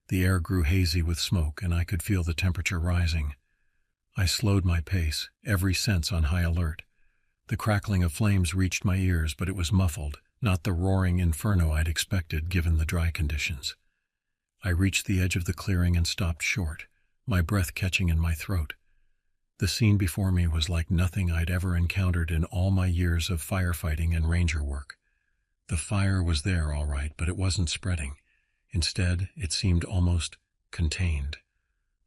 The air grew hazy with smoke, and I could feel the temperature rising. I slowed my pace, every sense on high alert. The crackling of flames reached my ears, but it was muffled, not the roaring inferno I'd expected given the dry conditions. I reached the edge of the clearing and stopped short, my breath catching in my throat. The scene before me was like nothing I'd ever encountered in all my years of firefighting and ranger work. The fire was there, all right, but it wasn't spreading. Instead, it seemed almost contained.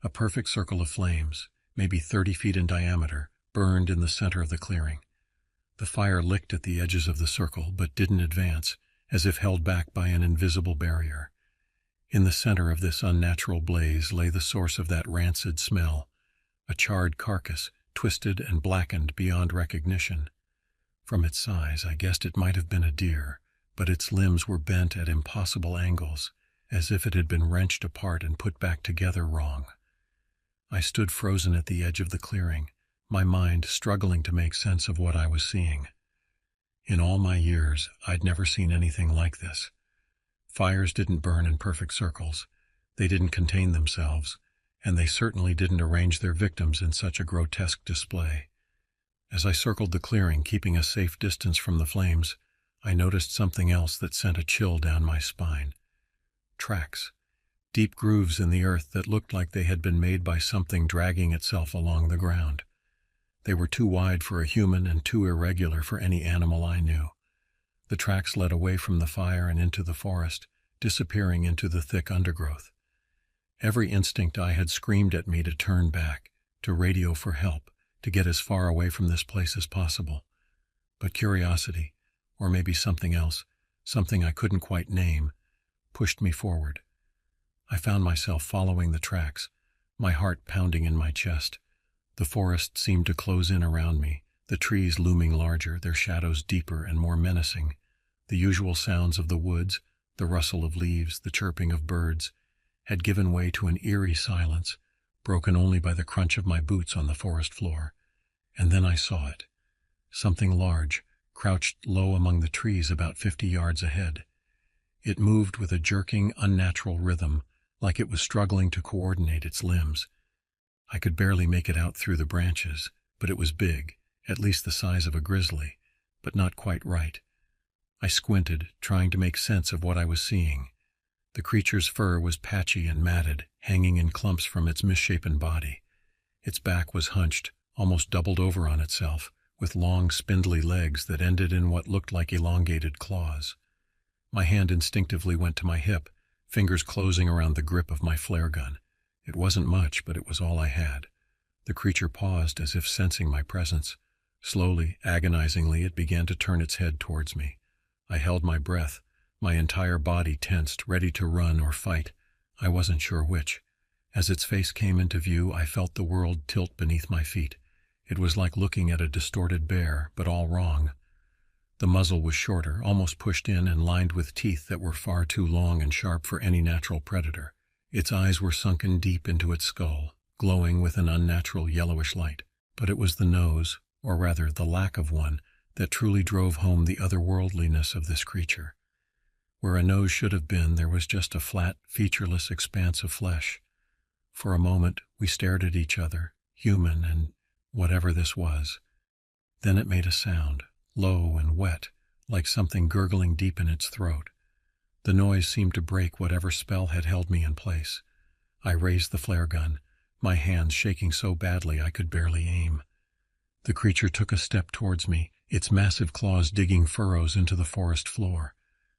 A perfect circle of flames, maybe 30 feet in diameter, burned in the center of the clearing. The fire licked at the edges of the circle, but didn't advance, as if held back by an invisible barrier. In the center of this unnatural blaze lay the source of that rancid smell, a charred carcass, twisted and blackened beyond recognition. From its size, I guessed it might have been a deer, but its limbs were bent at impossible angles, as if it had been wrenched apart and put back together wrong. I stood frozen at the edge of the clearing, my mind struggling to make sense of what I was seeing. In all my years, I'd never seen anything like this. Fires didn't burn in perfect circles, they didn't contain themselves, and they certainly didn't arrange their victims in such a grotesque display. As I circled the clearing, keeping a safe distance from the flames, I noticed something else that sent a chill down my spine. Tracks. Deep grooves in the earth that looked like they had been made by something dragging itself along the ground. They were too wide for a human and too irregular for any animal I knew. The tracks led away from the fire and into the forest, disappearing into the thick undergrowth. Every instinct I had screamed at me to turn back, to radio for help, to get as far away from this place as possible. But curiosity, or maybe something else, something I couldn't quite name, pushed me forward. I found myself following the tracks, my heart pounding in my chest. The forest seemed to close in around me, the trees looming larger, their shadows deeper and more menacing. The usual sounds of the woods, the rustle of leaves, the chirping of birds, had given way to an eerie silence, broken only by the crunch of my boots on the forest floor. And then I saw it. Something large, crouched low among the trees about 50 yards ahead. It moved with a jerking, unnatural rhythm, like it was struggling to coordinate its limbs. I could barely make it out through the branches, but it was big, at least the size of a grizzly, but not quite right. I squinted, trying to make sense of what I was seeing. The creature's fur was patchy and matted, hanging in clumps from its misshapen body. Its back was hunched, almost doubled over on itself, with long, spindly legs that ended in what looked like elongated claws. My hand instinctively went to my hip, fingers closing around the grip of my flare gun. It wasn't much, but it was all I had. The creature paused as if sensing my presence. Slowly, agonizingly, it began to turn its head towards me. I held my breath, my entire body tensed, ready to run or fight. I wasn't sure which. As its face came into view, I felt the world tilt beneath my feet. It was like looking at a distorted bear, but all wrong. The muzzle was shorter, almost pushed in and lined with teeth that were far too long and sharp for any natural predator. Its eyes were sunken deep into its skull, glowing with an unnatural yellowish light. But it was the nose, or rather the lack of one, that truly drove home the otherworldliness of this creature. Where a nose should have been, there was just a flat, featureless expanse of flesh. For a moment, we stared at each other, human and whatever this was. Then it made a sound, low and wet, like something gurgling deep in its throat. The noise seemed to break whatever spell had held me in place. I raised the flare gun, my hands shaking so badly I could barely aim. The creature took a step towards me, its massive claws digging furrows into the forest floor.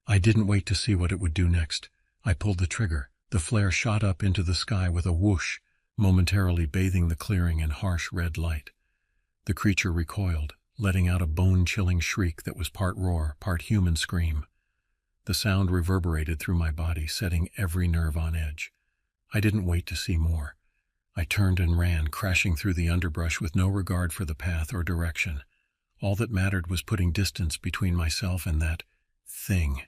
I didn't wait to see what it would do next. I pulled the trigger. The flare shot up into the sky with a whoosh, momentarily bathing the clearing in harsh red light. The creature recoiled, letting out a bone-chilling shriek that was part roar, part human scream. The sound reverberated through my body, setting every nerve on edge. I didn't wait to see more. I turned and ran, crashing through the underbrush with no regard for the path or direction. All that mattered was putting distance between myself and that thing.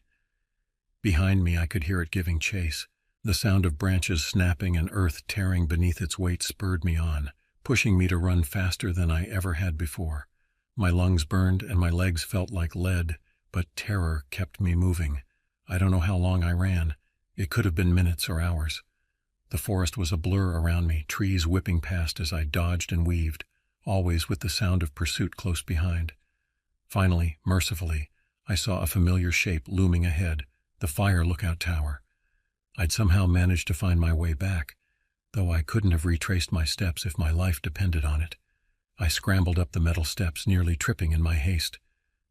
Behind me, I could hear it giving chase. The sound of branches snapping and earth tearing beneath its weight spurred me on, pushing me to run faster than I ever had before. My lungs burned and my legs felt like lead, but terror kept me moving. I don't know how long I ran. It could have been minutes or hours. The forest was a blur around me, trees whipping past as I dodged and weaved, always with the sound of pursuit close behind. Finally, mercifully, I saw a familiar shape looming ahead, the fire lookout tower. I'd somehow managed to find my way back, though I couldn't have retraced my steps if my life depended on it. I scrambled up the metal steps, nearly tripping in my haste.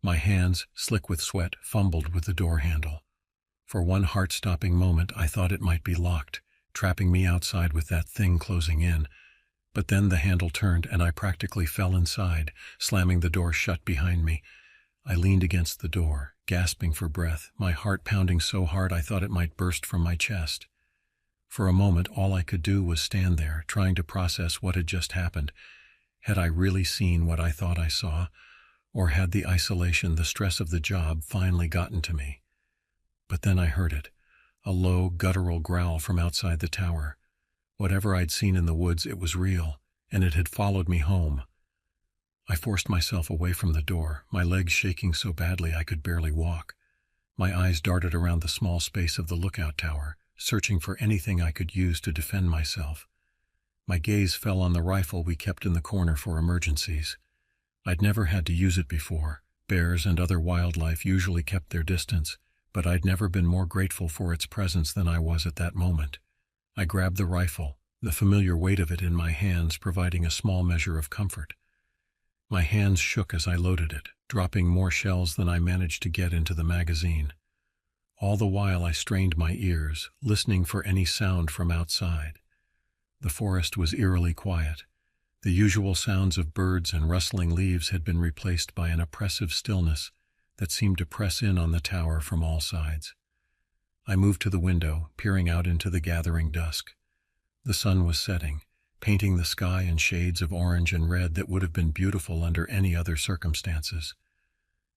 My hands, slick with sweat, fumbled with the door handle. For one heart-stopping moment, I thought it might be locked, trapping me outside with that thing closing in. But then the handle turned and I practically fell inside, slamming the door shut behind me. I leaned against the door, gasping for breath, my heart pounding so hard I thought it might burst from my chest. For a moment, all I could do was stand there, trying to process what had just happened. Had I really seen what I thought I saw, or had the isolation, the stress of the job finally gotten to me? But then I heard it, a low, guttural growl from outside the tower. Whatever I'd seen in the woods, it was real, and it had followed me home. I forced myself away from the door, my legs shaking so badly I could barely walk. My eyes darted around the small space of the lookout tower, searching for anything I could use to defend myself. My gaze fell on the rifle we kept in the corner for emergencies. I'd never had to use it before. Bears and other wildlife usually kept their distance, but I'd never been more grateful for its presence than I was at that moment. I grabbed the rifle, the familiar weight of it in my hands providing a small measure of comfort. My hands shook as I loaded it, dropping more shells than I managed to get into the magazine. All the while I strained my ears, listening for any sound from outside. The forest was eerily quiet. The usual sounds of birds and rustling leaves had been replaced by an oppressive stillness that seemed to press in on the tower from all sides. I moved to the window, peering out into the gathering dusk. The sun was setting, painting the sky in shades of orange and red that would have been beautiful under any other circumstances.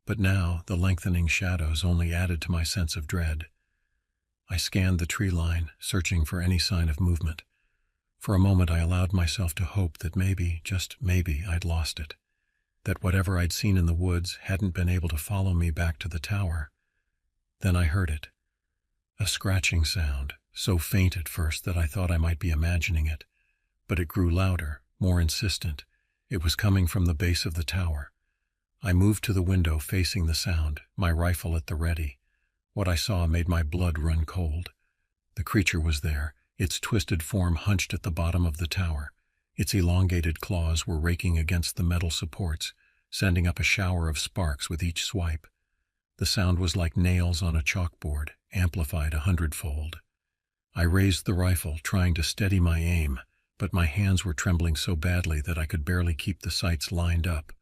But now the lengthening shadows only added to my sense of dread. I scanned the tree line, searching for any sign of movement. For a moment I allowed myself to hope that maybe, just maybe, I'd lost it. That whatever I'd seen in the woods hadn't been able to follow me back to the tower. Then I heard it. A scratching sound, so faint at first that I thought I might be imagining it. But it grew louder, more insistent. It was coming from the base of the tower. I moved to the window facing the sound, my rifle at the ready. What I saw made my blood run cold. The creature was there, its twisted form hunched at the bottom of the tower. Its elongated claws were raking against the metal supports, sending up a shower of sparks with each swipe. The sound was like nails on a chalkboard, amplified 100-fold. I raised the rifle, trying to steady my aim, but my hands were trembling so badly that I could barely keep the sights lined up.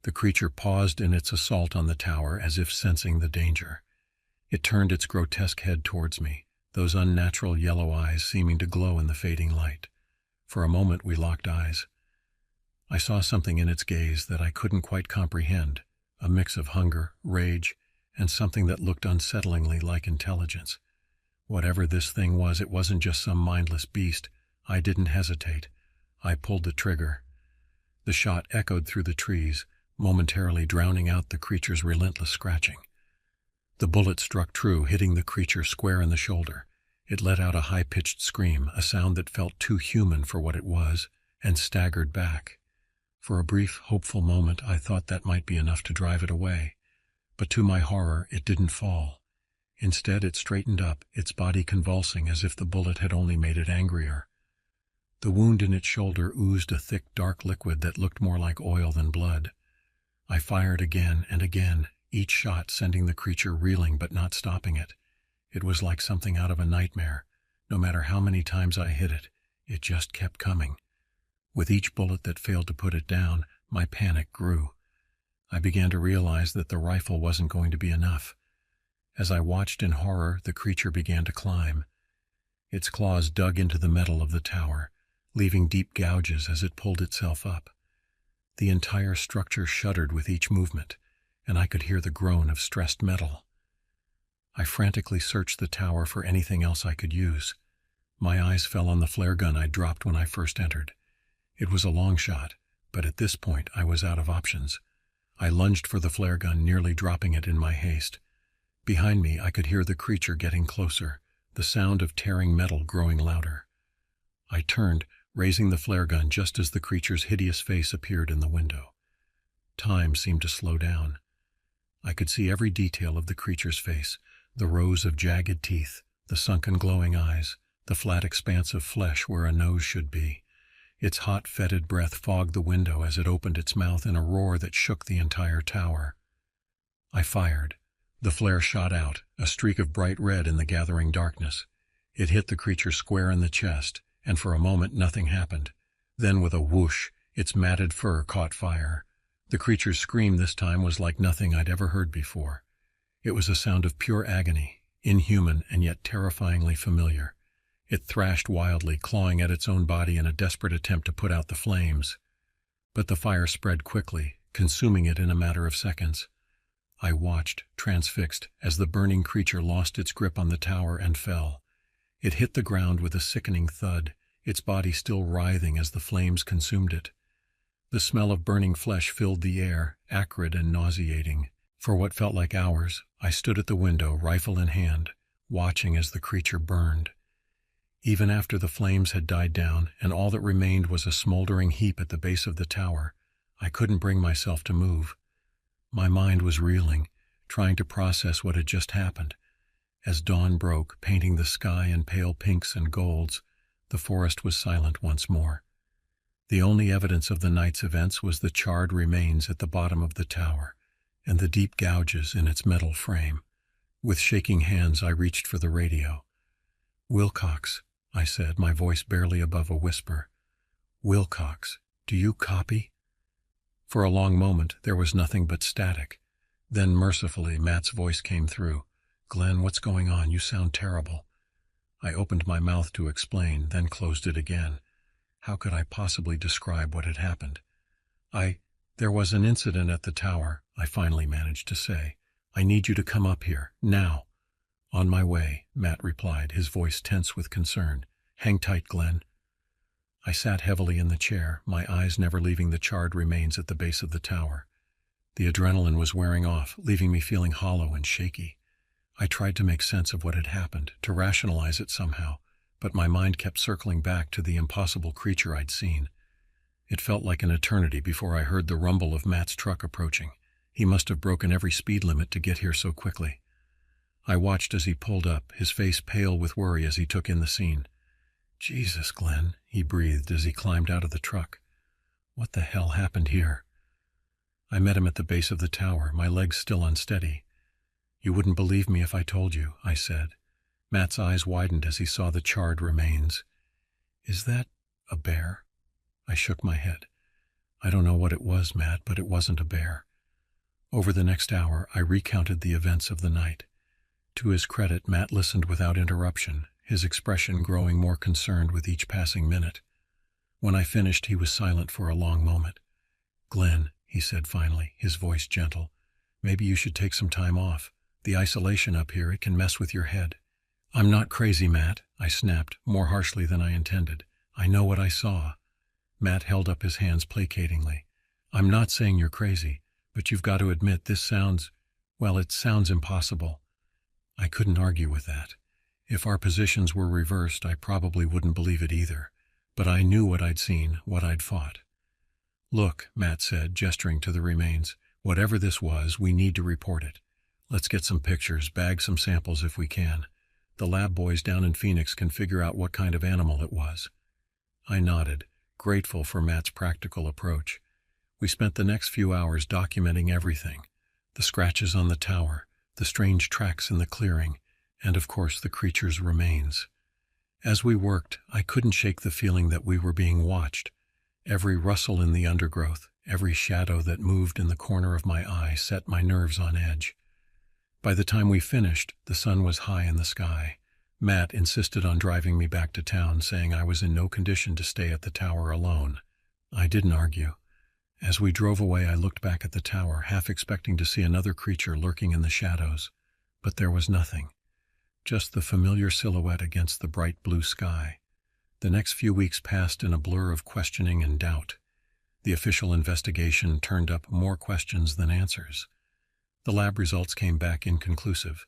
The creature paused in its assault on the tower as if sensing the danger. It turned its grotesque head towards me, those unnatural yellow eyes seeming to glow in the fading light. For a moment we locked eyes. I saw something in its gaze that I couldn't quite comprehend, a mix of hunger, rage, and something that looked unsettlingly like intelligence. Whatever this thing was, it wasn't just some mindless beast. I didn't hesitate. I pulled the trigger. The shot echoed through the trees, momentarily drowning out the creature's relentless scratching. The bullet struck true, hitting the creature square in the shoulder. It let out a high-pitched scream, a sound that felt too human for what it was, and staggered back. For a brief, hopeful moment, I thought that might be enough to drive it away. But to my horror, it didn't fall. Instead, it straightened up, its body convulsing as if the bullet had only made it angrier. The wound in its shoulder oozed a thick, dark liquid that looked more like oil than blood. I fired again and again, each shot sending the creature reeling but not stopping it. It was like something out of a nightmare. No matter how many times I hit it, it just kept coming. With each bullet that failed to put it down, my panic grew. I began to realize that the rifle wasn't going to be enough. As I watched in horror, the creature began to climb. Its claws dug into the metal of the tower, leaving deep gouges as it pulled itself up. The entire structure shuddered with each movement, and I could hear the groan of stressed metal. I frantically searched the tower for anything else I could use. My eyes fell on the flare gun I dropped when I first entered. It was a long shot, but at this point I was out of options. I lunged for the flare gun, nearly dropping it in my haste. Behind me, I could hear the creature getting closer, the sound of tearing metal growing louder. I turned, raising the flare gun just as the creature's hideous face appeared in the window. Time seemed to slow down. I could see every detail of the creature's face, the rows of jagged teeth, the sunken glowing eyes, the flat expanse of flesh where a nose should be. Its hot, fetid breath fogged the window as it opened its mouth in a roar that shook the entire tower. I fired. The flare shot out, a streak of bright red in the gathering darkness. It hit the creature square in the chest, and for a moment nothing happened. Then with a whoosh, its matted fur caught fire. The creature's scream this time was like nothing I'd ever heard before. It was a sound of pure agony, inhuman and yet terrifyingly familiar. It thrashed wildly, clawing at its own body in a desperate attempt to put out the flames. But the fire spread quickly, consuming it in a matter of seconds. I watched, transfixed, as the burning creature lost its grip on the tower and fell. It hit the ground with a sickening thud, its body still writhing as the flames consumed it. The smell of burning flesh filled the air, acrid and nauseating. For what felt like hours, I stood at the window, rifle in hand, watching as the creature burned. Even after the flames had died down and all that remained was a smoldering heap at the base of the tower, I couldn't bring myself to move. My mind was reeling, trying to process what had just happened. As dawn broke, painting the sky in pale pinks and golds, the forest was silent once more. The only evidence of the night's events was the charred remains at the bottom of the tower, and the deep gouges in its metal frame. With shaking hands, I reached for the radio. "Wilcox," I said, my voice barely above a whisper. "Wilcox, do you copy?" For a long moment, there was nothing but static. Then, mercifully, Matt's voice came through. "Glenn, what's going on? You sound terrible." I opened my mouth to explain, then closed it again. How could I possibly describe what had happened? There was an incident at the tower, I finally managed to say. "I need you to come up here, now." "On my way," Matt replied, his voice tense with concern. "Hang tight, Glenn." I sat heavily in the chair, my eyes never leaving the charred remains at the base of the tower. The adrenaline was wearing off, leaving me feeling hollow and shaky. I tried to make sense of what had happened, to rationalize it somehow, but my mind kept circling back to the impossible creature I'd seen. It felt like an eternity before I heard the rumble of Matt's truck approaching. He must have broken every speed limit to get here so quickly. I watched as he pulled up, his face pale with worry as he took in the scene. "Jesus, Glenn," he breathed as he climbed out of the truck. "What the hell happened here?" I met him at the base of the tower, my legs still unsteady. "You wouldn't believe me if I told you," I said. Matt's eyes widened as he saw the charred remains. "Is that a bear?" I shook my head. "I don't know what it was, Matt, but it wasn't a bear." Over the next hour, I recounted the events of the night. To his credit, Matt listened without interruption, his expression growing more concerned with each passing minute. When I finished, he was silent for a long moment. "Glenn," he said finally, his voice gentle, "maybe you should take some time off. The isolation up here, it can mess with your head." "I'm not crazy, Matt," I snapped, more harshly than I intended. "I know what I saw." Matt held up his hands placatingly. "I'm not saying you're crazy, but you've got to admit this sounds, well, it sounds impossible." I couldn't argue with that. If our positions were reversed, I probably wouldn't believe it either. But I knew what I'd seen, what I'd fought. "Look," Matt said, gesturing to the remains, "whatever this was, we need to report it. Let's get some pictures, bag some samples if we can. The lab boys down in Phoenix can figure out what kind of animal it was." I nodded, grateful for Matt's practical approach. We spent the next few hours documenting everything: the scratches on the tower, the strange tracks in the clearing, and of course the creature's remains. As we worked, I couldn't shake the feeling that we were being watched. Every rustle in the undergrowth, every shadow that moved in the corner of my eye set my nerves on edge. By the time we finished, the sun was high in the sky. Matt insisted on driving me back to town, saying I was in no condition to stay at the tower alone. I didn't argue. As we drove away, I looked back at the tower, half expecting to see another creature lurking in the shadows. But there was nothing. Just the familiar silhouette against the bright blue sky. The next few weeks passed in a blur of questioning and doubt. The official investigation turned up more questions than answers. The lab results came back inconclusive.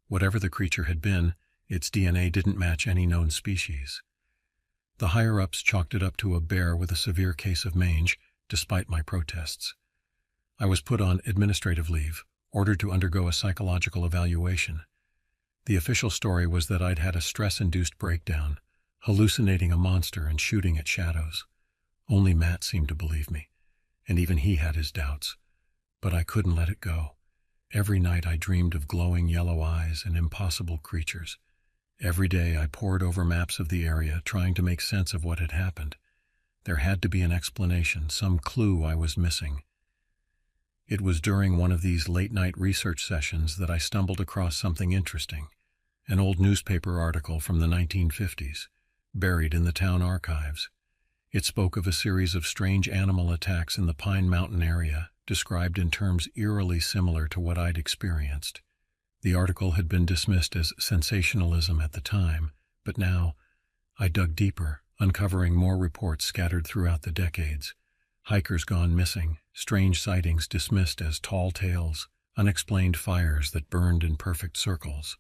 Whatever the creature had been, its DNA didn't match any known species. The higher-ups chalked it up to a bear with a severe case of mange, despite my protests. I was put on administrative leave, ordered to undergo a psychological evaluation. The official story was that I'd had a stress-induced breakdown, hallucinating a monster and shooting at shadows. Only Matt seemed to believe me, and even he had his doubts. But I couldn't let it go. Every night I dreamed of glowing yellow eyes and impossible creatures. Every day I pored over maps of the area, trying to make sense of what had happened. There had to be an explanation, some clue I was missing. It was during one of these late-night research sessions that I stumbled across something interesting, an old newspaper article from the 1950s, buried in the town archives. It spoke of a series of strange animal attacks in the Pine Mountain area, described in terms eerily similar to what I'd experienced. The article had been dismissed as sensationalism at the time, but now I dug deeper, uncovering more reports scattered throughout the decades. Hikers gone missing, strange sightings dismissed as tall tales, unexplained fires that burned in perfect circles.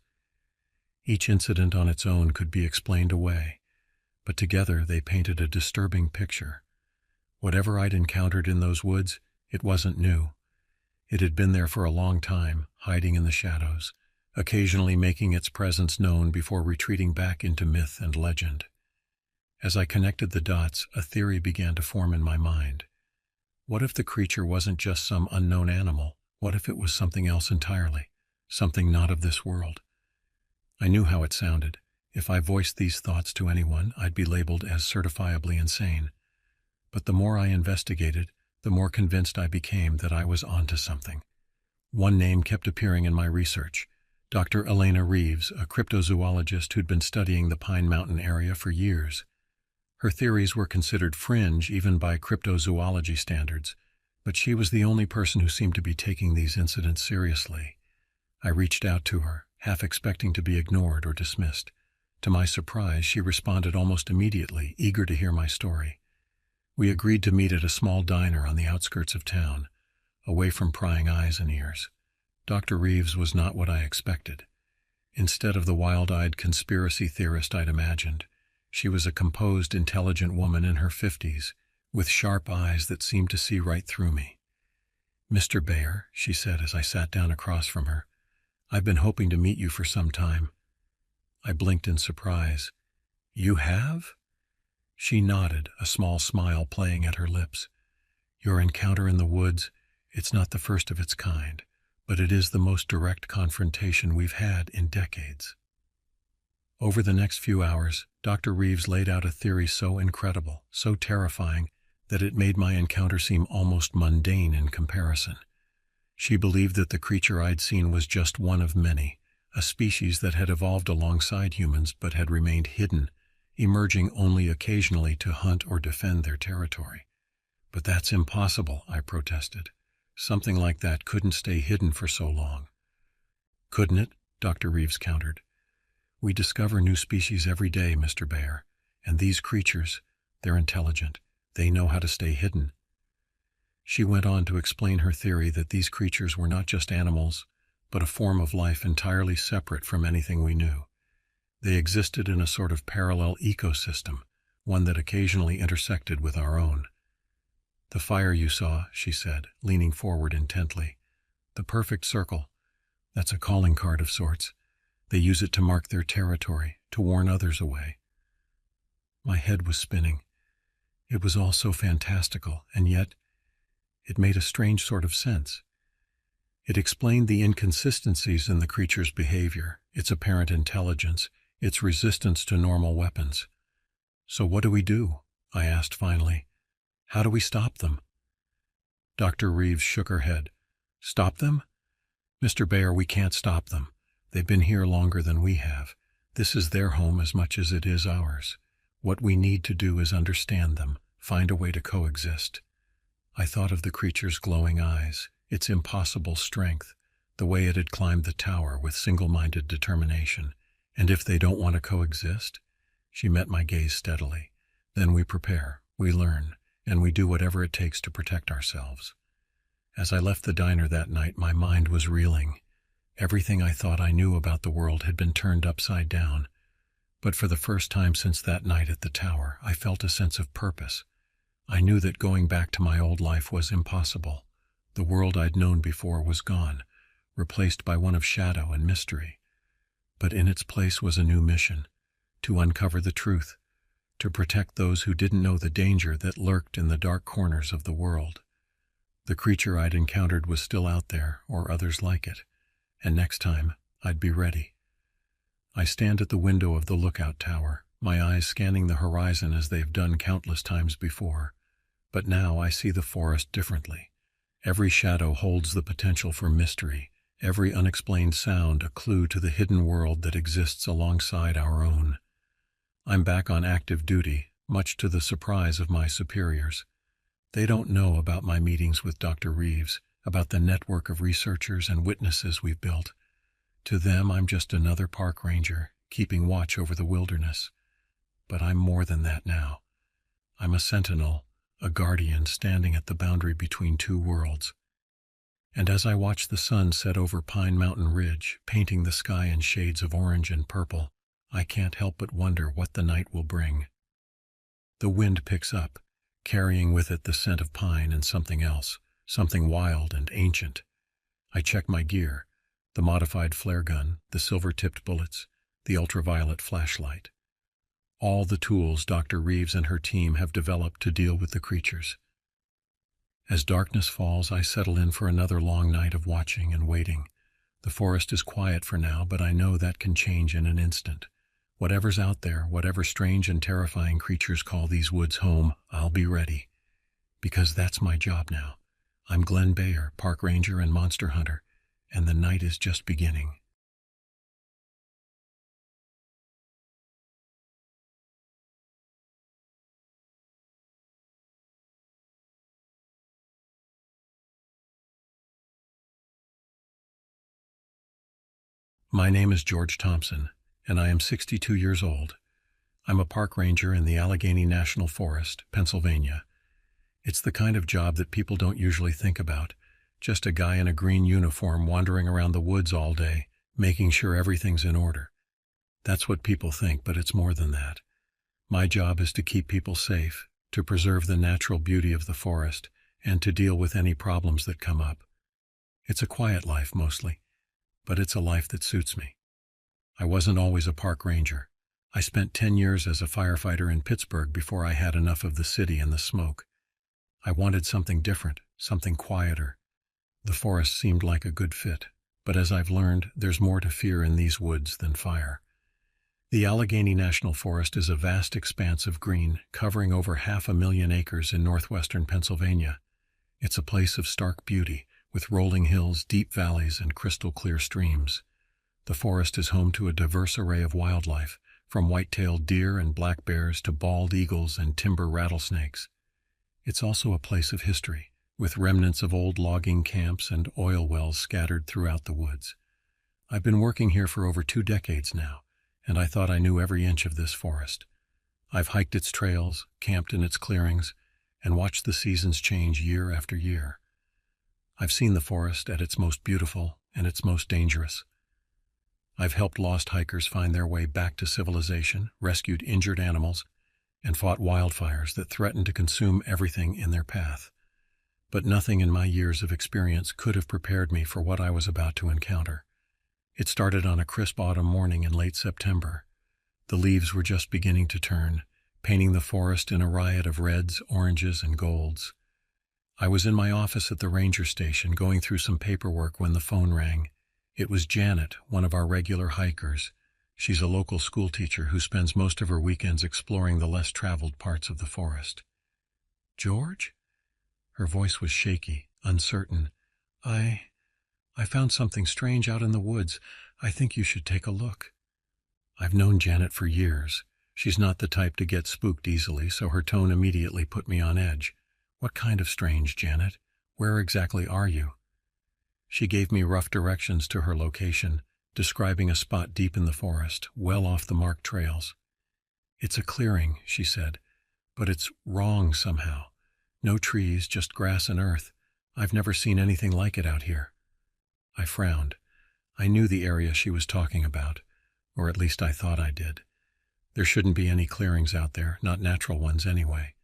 Each incident on its own could be explained away, but together they painted a disturbing picture. Whatever I'd encountered in those woods, it wasn't new. It had been there for a long time, hiding in the shadows, occasionally making its presence known before retreating back into myth and legend. As I connected the dots, a theory began to form in my mind. What if the creature wasn't just some unknown animal? What if it was something else entirely, something not of this world? I knew how it sounded. If I voiced these thoughts to anyone, I'd be labeled as certifiably insane. But the more I investigated, the more convinced I became that I was onto something. One name kept appearing in my research: Dr. Elena Reeves, a cryptozoologist who'd been studying the Pine Mountain area for years. Her theories were considered fringe even by cryptozoology standards, but she was the only person who seemed to be taking these incidents seriously. I reached out to her, half expecting to be ignored or dismissed. To my surprise, she responded almost immediately, eager to hear my story. We agreed to meet at a small diner on the outskirts of town, away from prying eyes and ears. Dr. Reeves was not what I expected. Instead of the wild-eyed conspiracy theorist I'd imagined, she was a composed, intelligent woman in her 50s, with sharp eyes that seemed to see right through me. "Mr. Bayer," she said as I sat down across from her, I've been hoping to meet you for some time." I blinked in surprise. "You have?" She nodded, a small smile playing at her lips. "Your encounter in the woods, it's not the first of its kind, but it is the most direct confrontation we've had in decades." Over the next few hours, Dr. Reeves laid out a theory so incredible, so terrifying, that it made my encounter seem almost mundane in comparison. She believed that the creature I'd seen was just one of many, a species that had evolved alongside humans but had remained hidden, emerging only occasionally to hunt or defend their territory. "But that's impossible," I protested. "Something like that couldn't stay hidden for so long." "Couldn't it?" Dr. Reeves countered. "We discover new species every day, Mr. Bayer, and these creatures, they're intelligent. They know how to stay hidden." She went on to explain her theory that these creatures were not just animals, but a form of life entirely separate from anything we knew. They existed in a sort of parallel ecosystem, one that occasionally intersected with our own. "The fire you saw," she said, leaning forward intently. "The perfect circle. That's a calling card of sorts. They use it to mark their territory, to warn others away." My head was spinning. It was all so fantastical, and yet it made a strange sort of sense. It explained the inconsistencies in the creature's behavior, its apparent intelligence, its resistance to normal weapons. "So what do we do?" I asked finally. "How do we stop them?" Dr. Reeves shook her head. "Stop them? Mr. Bayer, we can't stop them. They've been here longer than we have. This is their home as much as it is ours. What we need to do is understand them, find a way to coexist." I thought of the creature's glowing eyes, its impossible strength, the way it had climbed the tower with single-minded determination. And if they don't want to coexist? She met my gaze steadily. Then we prepare, we learn, and we do whatever it takes to protect ourselves. As I left the diner that night, my mind was reeling. Everything I thought I knew about the world had been turned upside down. But for the first time since that night at the tower, I felt a sense of purpose. I knew that going back to my old life was impossible. The world I'd known before was gone, replaced by one of shadow and mystery. But in its place was a new mission, to uncover the truth, to protect those who didn't know the danger that lurked in the dark corners of the world. The creature I'd encountered was still out there, or others like it, and next time I'd be ready. I stand at the window of the lookout tower, my eyes scanning the horizon as they've done countless times before. But now I see the forest differently. Every shadow holds the potential for mystery, every unexplained sound a clue to the hidden world that exists alongside our own. I'm back on active duty, much to the surprise of my superiors. They don't know about my meetings with Dr. Reeves, about the network of researchers and witnesses we've built. To them, I'm just another park ranger, keeping watch over the wilderness. But I'm more than that now. I'm a sentinel, a guardian standing at the boundary between two worlds. And as I watch the sun set over Pine Mountain Ridge, painting the sky in shades of orange and purple, I can't help but wonder what the night will bring. The wind picks up, carrying with it the scent of pine and something else, something wild and ancient. I check my gear, the modified flare gun, the silver-tipped bullets, the ultraviolet flashlight. All the tools Dr. Reeves and her team have developed to deal with the creatures. As darkness falls, I settle in for another long night of watching and waiting. The forest is quiet for now, but I know that can change in an instant. Whatever's out there, whatever strange and terrifying creatures call these woods home, I'll be ready. Because that's my job now. I'm Glenn Bayer, park ranger and monster hunter, and the night is just beginning. My name is George Thompson, and I am 62 years old. I'm a park ranger in the Allegheny National Forest, Pennsylvania. It's the kind of job that people don't usually think about, just a guy in a green uniform wandering around the woods all day, making sure everything's in order. That's what people think, but it's more than that. My job is to keep people safe, to preserve the natural beauty of the forest, and to deal with any problems that come up. It's a quiet life, mostly. but it's a life that suits me. I wasn't always a park ranger. I spent 10 years as a firefighter in Pittsburgh before I had enough of the city and the smoke. I wanted something different, something quieter. The forest seemed like a good fit, but as I've learned, there's more to fear in these woods than fire. The Allegheny National Forest is a vast expanse of green, covering over 500,000 acres in northwestern Pennsylvania. It's a place of stark beauty, with rolling hills, deep valleys, and crystal-clear streams. The forest is home to a diverse array of wildlife, from white-tailed deer and black bears to bald eagles and timber rattlesnakes. It's also a place of history, with remnants of old logging camps and oil wells scattered throughout the woods. I've been working here for over 2 decades now, and I thought I knew every inch of this forest. I've hiked its trails, camped in its clearings, and watched the seasons change year after year. I've seen the forest at its most beautiful and its most dangerous. I've helped lost hikers find their way back to civilization, rescued injured animals, and fought wildfires that threatened to consume everything in their path. But nothing in my years of experience could have prepared me for what I was about to encounter. It started on a crisp autumn morning in late September. The leaves were just beginning to turn, painting the forest in a riot of reds, oranges, and golds. I was in my office at the ranger station going through some paperwork when the phone rang. It was Janet, one of our regular hikers. She's a local schoolteacher who spends most of her weekends exploring the less traveled parts of the forest. "George?" Her voice was shaky, uncertain. I found something strange out in the woods. I think you should take a look." I've known Janet for years. She's not the type to get spooked easily, so her tone immediately put me on edge. "What kind of strange, Janet? Where exactly are you?" She gave me rough directions to her location, describing a spot deep in the forest, well off the marked trails. "It's a clearing," she said, "but it's wrong somehow. No trees, just grass and earth. I've never seen anything like it out here." I frowned. I knew the area she was talking about, or at least I thought I did. There shouldn't be any clearings out there, not natural ones anyway.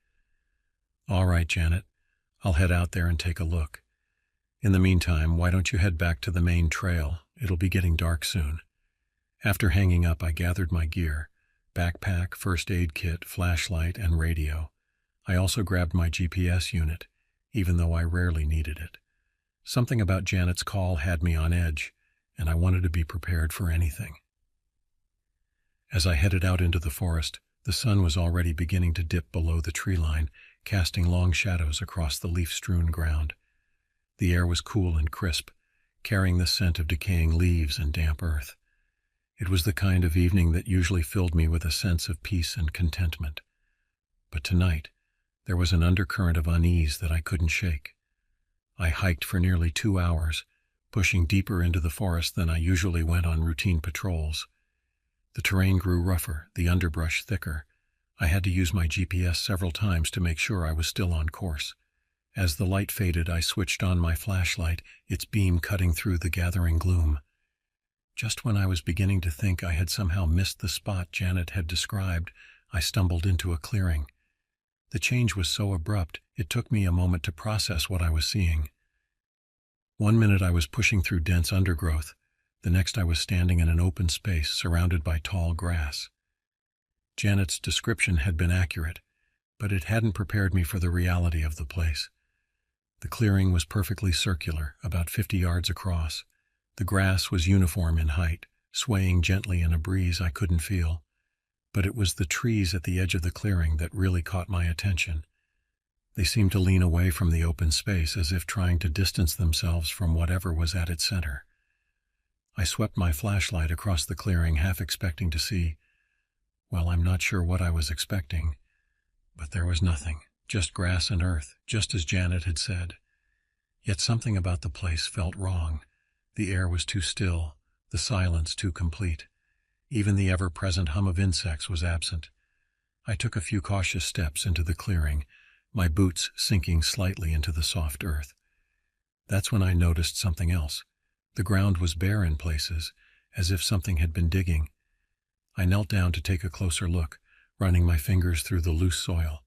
"All right, Janet. I'll head out there and take a look. In the meantime, why don't you head back to the main trail? It'll be getting dark soon." After hanging up, I gathered my gear: backpack, first aid kit, flashlight, and radio. I also grabbed my GPS unit, even though I rarely needed it. Something about Janet's call had me on edge, and I wanted to be prepared for anything. As I headed out into the forest, the sun was already beginning to dip below the tree line, casting long shadows across the leaf-strewn ground. The air was cool and crisp, carrying the scent of decaying leaves and damp earth. It was the kind of evening that usually filled me with a sense of peace and contentment. But tonight, there was an undercurrent of unease that I couldn't shake. I hiked for nearly 2 hours, pushing deeper into the forest than I usually went on routine patrols. The terrain grew rougher, the underbrush thicker. I had to use my GPS several times to make sure I was still on course. As the light faded, I switched on my flashlight, its beam cutting through the gathering gloom. Just when I was beginning to think I had somehow missed the spot Janet had described, I stumbled into a clearing. The change was so abrupt, it took me a moment to process what I was seeing. One minute I was pushing through dense undergrowth. The next I was standing in an open space surrounded by tall grass. Janet's description had been accurate, but it hadn't prepared me for the reality of the place. The clearing was perfectly circular, about 50 yards across. The grass was uniform in height, swaying gently in a breeze I couldn't feel. But it was the trees at the edge of the clearing that really caught my attention. They seemed to lean away from the open space as if trying to distance themselves from whatever was at its center. I swept my flashlight across the clearing, half expecting to see, well, I'm not sure what I was expecting, but there was nothing, just grass and earth, just as Janet had said. Yet something about the place felt wrong. The air was too still, the silence too complete. Even the ever-present hum of insects was absent. I took a few cautious steps into the clearing, my boots sinking slightly into the soft earth. That's when I noticed something else. The ground was bare in places, as if something had been digging. I knelt down to take a closer look, running my fingers through the loose soil.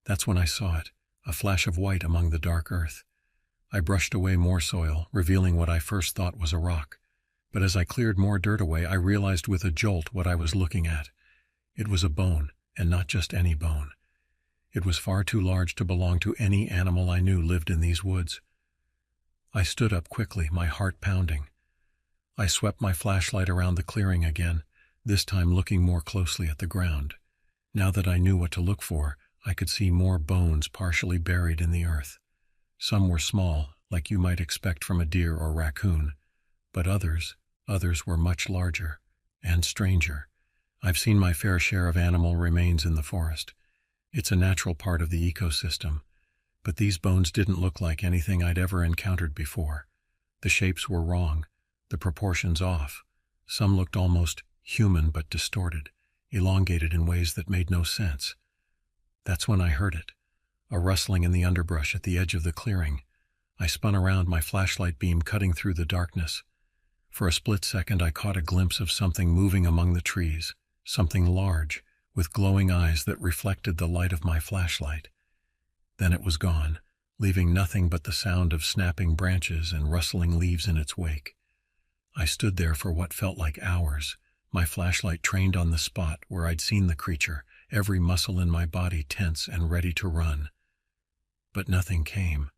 That's when I saw it, a flash of white among the dark earth. I brushed away more soil, revealing what I first thought was a rock. But as I cleared more dirt away, I realized with a jolt what I was looking at. It was a bone, and not just any bone. It was far too large to belong to any animal I knew lived in these woods. I stood up quickly, my heart pounding. I swept my flashlight around the clearing again, this time looking more closely at the ground. Now that I knew what to look for, I could see more bones partially buried in the earth. Some were small, like you might expect from a deer or raccoon, but others were much larger and stranger. I've seen my fair share of animal remains in the forest. It's a natural part of the ecosystem, but these bones didn't look like anything I'd ever encountered before. The shapes were wrong, the proportions off. Some looked almost human but distorted, elongated in ways that made no sense. That's when I heard it, a rustling in the underbrush at the edge of the clearing. I spun around, my flashlight beam cutting through the darkness. For a split second I caught a glimpse of something moving among the trees, something large, with glowing eyes that reflected the light of my flashlight. Then it was gone, leaving nothing but the sound of snapping branches and rustling leaves in its wake. I stood there for what felt like hours, my flashlight trained on the spot where I'd seen the creature, every muscle in my body tense and ready to run. But nothing came.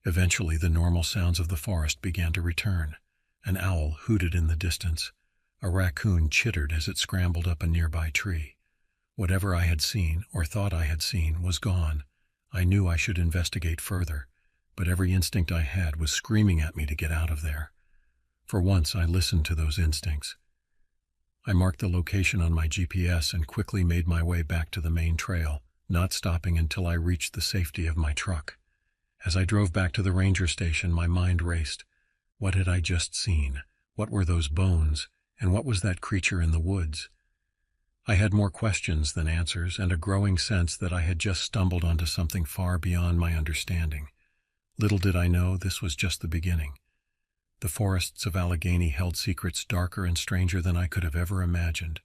Eventually the normal sounds of the forest began to return. An owl hooted in the distance. A raccoon chittered as it scrambled up a nearby tree. Whatever I had seen, or thought I had seen, was gone. I knew I should investigate further, but every instinct I had was screaming at me to get out of there. For once I listened to those instincts. I marked the location on my GPS and quickly made my way back to the main trail, not stopping until I reached the safety of my truck. As I drove back to the ranger station, my mind raced. What had I just seen? What were those bones? And what was that creature in the woods? I had more questions than answers, and a growing sense that I had just stumbled onto something far beyond my understanding. Little did I know this was just the beginning. The forests of Allegheny held secrets darker and stranger than I could have ever imagined,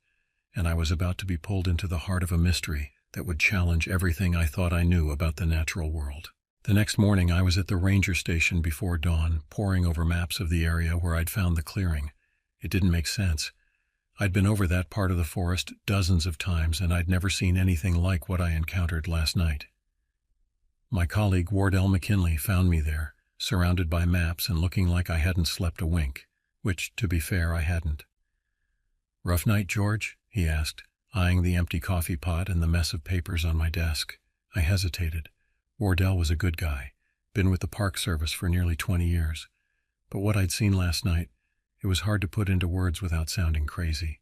and I was about to be pulled into the heart of a mystery that would challenge everything I thought I knew about the natural world. The next morning I was at the ranger station before dawn, poring over maps of the area where I'd found the clearing. It didn't make sense. I'd been over that part of the forest dozens of times, and I'd never seen anything like what I encountered last night. My colleague Wardell McKinley found me there, surrounded by maps and looking like I hadn't slept a wink, which, to be fair, I hadn't. "Rough night, George?" he asked, eyeing the empty coffee pot and the mess of papers on my desk. I hesitated. Wardell was a good guy, been with the Park Service for nearly 20 years. But what I'd seen last night, it was hard to put into words without sounding crazy.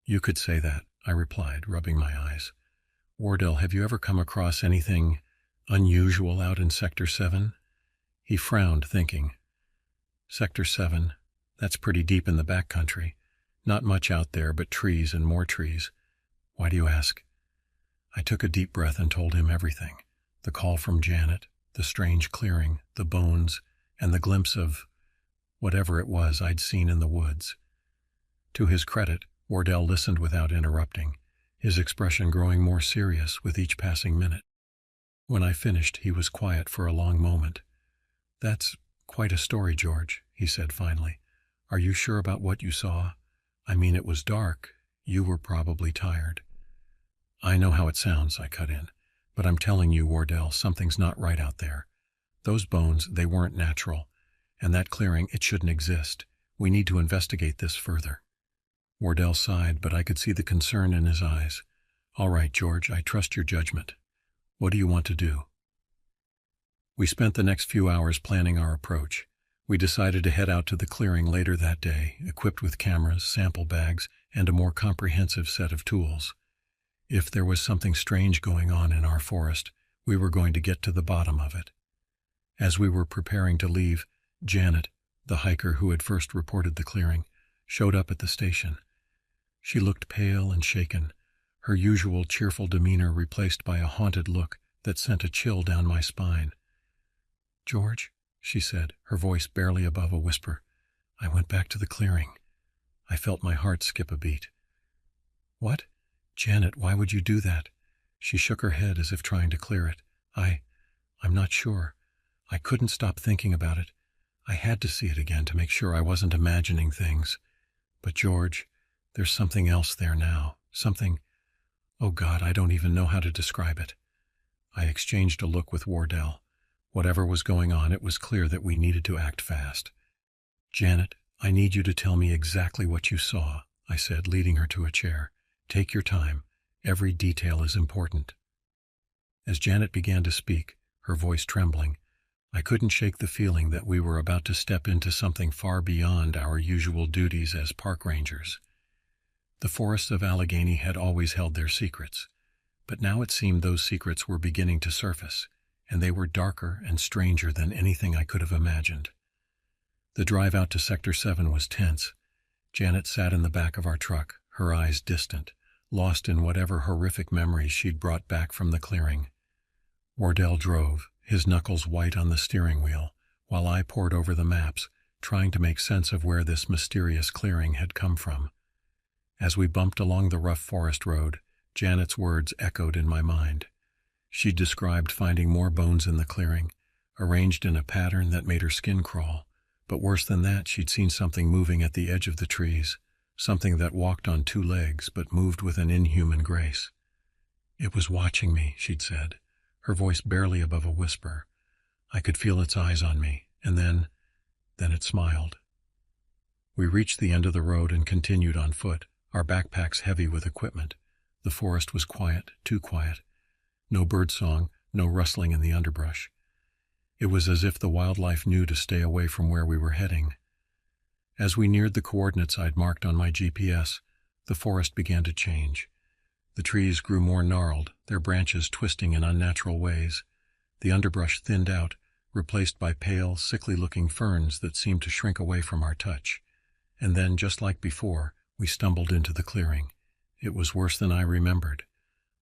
"You could say that," I replied, rubbing my eyes. "Wardell, have you ever come across anything unusual out in Sector 7? He frowned, thinking. "Sector 7? That's pretty deep in the backcountry. Not much out there but trees and more trees. Why do you ask?" I took a deep breath and told him everything. The call from Janet, the strange clearing, the bones, and the glimpse of whatever it was I'd seen in the woods. To his credit, Wardell listened without interrupting, his expression growing more serious with each passing minute. When I finished, he was quiet for a long moment. "That's quite a story, George," he said finally. "Are you sure about what you saw? I mean, it was dark. You were probably tired." "I know how it sounds," I cut in. "But I'm telling you, Wardell, something's not right out there. Those bones, they weren't natural. And that clearing, it shouldn't exist. We need to investigate this further." Wardell sighed, but I could see the concern in his eyes. "All right, George, I trust your judgment. What do you want to do?" We spent the next few hours planning our approach. We decided to head out to the clearing later that day, equipped with cameras, sample bags, and a more comprehensive set of tools. If there was something strange going on in our forest, we were going to get to the bottom of it. As we were preparing to leave, Janet, the hiker who had first reported the clearing, showed up at the station. She looked pale and shaken, her usual cheerful demeanor replaced by a haunted look that sent a chill down my spine. "George," she said, her voice barely above a whisper, "I went back to the clearing." I felt my heart skip a beat. "What? Janet, why would you do that?" She shook her head as if trying to clear it. I'm not sure. I couldn't stop thinking about it. I had to see it again to make sure I wasn't imagining things. But George, there's something else there now. Something, oh God, I don't even know how to describe it. I exchanged a look with Wardell. Whatever was going on, it was clear that we needed to act fast. Janet, I need you to tell me exactly what you saw, I said, leading her to a chair. Take your time. Every detail is important. As Janet began to speak, her voice trembling, I couldn't shake the feeling that we were about to step into something far beyond our usual duties as park rangers. The forests of Allegheny had always held their secrets, but now it seemed those secrets were beginning to surface, and they were darker and stranger than anything I could have imagined. The drive out to Sector 7 was tense. Janet sat in the back of our truck, her eyes distant, lost in whatever horrific memories she'd brought back from the clearing. Wardell drove, his knuckles white on the steering wheel, while I pored over the maps, trying to make sense of where this mysterious clearing had come from. As we bumped along the rough forest road, Janet's words echoed in my mind. She described finding more bones in the clearing, arranged in a pattern that made her skin crawl. But worse than that, she'd seen something moving at the edge of the trees, something that walked on two legs but moved with an inhuman grace. It was watching me, she'd said, her voice barely above a whisper. I could feel its eyes on me, and then it smiled. We reached the end of the road and continued on foot, our backpacks heavy with equipment. The forest was quiet, too quiet. No birdsong, no rustling in the underbrush. It was as if the wildlife knew to stay away from where we were heading. As we neared the coordinates I'd marked on my GPS, the forest began to change. The trees grew more gnarled, their branches twisting in unnatural ways. The underbrush thinned out, replaced by pale, sickly-looking ferns that seemed to shrink away from our touch. And then, just like before, we stumbled into the clearing. It was worse than I remembered.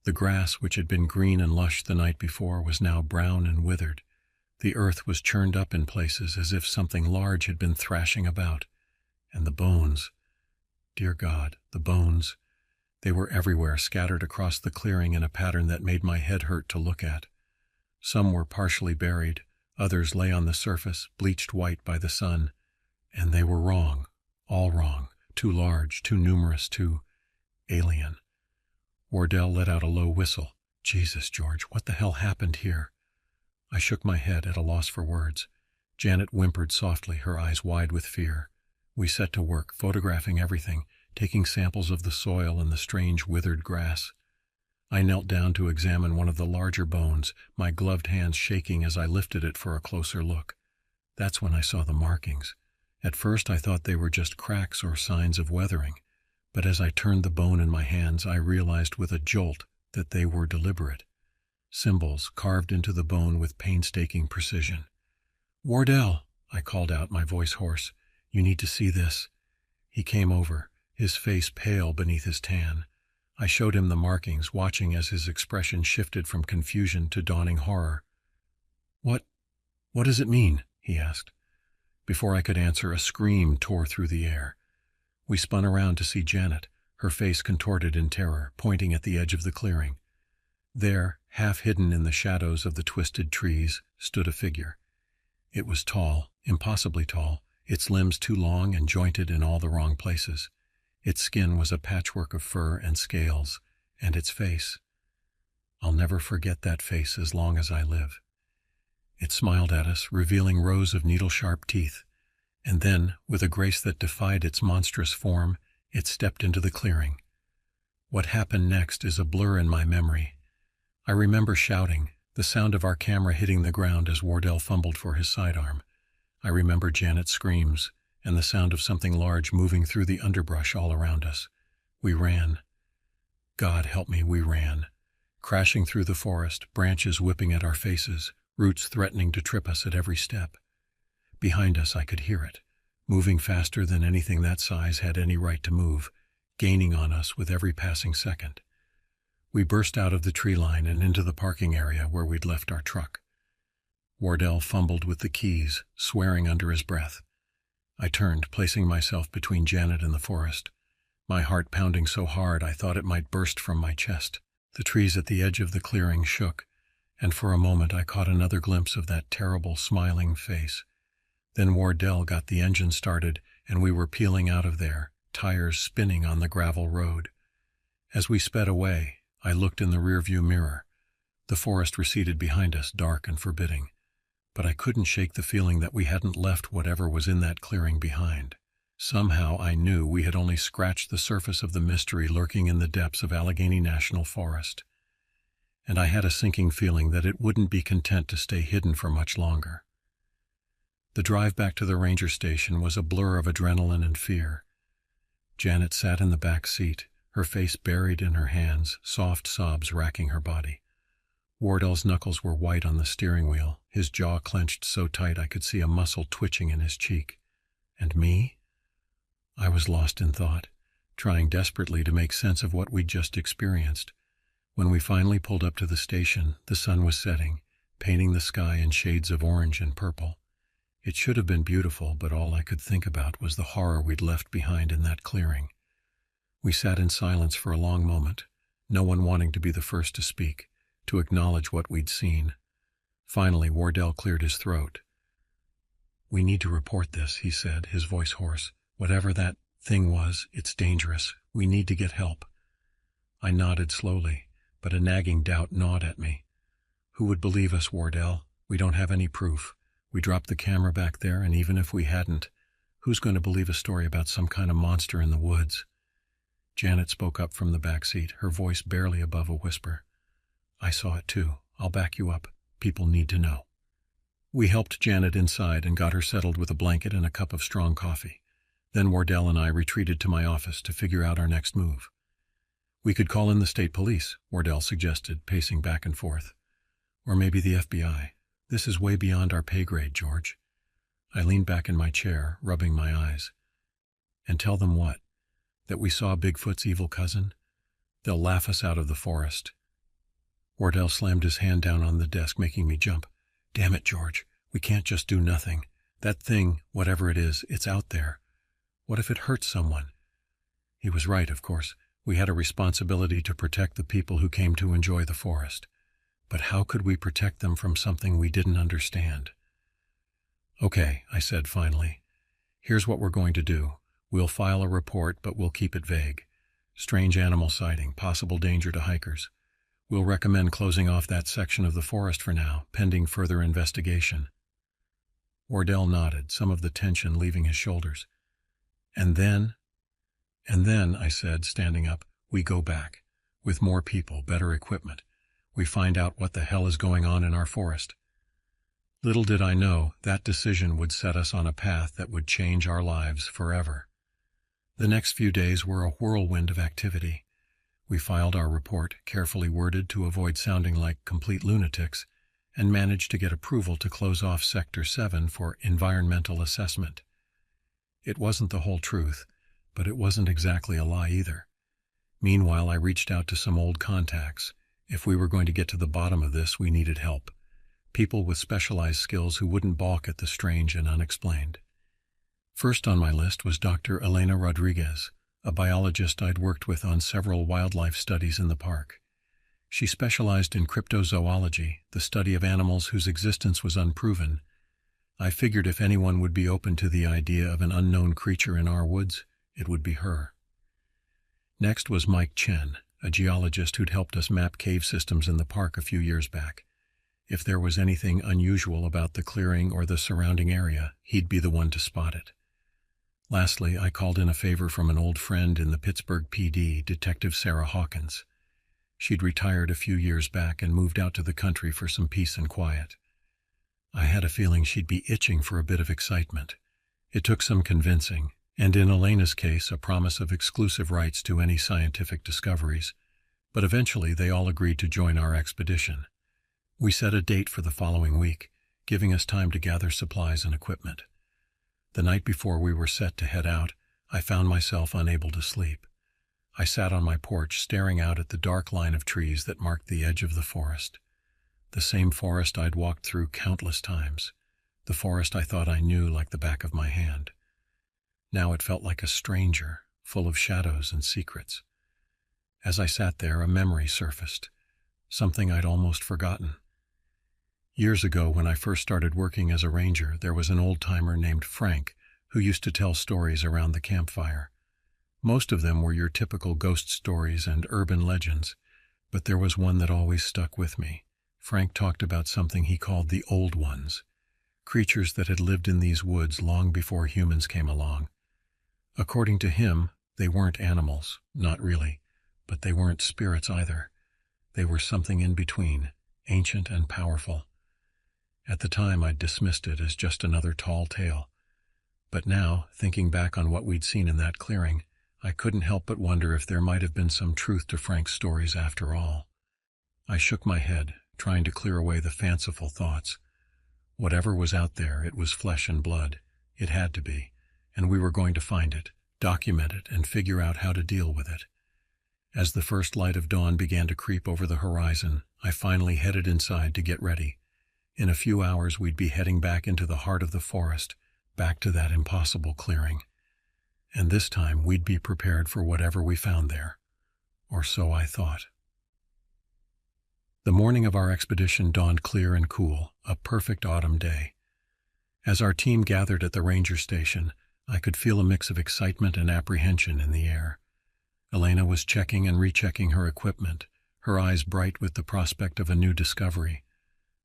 The grass, which had been green and lush the night before, was now brown and withered. The earth was churned up in places as if something large had been thrashing about. And the bones, dear God, the bones, they were everywhere, scattered across the clearing in a pattern that made my head hurt to look at. Some were partially buried, others lay on the surface, bleached white by the sun. And they were wrong, all wrong, too large, too numerous, too alien. Wardell let out a low whistle. Jesus, George, what the hell happened here? I shook my head at a loss for words. Janet whimpered softly, her eyes wide with fear. We set to work, photographing everything, taking samples of the soil and the strange withered grass. I knelt down to examine one of the larger bones, my gloved hands shaking as I lifted it for a closer look. That's when I saw the markings. At first I thought they were just cracks or signs of weathering, but as I turned the bone in my hands, I realized with a jolt that they were deliberate. Symbols carved into the bone with painstaking precision. "Wardell," I called out, my voice hoarse, "you need to see this." He came over, his face pale beneath his tan. I showed him the markings, watching as his expression shifted from confusion to dawning horror. What does it mean?" he asked. Before I could answer, a scream tore through the air. We spun around to see Janet, her face contorted in terror, pointing at the edge of the clearing. There, half hidden in the shadows of the twisted trees, stood a figure. It was tall, impossibly tall, its limbs too long and jointed in all the wrong places. Its skin was a patchwork of fur and scales, and its face. I'll never forget that face as long as I live. It smiled at us, revealing rows of needle-sharp teeth, and then, with a grace that defied its monstrous form, it stepped into the clearing. What happened next is a blur in my memory. I remember shouting, the sound of our camera hitting the ground as Wardell fumbled for his sidearm. I remember Janet's screams, and the sound of something large moving through the underbrush all around us. We ran. God help me, we ran. Crashing through the forest, branches whipping at our faces, roots threatening to trip us at every step. Behind us I could hear it, moving faster than anything that size had any right to move, gaining on us with every passing second. We burst out of the tree line and into the parking area where we'd left our truck. Wardell fumbled with the keys, swearing under his breath. I turned, placing myself between Janet and the forest, my heart pounding so hard I thought it might burst from my chest. The trees at the edge of the clearing shook, and for a moment I caught another glimpse of that terrible, smiling face. Then Wardell got the engine started, and we were peeling out of there, tires spinning on the gravel road. As we sped away, I looked in the rearview mirror. The forest receded behind us, dark and forbidding. But I couldn't shake the feeling that we hadn't left whatever was in that clearing behind. Somehow I knew we had only scratched the surface of the mystery lurking in the depths of Allegheny National Forest. And I had a sinking feeling that it wouldn't be content to stay hidden for much longer. The drive back to the ranger station was a blur of adrenaline and fear. Janet sat in the back seat, her face buried in her hands, soft sobs racking her body. Wardell's knuckles were white on the steering wheel, his jaw clenched so tight I could see a muscle twitching in his cheek. And me? I was lost in thought, trying desperately to make sense of what we'd just experienced. When we finally pulled up to the station, the sun was setting, painting the sky in shades of orange and purple. It should have been beautiful, but all I could think about was the horror we'd left behind in that clearing. We sat in silence for a long moment, no one wanting to be the first to speak, to acknowledge what we'd seen. Finally, Wardell cleared his throat. "We need to report this," he said, his voice hoarse. "Whatever that thing was, it's dangerous. We need to get help." I nodded slowly, but a nagging doubt gnawed at me. "Who would believe us, Wardell? We don't have any proof. We dropped the camera back there, and even if we hadn't, who's going to believe a story about some kind of monster in the woods?" Janet spoke up from the back seat, her voice barely above a whisper. "I saw it too. I'll back you up. People need to know." We helped Janet inside and got her settled with a blanket and a cup of strong coffee. Then Wardell and I retreated to my office to figure out our next move. "We could call in the state police," Wardell suggested, pacing back and forth. "Or maybe the FBI. This is way beyond our pay grade, George." I leaned back in my chair, rubbing my eyes. "And tell them what? That we saw Bigfoot's evil cousin? They'll laugh us out of the forest." Wardell slammed his hand down on the desk, making me jump. "Damn it, George. We can't just do nothing. That thing, whatever it is, it's out there. What if it hurts someone?" He was right, of course. We had a responsibility to protect the people who came to enjoy the forest. But how could we protect them from something we didn't understand? "Okay," I said finally. "Here's what we're going to do. We'll file a report, but we'll keep it vague. Strange animal sighting, possible danger to hikers. We'll recommend closing off that section of the forest for now, pending further investigation." Wardell nodded, some of the tension leaving his shoulders. "And then?" "And then," I said, standing up, "we go back. With more people, better equipment. We find out what the hell is going on in our forest." Little did I know, that decision would set us on a path that would change our lives forever. The next few days were a whirlwind of activity. We filed our report, carefully worded to avoid sounding like complete lunatics, and managed to get approval to close off Sector 7 for environmental assessment. It wasn't the whole truth, but it wasn't exactly a lie either. Meanwhile, I reached out to some old contacts. If we were going to get to the bottom of this, we needed help. People with specialized skills who wouldn't balk at the strange and unexplained. First on my list was Dr. Elena Rodriguez, a biologist I'd worked with on several wildlife studies in the park. She specialized in cryptozoology, the study of animals whose existence was unproven. I figured if anyone would be open to the idea of an unknown creature in our woods, it would be her. Next was Mike Chen, a geologist who'd helped us map cave systems in the park a few years back. If there was anything unusual about the clearing or the surrounding area, he'd be the one to spot it. Lastly, I called in a favor from an old friend in the Pittsburgh PD, Detective Sarah Hawkins. She'd retired a few years back and moved out to the country for some peace and quiet. I had a feeling she'd be itching for a bit of excitement. It took some convincing, and in Elena's case, a promise of exclusive rights to any scientific discoveries, but eventually they all agreed to join our expedition. We set a date for the following week, giving us time to gather supplies and equipment. The night before we were set to head out, I found myself unable to sleep. I sat on my porch staring out at the dark line of trees that marked the edge of the forest. The same forest I'd walked through countless times. The forest I thought I knew like the back of my hand. Now it felt like a stranger, full of shadows and secrets. As I sat there, a memory surfaced, something I'd almost forgotten. Years ago, when I first started working as a ranger, there was an old-timer named Frank who used to tell stories around the campfire. Most of them were your typical ghost stories and urban legends, but there was one that always stuck with me. Frank talked about something he called the Old Ones, creatures that had lived in these woods long before humans came along. According to him, they weren't animals, not really, but they weren't spirits either. They were something in between, ancient and powerful. At the time, I'd dismissed it as just another tall tale. But now, thinking back on what we'd seen in that clearing, I couldn't help but wonder if there might have been some truth to Frank's stories after all. I shook my head, trying to clear away the fanciful thoughts. Whatever was out there, it was flesh and blood. It had to be, and we were going to find it, document it, and figure out how to deal with it. As the first light of dawn began to creep over the horizon, I finally headed inside to get ready. In a few hours, we'd be heading back into the heart of the forest, back to that impossible clearing. And this time, we'd be prepared for whatever we found there. Or so I thought. The morning of our expedition dawned clear and cool, a perfect autumn day. As our team gathered at the ranger station, I could feel a mix of excitement and apprehension in the air. Elena was checking and rechecking her equipment, her eyes bright with the prospect of a new discovery.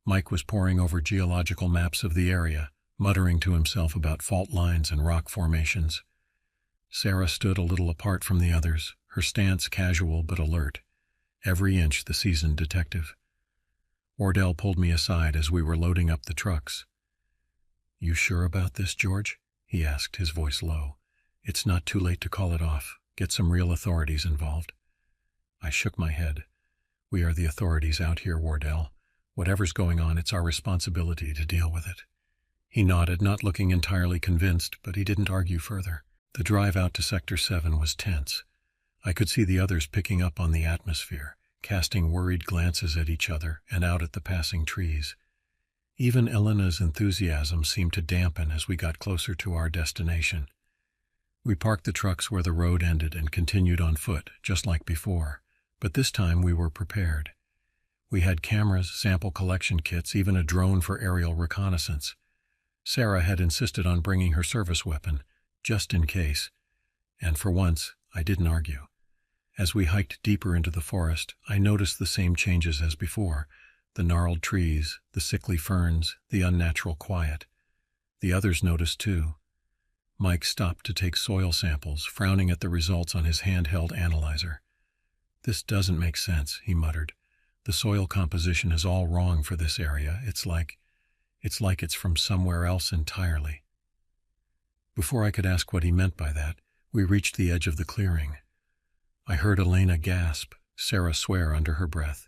Mike was poring over geological maps of the area, muttering to himself about fault lines and rock formations. Sarah stood a little apart from the others, her stance casual but alert, every inch the seasoned detective. Wardell pulled me aside as we were loading up the trucks. "You sure about this, George?" he asked, his voice low. "It's not too late to call it off. Get some real authorities involved." I shook my head. "We are the authorities out here, Wardell. Whatever's going on, it's our responsibility to deal with it." He nodded, not looking entirely convinced, but he didn't argue further. The drive out to Sector 7 was tense. I could see the others picking up on the atmosphere, casting worried glances at each other and out at the passing trees. Even Elena's enthusiasm seemed to dampen as we got closer to our destination. We parked the trucks where the road ended and continued on foot, just like before, but this time we were prepared. We had cameras, sample collection kits, even a drone for aerial reconnaissance. Sarah had insisted on bringing her service weapon, just in case, and for once, I didn't argue. As we hiked deeper into the forest, I noticed the same changes as before, the gnarled trees, the sickly ferns, the unnatural quiet. The others noticed too. Mike stopped to take soil samples, frowning at the results on his handheld analyzer. "This doesn't make sense," he muttered. "The soil composition is all wrong for this area. It's like it's from somewhere else entirely." Before I could ask what he meant by that, we reached the edge of the clearing. I heard Elena gasp, Sarah swear under her breath.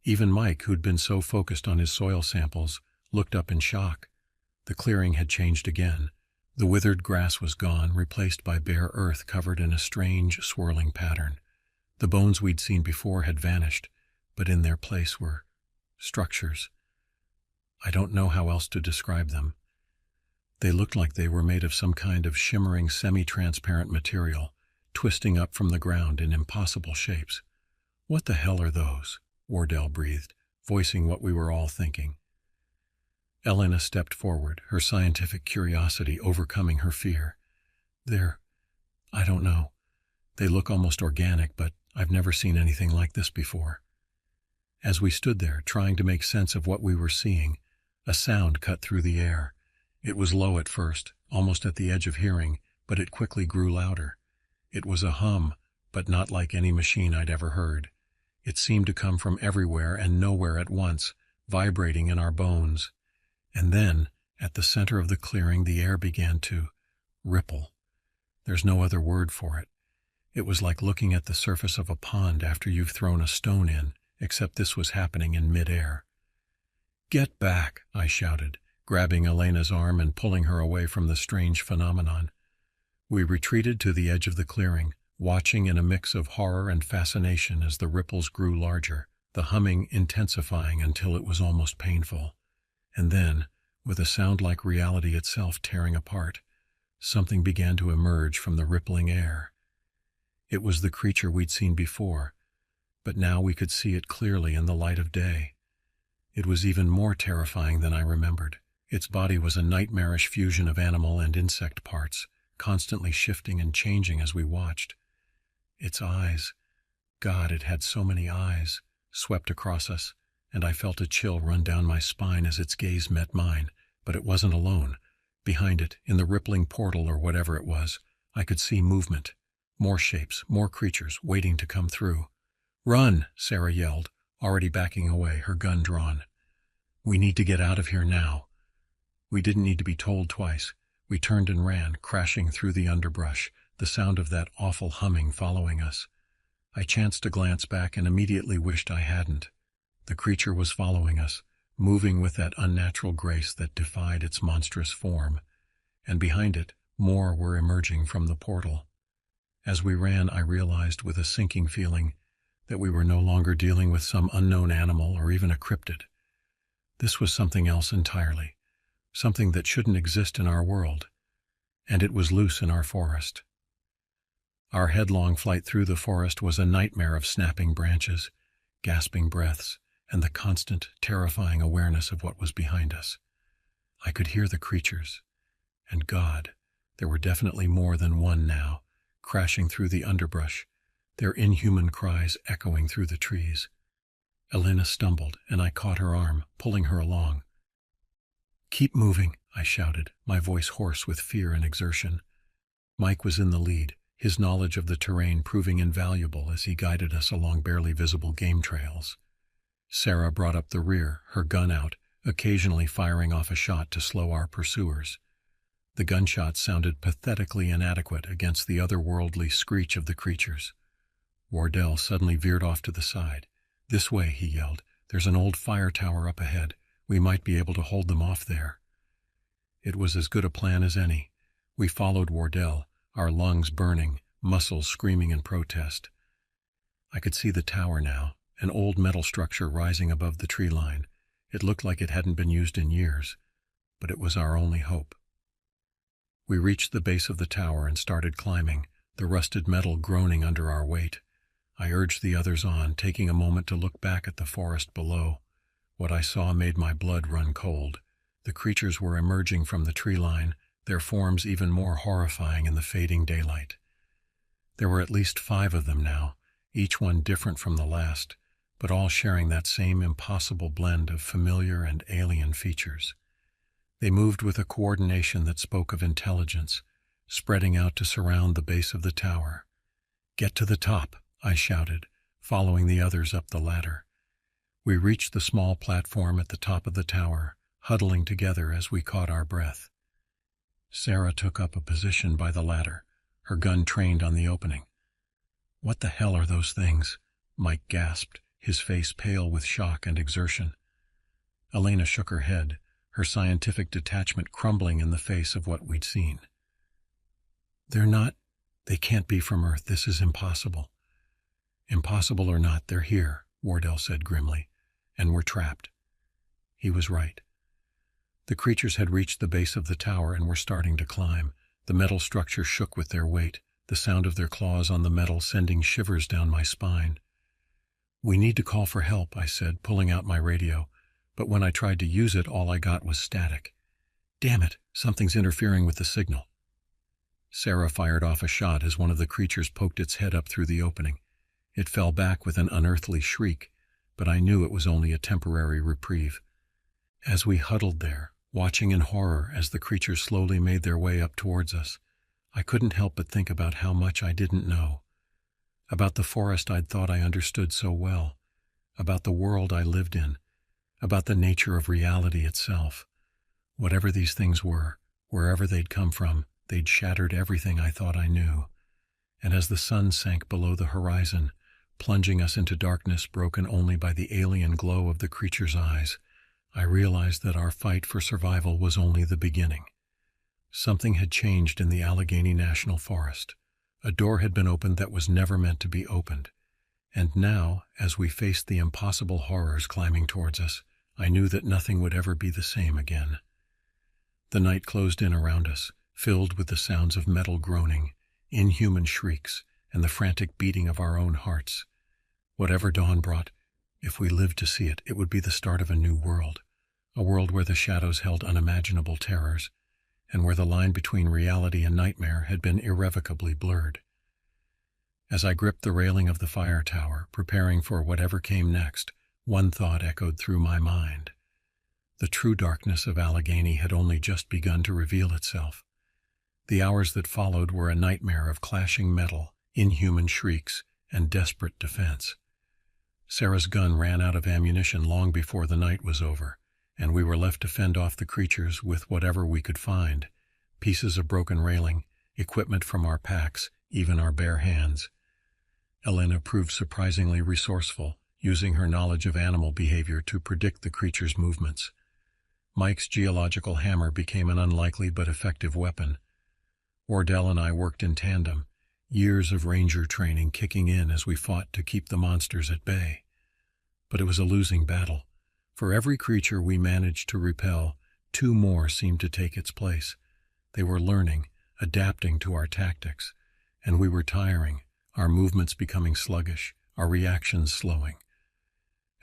Even Mike, who'd been so focused on his soil samples, looked up in shock. The clearing had changed again. The withered grass was gone, replaced by bare earth covered in a strange, swirling pattern. The bones we'd seen before had vanished, but in their place were structures. I don't know how else to describe them. They looked like they were made of some kind of shimmering, semi-transparent material, twisting up from the ground in impossible shapes. "What the hell are those?" Wardell breathed, voicing what we were all thinking. Elena stepped forward, her scientific curiosity overcoming her fear. I don't know. They look almost organic, but I've never seen anything like this before." As we stood there, trying to make sense of what we were seeing, a sound cut through the air. It was low at first, almost at the edge of hearing, but it quickly grew louder. It was a hum, but not like any machine I'd ever heard. It seemed to come from everywhere and nowhere at once, vibrating in our bones. And then, at the center of the clearing, the air began to ripple. There's no other word for it. It was like looking at the surface of a pond after you've thrown a stone in, except this was happening in midair. "Get back," I shouted, grabbing Elena's arm and pulling her away from the strange phenomenon. We retreated to the edge of the clearing, watching in a mix of horror and fascination as the ripples grew larger, the humming intensifying until it was almost painful. And then, with a sound like reality itself tearing apart, something began to emerge from the rippling air. It was the creature we'd seen before, but now we could see it clearly in the light of day. It was even more terrifying than I remembered. Its body was a nightmarish fusion of animal and insect parts, constantly shifting and changing as we watched. Its eyes, God, it had so many eyes, swept across us, and I felt a chill run down my spine as its gaze met mine. But it wasn't alone. Behind it, in the rippling portal or whatever it was, I could see movement. More shapes, more creatures, waiting to come through. "Run!" Sarah yelled, already backing away, her gun drawn. "We need to get out of here now." We didn't need to be told twice. We turned and ran, crashing through the underbrush, the sound of that awful humming following us. I chanced to glance back and immediately wished I hadn't. The creature was following us, moving with that unnatural grace that defied its monstrous form, and behind it, more were emerging from the portal. As we ran, I realized with a sinking feeling that we were no longer dealing with some unknown animal or even a cryptid. This was something else entirely, something that shouldn't exist in our world, and it was loose in our forest. Our headlong flight through the forest was a nightmare of snapping branches, gasping breaths, and the constant, terrifying awareness of what was behind us. I could hear the creatures, and God, there were definitely more than one now, crashing through the underbrush, their inhuman cries echoing through the trees. Elena stumbled, and I caught her arm, pulling her along. "Keep moving," I shouted, my voice hoarse with fear and exertion. Mike was in the lead, his knowledge of the terrain proving invaluable as he guided us along barely visible game trails. Sarah brought up the rear, her gun out, occasionally firing off a shot to slow our pursuers. The gunshots sounded pathetically inadequate against the otherworldly screech of the creatures. Wardell suddenly veered off to the side. "This way," he yelled. "There's an old fire tower up ahead. We might be able to hold them off there." It was as good a plan as any. We followed Wardell, our lungs burning, muscles screaming in protest. I could see the tower now, an old metal structure rising above the tree line. It looked like it hadn't been used in years, but it was our only hope. We reached the base of the tower and started climbing, the rusted metal groaning under our weight. I urged the others on, taking a moment to look back at the forest below. What I saw made my blood run cold. The creatures were emerging from the tree line, their forms even more horrifying in the fading daylight. There were at least 5 of them now, each one different from the last, but all sharing that same impossible blend of familiar and alien features. They moved with a coordination that spoke of intelligence, spreading out to surround the base of the tower. "Get to the top," I shouted, following the others up the ladder. We reached the small platform at the top of the tower, huddling together as we caught our breath. Sarah took up a position by the ladder, her gun trained on the opening. "What the hell are those things?" Mike gasped, his face pale with shock and exertion. Elena shook her head, her scientific detachment crumbling in the face of what we'd seen. They can't be from Earth. This is impossible." "Impossible or not, they're here," Wardell said grimly, "and we're trapped." He was right. The creatures had reached the base of the tower and were starting to climb. The metal structure shook with their weight, the sound of their claws on the metal sending shivers down my spine. "We need to call for help," I said, pulling out my radio, but when I tried to use it, all I got was static. "Damn it, something's interfering with the signal." Sarah fired off a shot as one of the creatures poked its head up through the opening. It fell back with an unearthly shriek, but I knew it was only a temporary reprieve. As we huddled there, watching in horror as the creatures slowly made their way up towards us, I couldn't help but think about how much I didn't know. About the forest I'd thought I understood so well, about the world I lived in, about the nature of reality itself. Whatever these things were, wherever they'd come from, they'd shattered everything I thought I knew. And as the sun sank below the horizon, plunging us into darkness broken only by the alien glow of the creature's eyes, I realized that our fight for survival was only the beginning. Something had changed in the Allegheny National Forest. A door had been opened that was never meant to be opened. And now, as we faced the impossible horrors climbing towards us, I knew that nothing would ever be the same again. The night closed in around us, filled with the sounds of metal groaning, inhuman shrieks, and the frantic beating of our own hearts. Whatever dawn brought, If we lived to see it, it would be the start of a new world, a world where the shadows held unimaginable terrors, and where the line between reality and nightmare had been irrevocably blurred. As I gripped the railing of the fire tower, preparing for whatever came next, one thought echoed through my mind. The true darkness of Allegheny had only just begun to reveal itself. The hours that followed were a nightmare of clashing metal, inhuman shrieks, and desperate defense. Sarah's gun ran out of ammunition long before the night was over, and we were left to fend off the creatures with whatever we could find: pieces of broken railing, equipment from our packs, even our bare hands. Elena proved surprisingly resourceful, using her knowledge of animal behavior to predict the creature's movements. Mike's geological hammer became an unlikely but effective weapon. Wardell and I worked in tandem, years of ranger training kicking in as we fought to keep the monsters at bay. But it was a losing battle. For every creature we managed to repel, two more seemed to take its place. They were learning, adapting to our tactics, and we were tiring, our movements becoming sluggish, our reactions slowing.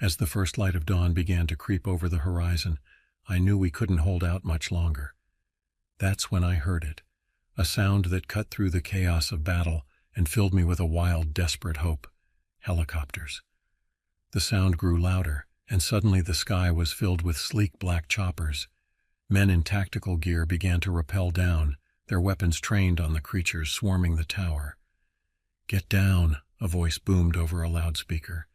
As the first light of dawn began to creep over the horizon, I knew we couldn't hold out much longer. That's when I heard it, a sound that cut through the chaos of battle and filled me with a wild, desperate hope. Helicopters. The sound grew louder, and suddenly the sky was filled with sleek black choppers. Men in tactical gear began to rappel down, their weapons trained on the creatures swarming the tower. "Get down," a voice boomed over a loudspeaker.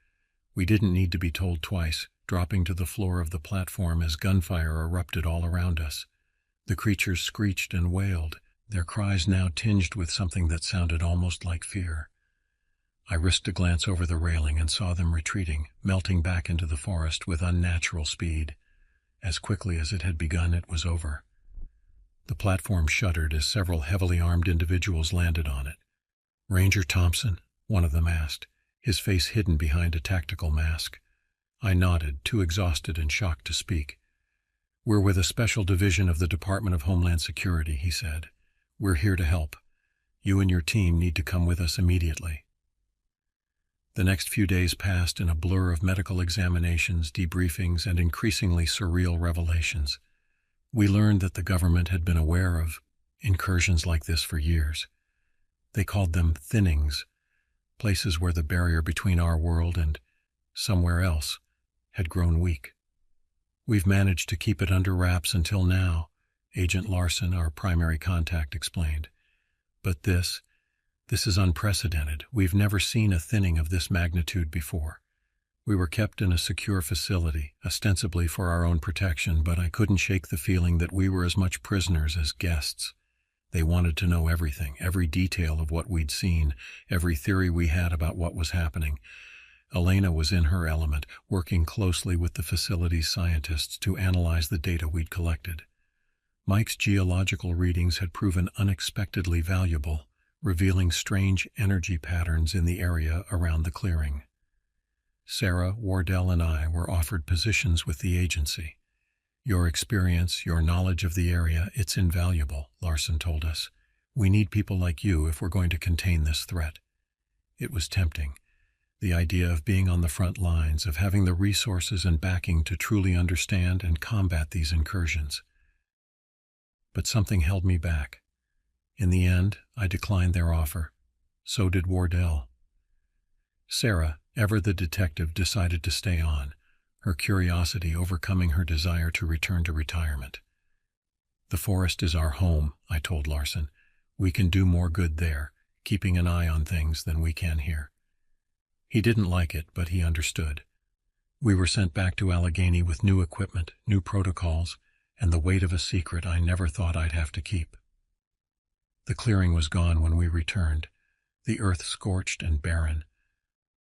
We didn't need to be told twice, dropping to the floor of the platform as gunfire erupted all around us. The creatures screeched and wailed, their cries now tinged with something that sounded almost like fear. I risked a glance over the railing and saw them retreating, melting back into the forest with unnatural speed. As quickly as it had begun, it was over. The platform shuddered as several heavily armed individuals landed on it. "Ranger Thompson?" one of them asked, his face hidden behind a tactical mask. I nodded, too exhausted and shocked to speak. "We're with a special division of the Department of Homeland Security," he said. "We're here to help. You and your team need to come with us immediately." The next few days passed in a blur of medical examinations, debriefings, and increasingly surreal revelations. We learned that the government had been aware of incursions like this for years. They called them thinnings, places where the barrier between our world and somewhere else had grown weak. "We've managed to keep it under wraps until now," Agent Larson, our primary contact, explained. "But this is unprecedented. We've never seen a thinning of this magnitude before. We were kept in a secure facility, ostensibly for our own protection, but I couldn't shake the feeling that we were as much prisoners as guests. They wanted to know everything, every detail of what we'd seen, every theory we had about what was happening." Elena was in her element, working closely with the facility's scientists to analyze the data we'd collected. Mike's geological readings had proven unexpectedly valuable, revealing strange energy patterns in the area around the clearing. Sarah, Wardell, and I were offered positions with the agency. "Your experience, your knowledge of the area, it's invaluable," Larson told us. "We need people like you if we're going to contain this threat." It was tempting. The idea of being on the front lines, of having the resources and backing to truly understand and combat these incursions. But something held me back. In the end, I declined their offer. So did Wardell. Sarah, ever the detective, decided to stay on, her curiosity overcoming her desire to return to retirement. "The forest is our home," I told Larson. "We can do more good there, keeping an eye on things, than we can here." He didn't like it, but he understood. We were sent back to Allegheny with new equipment, new protocols, and the weight of a secret I never thought I'd have to keep. The clearing was gone when we returned, the earth scorched and barren.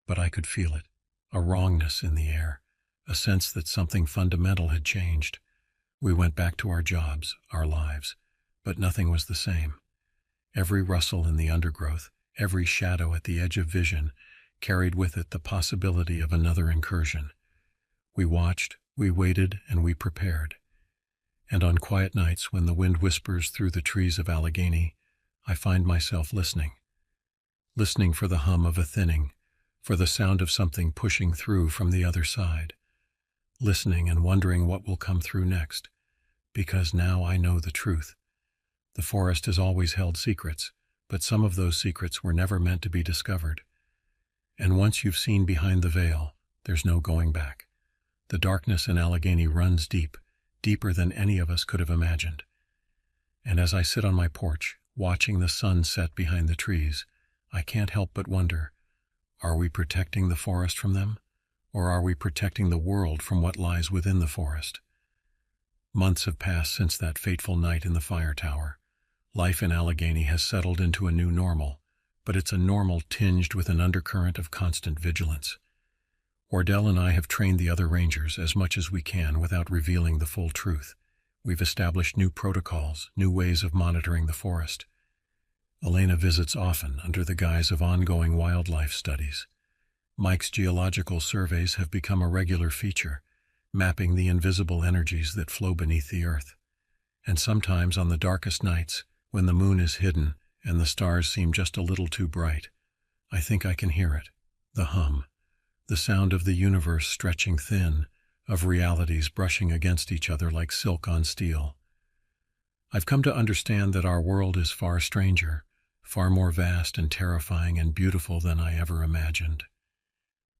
But I could feel it, a wrongness in the air, a sense that something fundamental had changed. We went back to our jobs, our lives, but nothing was the same. Every rustle in the undergrowth, every shadow at the edge of vision, carried with it the possibility of another incursion. We watched, we waited, and we prepared. And on quiet nights when the wind whispers through the trees of Allegheny, I find myself listening for the hum of a thinning, for the sound of something pushing through from the other side, listening and wondering what will come through next, because now I know the truth. The forest has always held secrets, but some of those secrets were never meant to be discovered. And once you've seen behind the veil, there's no going back. The darkness in Allegheny runs deep, deeper than any of us could have imagined. And as I sit on my porch, watching the sun set behind the trees, I can't help but wonder, are we protecting the forest from them? Or are we protecting the world from what lies within the forest? Months have passed since that fateful night in the fire tower. Life in Allegheny has settled into a new normal, but it's a normal tinged with an undercurrent of constant vigilance. Wardell and I have trained the other rangers as much as we can without revealing the full truth. We've established new protocols, new ways of monitoring the forest. Elena visits often under the guise of ongoing wildlife studies. Mike's geological surveys have become a regular feature, mapping the invisible energies that flow beneath the earth. And sometimes on the darkest nights, when the moon is hidden and the stars seem just a little too bright, I think I can hear it, the hum, the sound of the universe stretching thin, of realities brushing against each other like silk on steel. I've come to understand that our world is far stranger, far more vast and terrifying and beautiful than I ever imagined.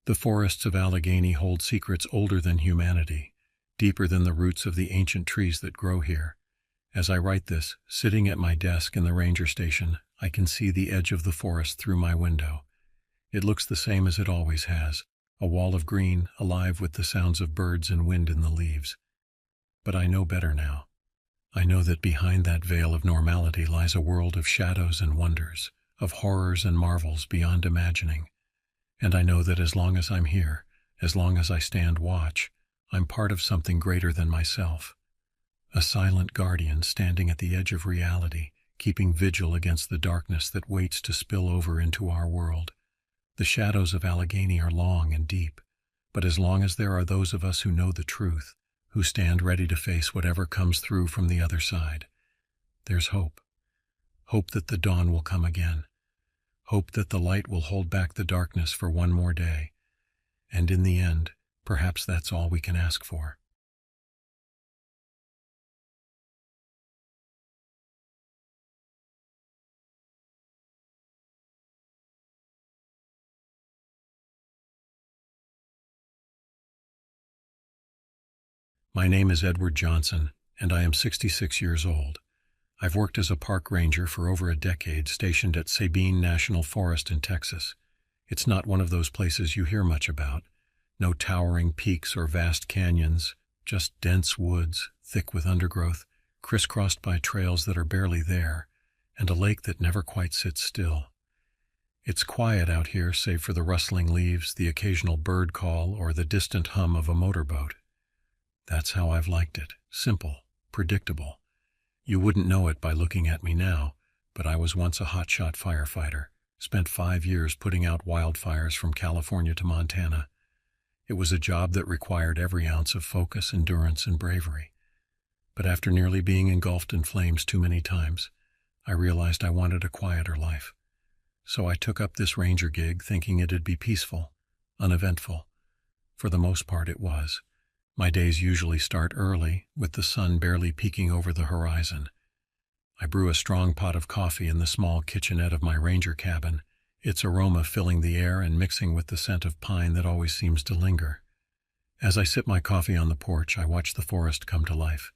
The forests of Allegheny hold secrets older than humanity, deeper than the roots of the ancient trees that grow here. As I write this, sitting at my desk in the ranger station, I can see the edge of the forest through my window. It looks the same as it always has, a wall of green, alive with the sounds of birds and wind in the leaves. But I know better now. I know that behind that veil of normality lies a world of shadows and wonders, of horrors and marvels beyond imagining. And I know that as long as I'm here, as long as I stand watch, I'm part of something greater than myself. A silent guardian standing at the edge of reality, keeping vigil against the darkness that waits to spill over into our world. The shadows of Allegheny are long and deep, but as long as there are those of us who know the truth, who stand ready to face whatever comes through from the other side, there's hope. Hope that the dawn will come again. Hope that the light will hold back the darkness for one more day. And in the end, perhaps that's all we can ask for. My name is Edward Johnson, and I am 66 years old. I've worked as a park ranger for over a decade, stationed at Sabine National Forest in Texas. It's not one of those places you hear much about. No towering peaks or vast canyons, just dense woods, thick with undergrowth, crisscrossed by trails that are barely there, and a lake that never quite sits still. It's quiet out here save for the rustling leaves, the occasional bird call, or the distant hum of a motorboat. That's how I've liked it. Simple, predictable. You wouldn't know it by looking at me now, but I was once a hotshot firefighter, spent 5 years putting out wildfires from California to Montana. It was a job that required every ounce of focus, endurance, and bravery. But after nearly being engulfed in flames too many times, I realized I wanted a quieter life. So I took up this ranger gig thinking it'd be peaceful, uneventful. For the most part it was. My days usually start early, with the sun barely peeking over the horizon. I brew a strong pot of coffee in the small kitchenette of my ranger cabin, its aroma filling the air and mixing with the scent of pine that always seems to linger. As I sip my coffee on the porch, I watch the forest come to life.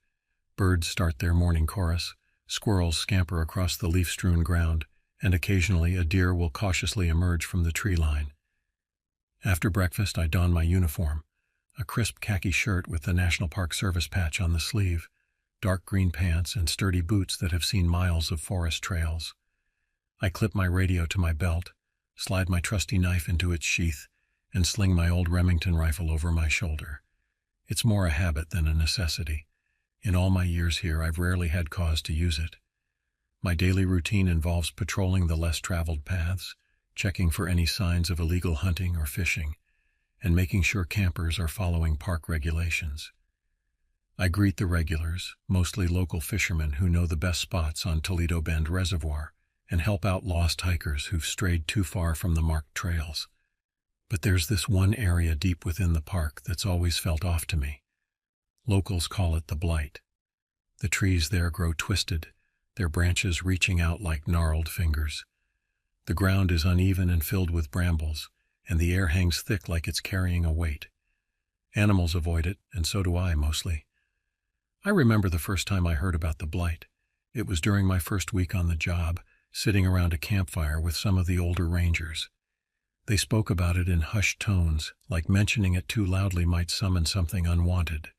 Birds start their morning chorus, squirrels scamper across the leaf-strewn ground, and occasionally a deer will cautiously emerge from the tree line. After breakfast, I don my uniform. A crisp khaki shirt with the National Park Service patch on the sleeve, dark green pants, and sturdy boots that have seen miles of forest trails. I clip my radio to my belt, slide my trusty knife into its sheath, and sling my old Remington rifle over my shoulder. It's more a habit than a necessity. In all my years here, I've rarely had cause to use it. My daily routine involves patrolling the less traveled paths, checking for any signs of illegal hunting or fishing, and making sure campers are following park regulations. I greet the regulars, mostly local fishermen who know the best spots on Toledo Bend Reservoir, and help out lost hikers who've strayed too far from the marked trails. But there's this one area deep within the park that's always felt off to me. Locals call it the blight. The trees there grow twisted, their branches reaching out like gnarled fingers. The ground is uneven and filled with brambles, and the air hangs thick like it's carrying a weight. Animals avoid it, and so do I, mostly. I remember the first time I heard about the blight. It was during my first week on the job, sitting around a campfire with some of the older rangers. They spoke about it in hushed tones, like mentioning it too loudly might summon something unwanted.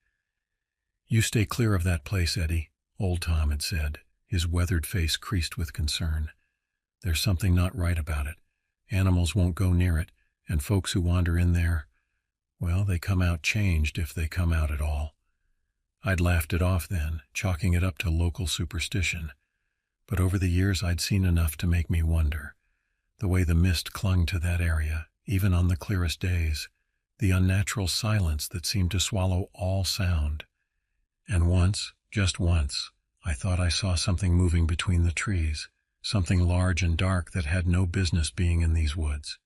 "You stay clear of that place, Eddie," old Tom had said, his weathered face creased with concern. "There's something not right about it. Animals won't go near it, and folks who wander in there, well, they come out changed if they come out at all." I'd laughed it off then, chalking it up to local superstition. But over the years I'd seen enough to make me wonder. The way the mist clung to that area, even on the clearest days, the unnatural silence that seemed to swallow all sound. And once, just once, I thought I saw something moving between the trees, something large and dark that had no business being in these woods.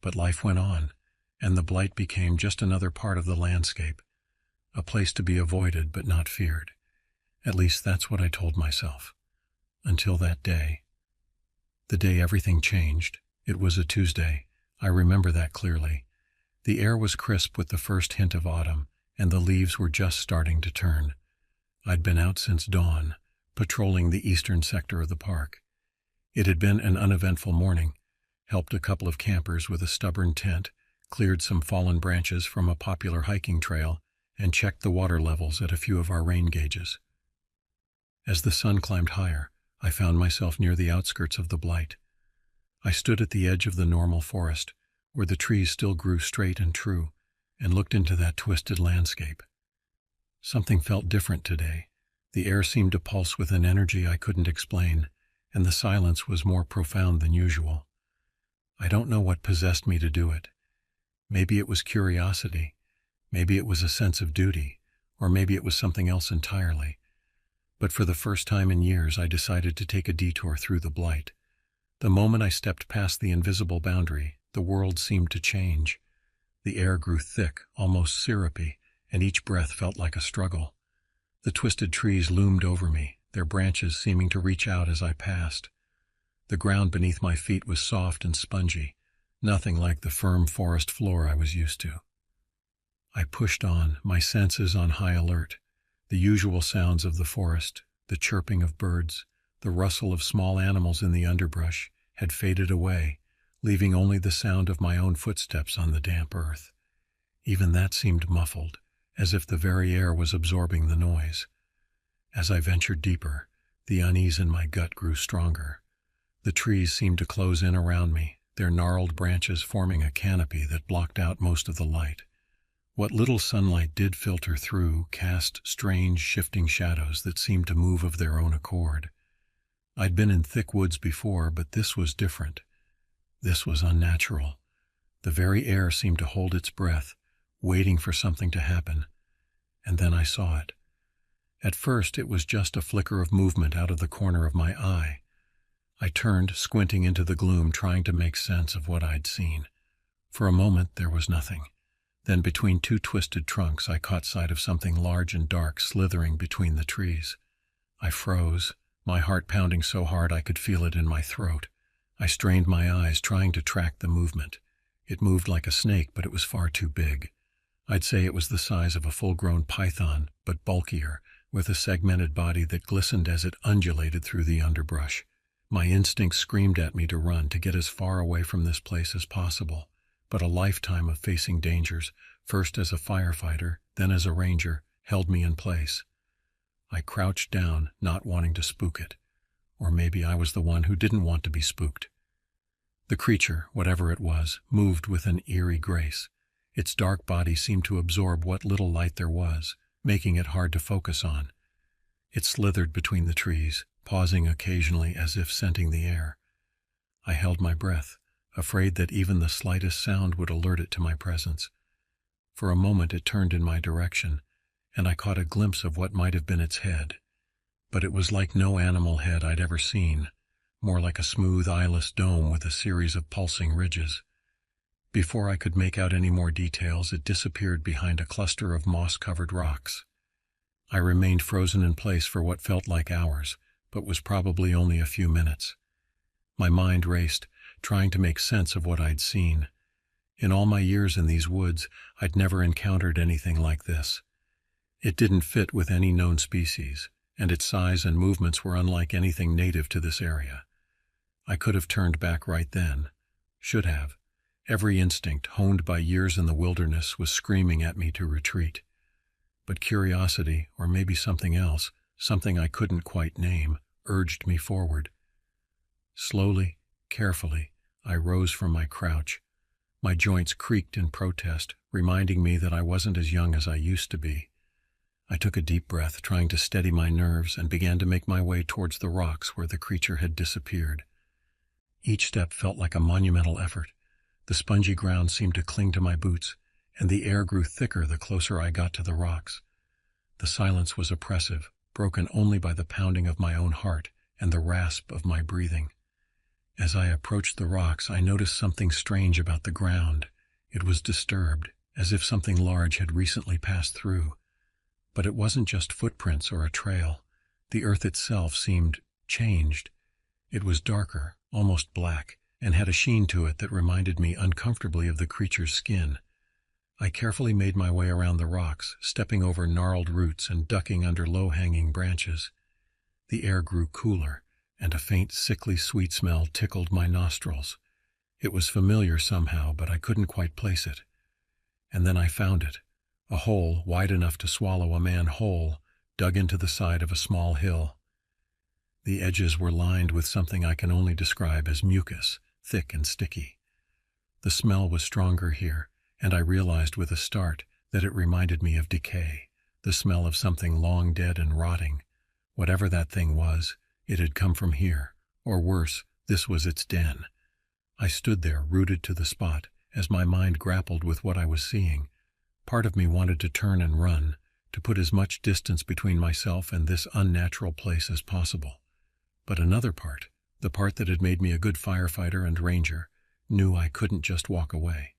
But life went on, and the blight became just another part of the landscape, a place to be avoided but not feared. At least that's what I told myself. Until that day. The day everything changed. It was a Tuesday. I remember that clearly. The air was crisp with the first hint of autumn, and the leaves were just starting to turn. I'd been out since dawn, patrolling the eastern sector of the park. It had been an uneventful morning, helped a couple of campers with a stubborn tent, cleared some fallen branches from a popular hiking trail, and checked the water levels at a few of our rain gauges. As the sun climbed higher, I found myself near the outskirts of the blight. I stood at the edge of the normal forest, where the trees still grew straight and true, and looked into that twisted landscape. Something felt different today. The air seemed to pulse with an energy I couldn't explain, and the silence was more profound than usual. I don't know what possessed me to do it. Maybe it was curiosity, maybe it was a sense of duty, or maybe it was something else entirely. But for the first time in years, I decided to take a detour through the blight. The moment I stepped past the invisible boundary, the world seemed to change. The air grew thick, almost syrupy, and each breath felt like a struggle. The twisted trees loomed over me, their branches seeming to reach out as I passed. The ground beneath my feet was soft and spongy, nothing like the firm forest floor I was used to. I pushed on, my senses on high alert. The usual sounds of the forest, the chirping of birds, the rustle of small animals in the underbrush, had faded away, leaving only the sound of my own footsteps on the damp earth. Even that seemed muffled, as if the very air was absorbing the noise. As I ventured deeper, the unease in my gut grew stronger. The trees seemed to close in around me, their gnarled branches forming a canopy that blocked out most of the light. What little sunlight did filter through cast strange, shifting shadows that seemed to move of their own accord. I'd been in thick woods before, but this was different. This was unnatural. The very air seemed to hold its breath, waiting for something to happen. And then I saw it. At first, it was just a flicker of movement out of the corner of my eye. I turned, squinting into the gloom, trying to make sense of what I'd seen. For a moment, there was nothing. Then between two twisted trunks, I caught sight of something large and dark slithering between the trees. I froze, my heart pounding so hard I could feel it in my throat. I strained my eyes, trying to track the movement. It moved like a snake, but it was far too big. I'd say it was the size of a full-grown python, but bulkier, with a segmented body that glistened as it undulated through the underbrush. My instincts screamed at me to run, to get as far away from this place as possible. But a lifetime of facing dangers, first as a firefighter, then as a ranger, held me in place. I crouched down, not wanting to spook it. Or maybe I was the one who didn't want to be spooked. The creature, whatever it was, moved with an eerie grace. Its dark body seemed to absorb what little light there was, making it hard to focus on. It slithered between the trees, pausing occasionally as if scenting the air. I held my breath, afraid that even the slightest sound would alert it to my presence. For a moment it turned in my direction, and I caught a glimpse of what might have been its head. But it was like no animal head I'd ever seen, more like a smooth, eyeless dome with a series of pulsing ridges. Before I could make out any more details, it disappeared behind a cluster of moss-covered rocks. I remained frozen in place for what felt like hours, but was probably only a few minutes. My mind raced, trying to make sense of what I'd seen. In all my years in these woods, I'd never encountered anything like this. It didn't fit with any known species, and its size and movements were unlike anything native to this area. I could have turned back right then. Should have. Every instinct, honed by years in the wilderness, was screaming at me to retreat. But curiosity, or maybe something else, something I couldn't quite name, urged me forward. Slowly, carefully, I rose from my crouch. My joints creaked in protest, reminding me that I wasn't as young as I used to be. I took a deep breath, trying to steady my nerves, and began to make my way towards the rocks where the creature had disappeared. Each step felt like a monumental effort. The spongy ground seemed to cling to my boots, and the air grew thicker the closer I got to the rocks. The silence was oppressive, broken only by the pounding of my own heart and the rasp of my breathing. As I approached the rocks, I noticed something strange about the ground. It was disturbed, as if something large had recently passed through. But it wasn't just footprints or a trail. The earth itself seemed changed. It was darker, almost black, and had a sheen to it that reminded me uncomfortably of the creature's skin. I carefully made my way around the rocks, stepping over gnarled roots and ducking under low-hanging branches. The air grew cooler, and a faint, sickly sweet smell tickled my nostrils. It was familiar somehow, but I couldn't quite place it. And then I found it. A hole wide enough to swallow a man whole, dug into the side of a small hill. The edges were lined with something I can only describe as mucus, thick and sticky. The smell was stronger here, and I realized with a start that it reminded me of decay, the smell of something long dead and rotting. Whatever that thing was, it had come from here, or worse, this was its den. I stood there, rooted to the spot, as my mind grappled with what I was seeing. Part of me wanted to turn and run, to put as much distance between myself and this unnatural place as possible. But another part, the part that had made me a good firefighter and ranger, knew I couldn't just walk away.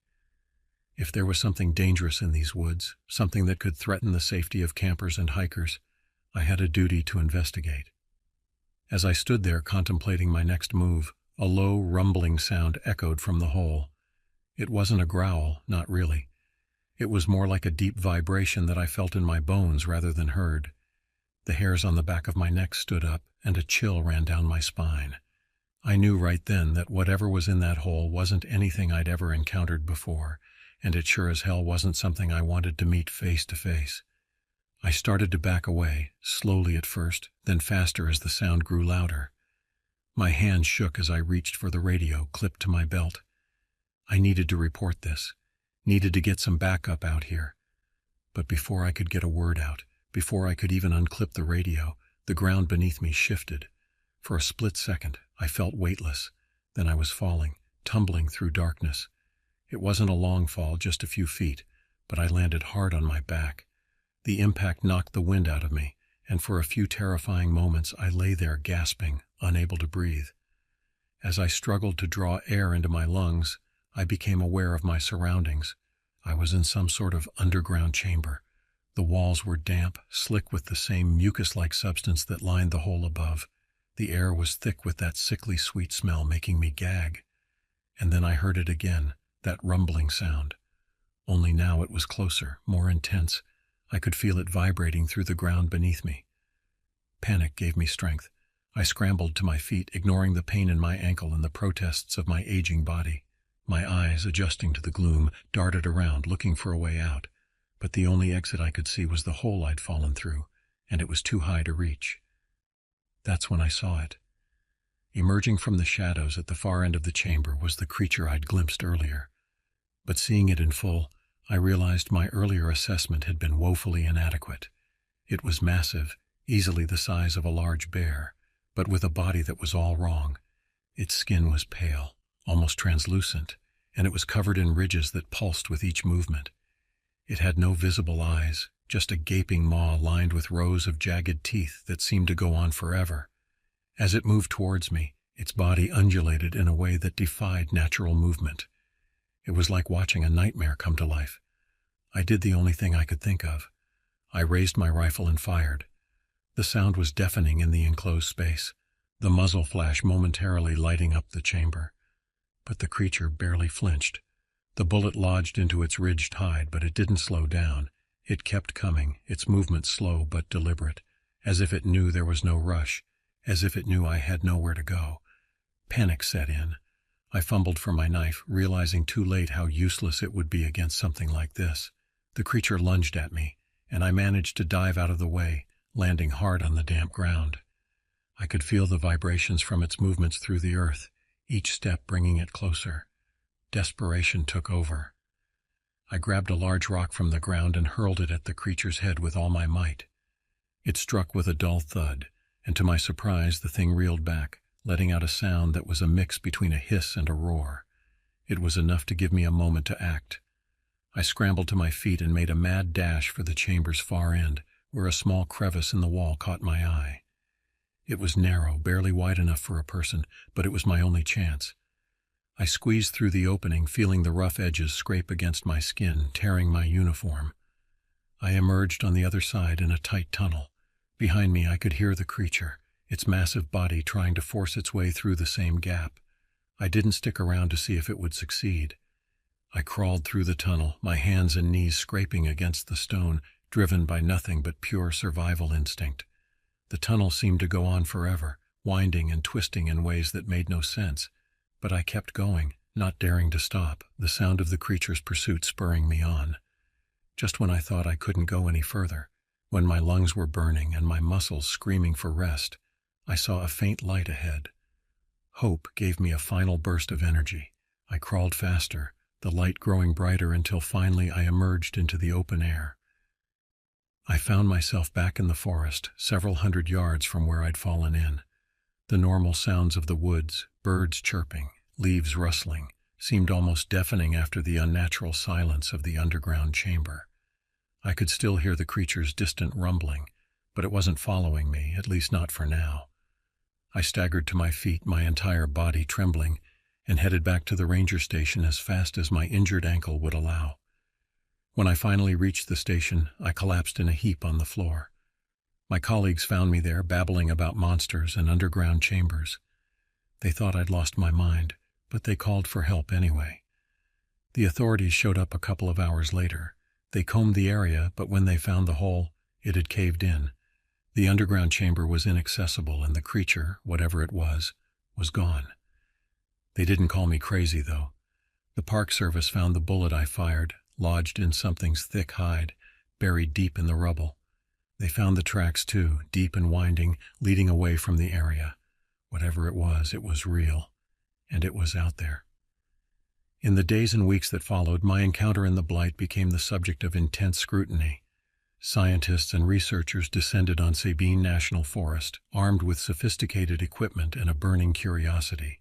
If there was something dangerous in these woods, something that could threaten the safety of campers and hikers, I had a duty to investigate. As I stood there contemplating my next move, a low, rumbling sound echoed from the hole. It wasn't a growl, not really. It was more like a deep vibration that I felt in my bones rather than heard. The hairs on the back of my neck stood up, and a chill ran down my spine. I knew right then that whatever was in that hole wasn't anything I'd ever encountered before, and it sure as hell wasn't something I wanted to meet face to face. I started to back away, slowly at first, then faster as the sound grew louder. My hands shook as I reached for the radio clipped to my belt. I needed to report this, needed to get some backup out here. But before I could get a word out, before I could even unclip the radio, the ground beneath me shifted. For a split second, I felt weightless. Then I was falling, tumbling through darkness. It wasn't a long fall, just a few feet, but I landed hard on my back. The impact knocked the wind out of me, and for a few terrifying moments I lay there gasping, unable to breathe. As I struggled to draw air into my lungs, I became aware of my surroundings. I was in some sort of underground chamber. The walls were damp, slick with the same mucus-like substance that lined the hole above. The air was thick with that sickly sweet smell, making me gag. And then I heard it again, that rumbling sound. Only now it was closer, more intense. I could feel it vibrating through the ground beneath me. Panic gave me strength. I scrambled to my feet, ignoring the pain in my ankle and the protests of my aging body. My eyes, adjusting to the gloom, darted around, looking for a way out. But the only exit I could see was the hole I'd fallen through, and it was too high to reach. That's when I saw it. Emerging from the shadows at the far end of the chamber was the creature I'd glimpsed earlier. But seeing it in full, I realized my earlier assessment had been woefully inadequate. It was massive, easily the size of a large bear, but with a body that was all wrong. Its skin was pale, almost translucent, and it was covered in ridges that pulsed with each movement. It had no visible eyes, just a gaping maw lined with rows of jagged teeth that seemed to go on forever. As it moved towards me, its body undulated in a way that defied natural movement. It was like watching a nightmare come to life. I did the only thing I could think of. I raised my rifle and fired. The sound was deafening in the enclosed space, the muzzle flash momentarily lighting up the chamber. But the creature barely flinched. The bullet lodged into its ridged hide, but it didn't slow down. It kept coming, its movement slow but deliberate, as if it knew there was no rush, as if it knew I had nowhere to go. Panic set in. I fumbled for my knife, realizing too late how useless it would be against something like this. The creature lunged at me, and I managed to dive out of the way, landing hard on the damp ground. I could feel the vibrations from its movements through the earth, each step bringing it closer. Desperation took over. I grabbed a large rock from the ground and hurled it at the creature's head with all my might. It struck with a dull thud, and to my surprise the thing reeled back, letting out a sound that was a mix between a hiss and a roar. It was enough to give me a moment to act. I scrambled to my feet and made a mad dash for the chamber's far end, where a small crevice in the wall caught my eye. It was narrow, barely wide enough for a person, but it was my only chance. I squeezed through the opening, feeling the rough edges scrape against my skin, tearing my uniform. I emerged on the other side in a tight tunnel. Behind me I could hear the creature, its massive body trying to force its way through the same gap. I didn't stick around to see if it would succeed. I crawled through the tunnel, my hands and knees scraping against the stone, driven by nothing but pure survival instinct. The tunnel seemed to go on forever, winding and twisting in ways that made no sense. But I kept going, not daring to stop, the sound of the creature's pursuit spurring me on. Just when I thought I couldn't go any further, when my lungs were burning and my muscles screaming for rest, I saw a faint light ahead. Hope gave me a final burst of energy. I crawled faster, the light growing brighter until finally I emerged into the open air. I found myself back in the forest, several hundred yards from where I'd fallen in. The normal sounds of the woods, birds chirping, leaves rustling, seemed almost deafening after the unnatural silence of the underground chamber. I could still hear the creature's distant rumbling, but it wasn't following me, at least not for now. I staggered to my feet, my entire body trembling, and headed back to the ranger station as fast as my injured ankle would allow. When I finally reached the station, I collapsed in a heap on the floor. My colleagues found me there, babbling about monsters and underground chambers. They thought I'd lost my mind, but they called for help anyway. The authorities showed up a couple of hours later. They combed the area, but when they found the hole, it had caved in. The underground chamber was inaccessible, and the creature, whatever it was gone. They didn't call me crazy, though. The Park Service found the bullet I fired, lodged in something's thick hide, buried deep in the rubble. They found the tracks, too, deep and winding, leading away from the area. Whatever it was real, and it was out there. In the days and weeks that followed, my encounter in the Blight became the subject of intense scrutiny. Scientists and researchers descended on Sabine National Forest, armed with sophisticated equipment and a burning curiosity.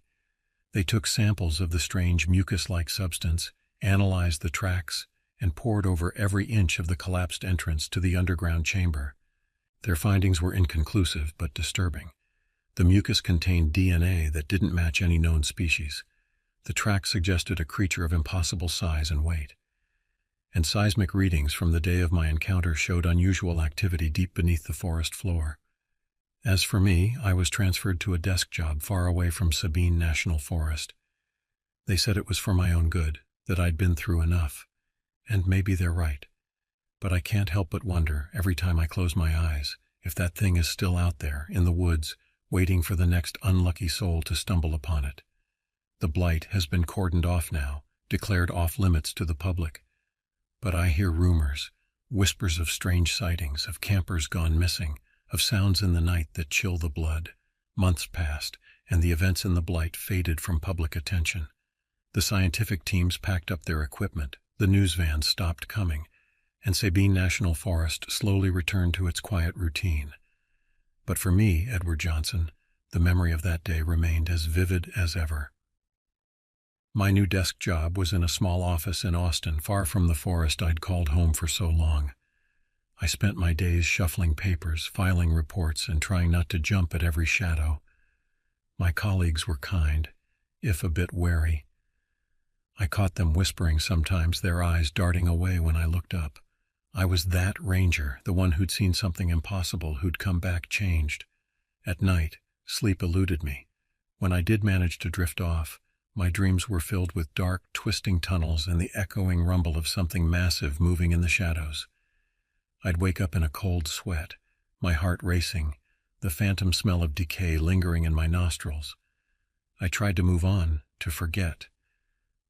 They took samples of the strange mucus-like substance, analyzed the tracks, and pored over every inch of the collapsed entrance to the underground chamber. Their findings were inconclusive but disturbing. The mucus contained DNA that didn't match any known species. The tracks suggested a creature of impossible size and weight. And seismic readings from the day of my encounter showed unusual activity deep beneath the forest floor. As for me, I was transferred to a desk job far away from Sabine National Forest. They said it was for my own good, that I'd been through enough. And maybe they're right. But I can't help but wonder, every time I close my eyes, if that thing is still out there, in the woods, waiting for the next unlucky soul to stumble upon it. The Blight has been cordoned off now, declared off-limits to the public. But I hear rumors, whispers of strange sightings, of campers gone missing, of sounds in the night that chill the blood. Months passed, and the events in the Blight faded from public attention. The scientific teams packed up their equipment, the news vans stopped coming, and Sabine National Forest slowly returned to its quiet routine. But for me, Edward Johnson, the memory of that day remained as vivid as ever. My new desk job was in a small office in Austin, far from the forest I'd called home for so long. I spent my days shuffling papers, filing reports, and trying not to jump at every shadow. My colleagues were kind, if a bit wary. I caught them whispering sometimes, their eyes darting away when I looked up. I was that ranger, the one who'd seen something impossible, who'd come back changed. At night, sleep eluded me. When I did manage to drift off, my dreams were filled with dark, twisting tunnels and the echoing rumble of something massive moving in the shadows. I'd wake up in a cold sweat, my heart racing, the phantom smell of decay lingering in my nostrils. I tried to move on, to forget.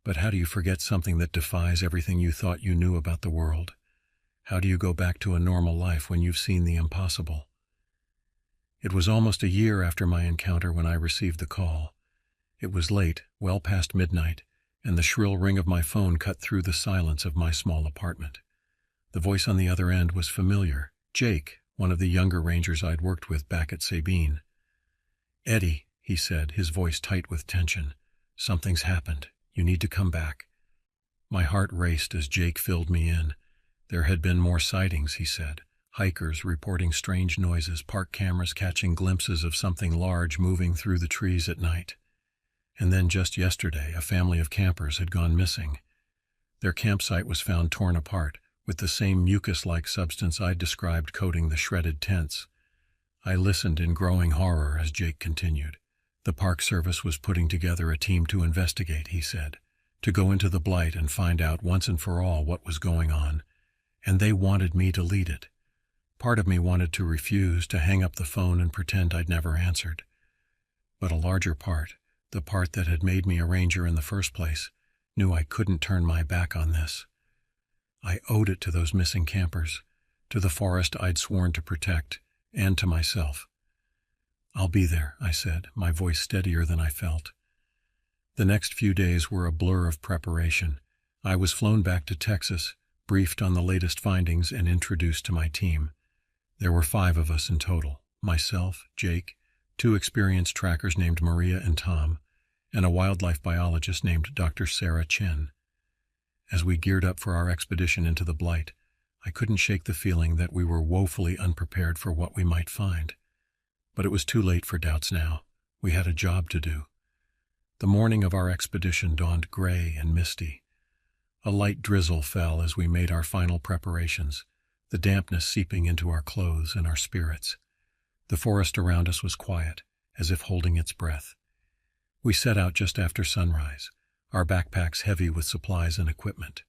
But how do you forget something that defies everything you thought you knew about the world? How do you go back to a normal life when you've seen the impossible? It was almost a year after my encounter when I received the call. It was late, well past midnight, and the shrill ring of my phone cut through the silence of my small apartment. The voice on the other end was familiar. Jake, one of the younger rangers I'd worked with back at Sabine. "Eddie," he said, his voice tight with tension. "Something's happened. You need to come back." My heart raced as Jake filled me in. There had been more sightings, he said. Hikers reporting strange noises, park cameras catching glimpses of something large moving through the trees at night. And then just yesterday, a family of campers had gone missing. Their campsite was found torn apart, with the same mucus-like substance I'd described coating the shredded tents. I listened in growing horror as Jake continued. The Park Service was putting together a team to investigate, he said, to go into the blight and find out once and for all what was going on. And they wanted me to lead it. Part of me wanted to refuse, to hang up the phone and pretend I'd never answered. But a larger part, the part that had made me a ranger in the first place, knew I couldn't turn my back on this. I owed it to those missing campers, to the forest I'd sworn to protect, and to myself. "I'll be there," I said, my voice steadier than I felt. The next few days were a blur of preparation. I was flown back to Texas, briefed on the latest findings, and introduced to my team. There were 5 of us in total: myself, Jake, 2 experienced trackers named Maria and Tom, and a wildlife biologist named Dr. Sarah Chen. As we geared up for our expedition into the blight, I couldn't shake the feeling that we were woefully unprepared for what we might find. But it was too late for doubts now. We had a job to do. The morning of our expedition dawned gray and misty. A light drizzle fell as we made our final preparations, the dampness seeping into our clothes and our spirits. The forest around us was quiet, as if holding its breath. We set out just after sunrise, our backpacks heavy with supplies and equipment.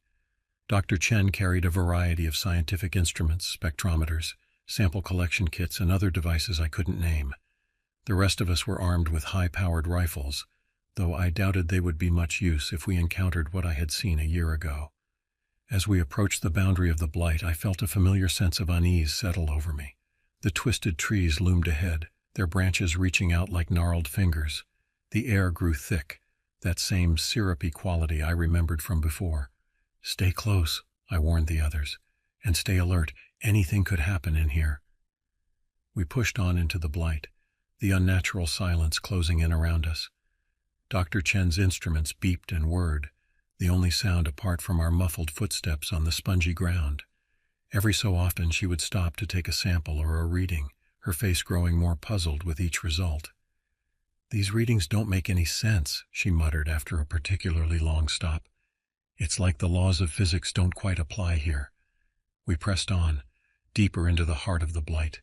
Dr. Chen carried a variety of scientific instruments, spectrometers, sample collection kits, and other devices I couldn't name. The rest of us were armed with high-powered rifles, though I doubted they would be much use if we encountered what I had seen a year ago. As we approached the boundary of the blight, I felt a familiar sense of unease settle over me. The twisted trees loomed ahead, their branches reaching out like gnarled fingers. The air grew thick, that same syrupy quality I remembered from before. "Stay close," I warned the others, "and stay alert. Anything could happen in here." We pushed on into the blight, the unnatural silence closing in around us. Dr. Chen's instruments beeped and whirred, the only sound apart from our muffled footsteps on the spongy ground. Every so often she would stop to take a sample or a reading, her face growing more puzzled with each result. "These readings don't make any sense," she muttered after a particularly long stop. "It's like the laws of physics don't quite apply here." We pressed on, deeper into the heart of the blight.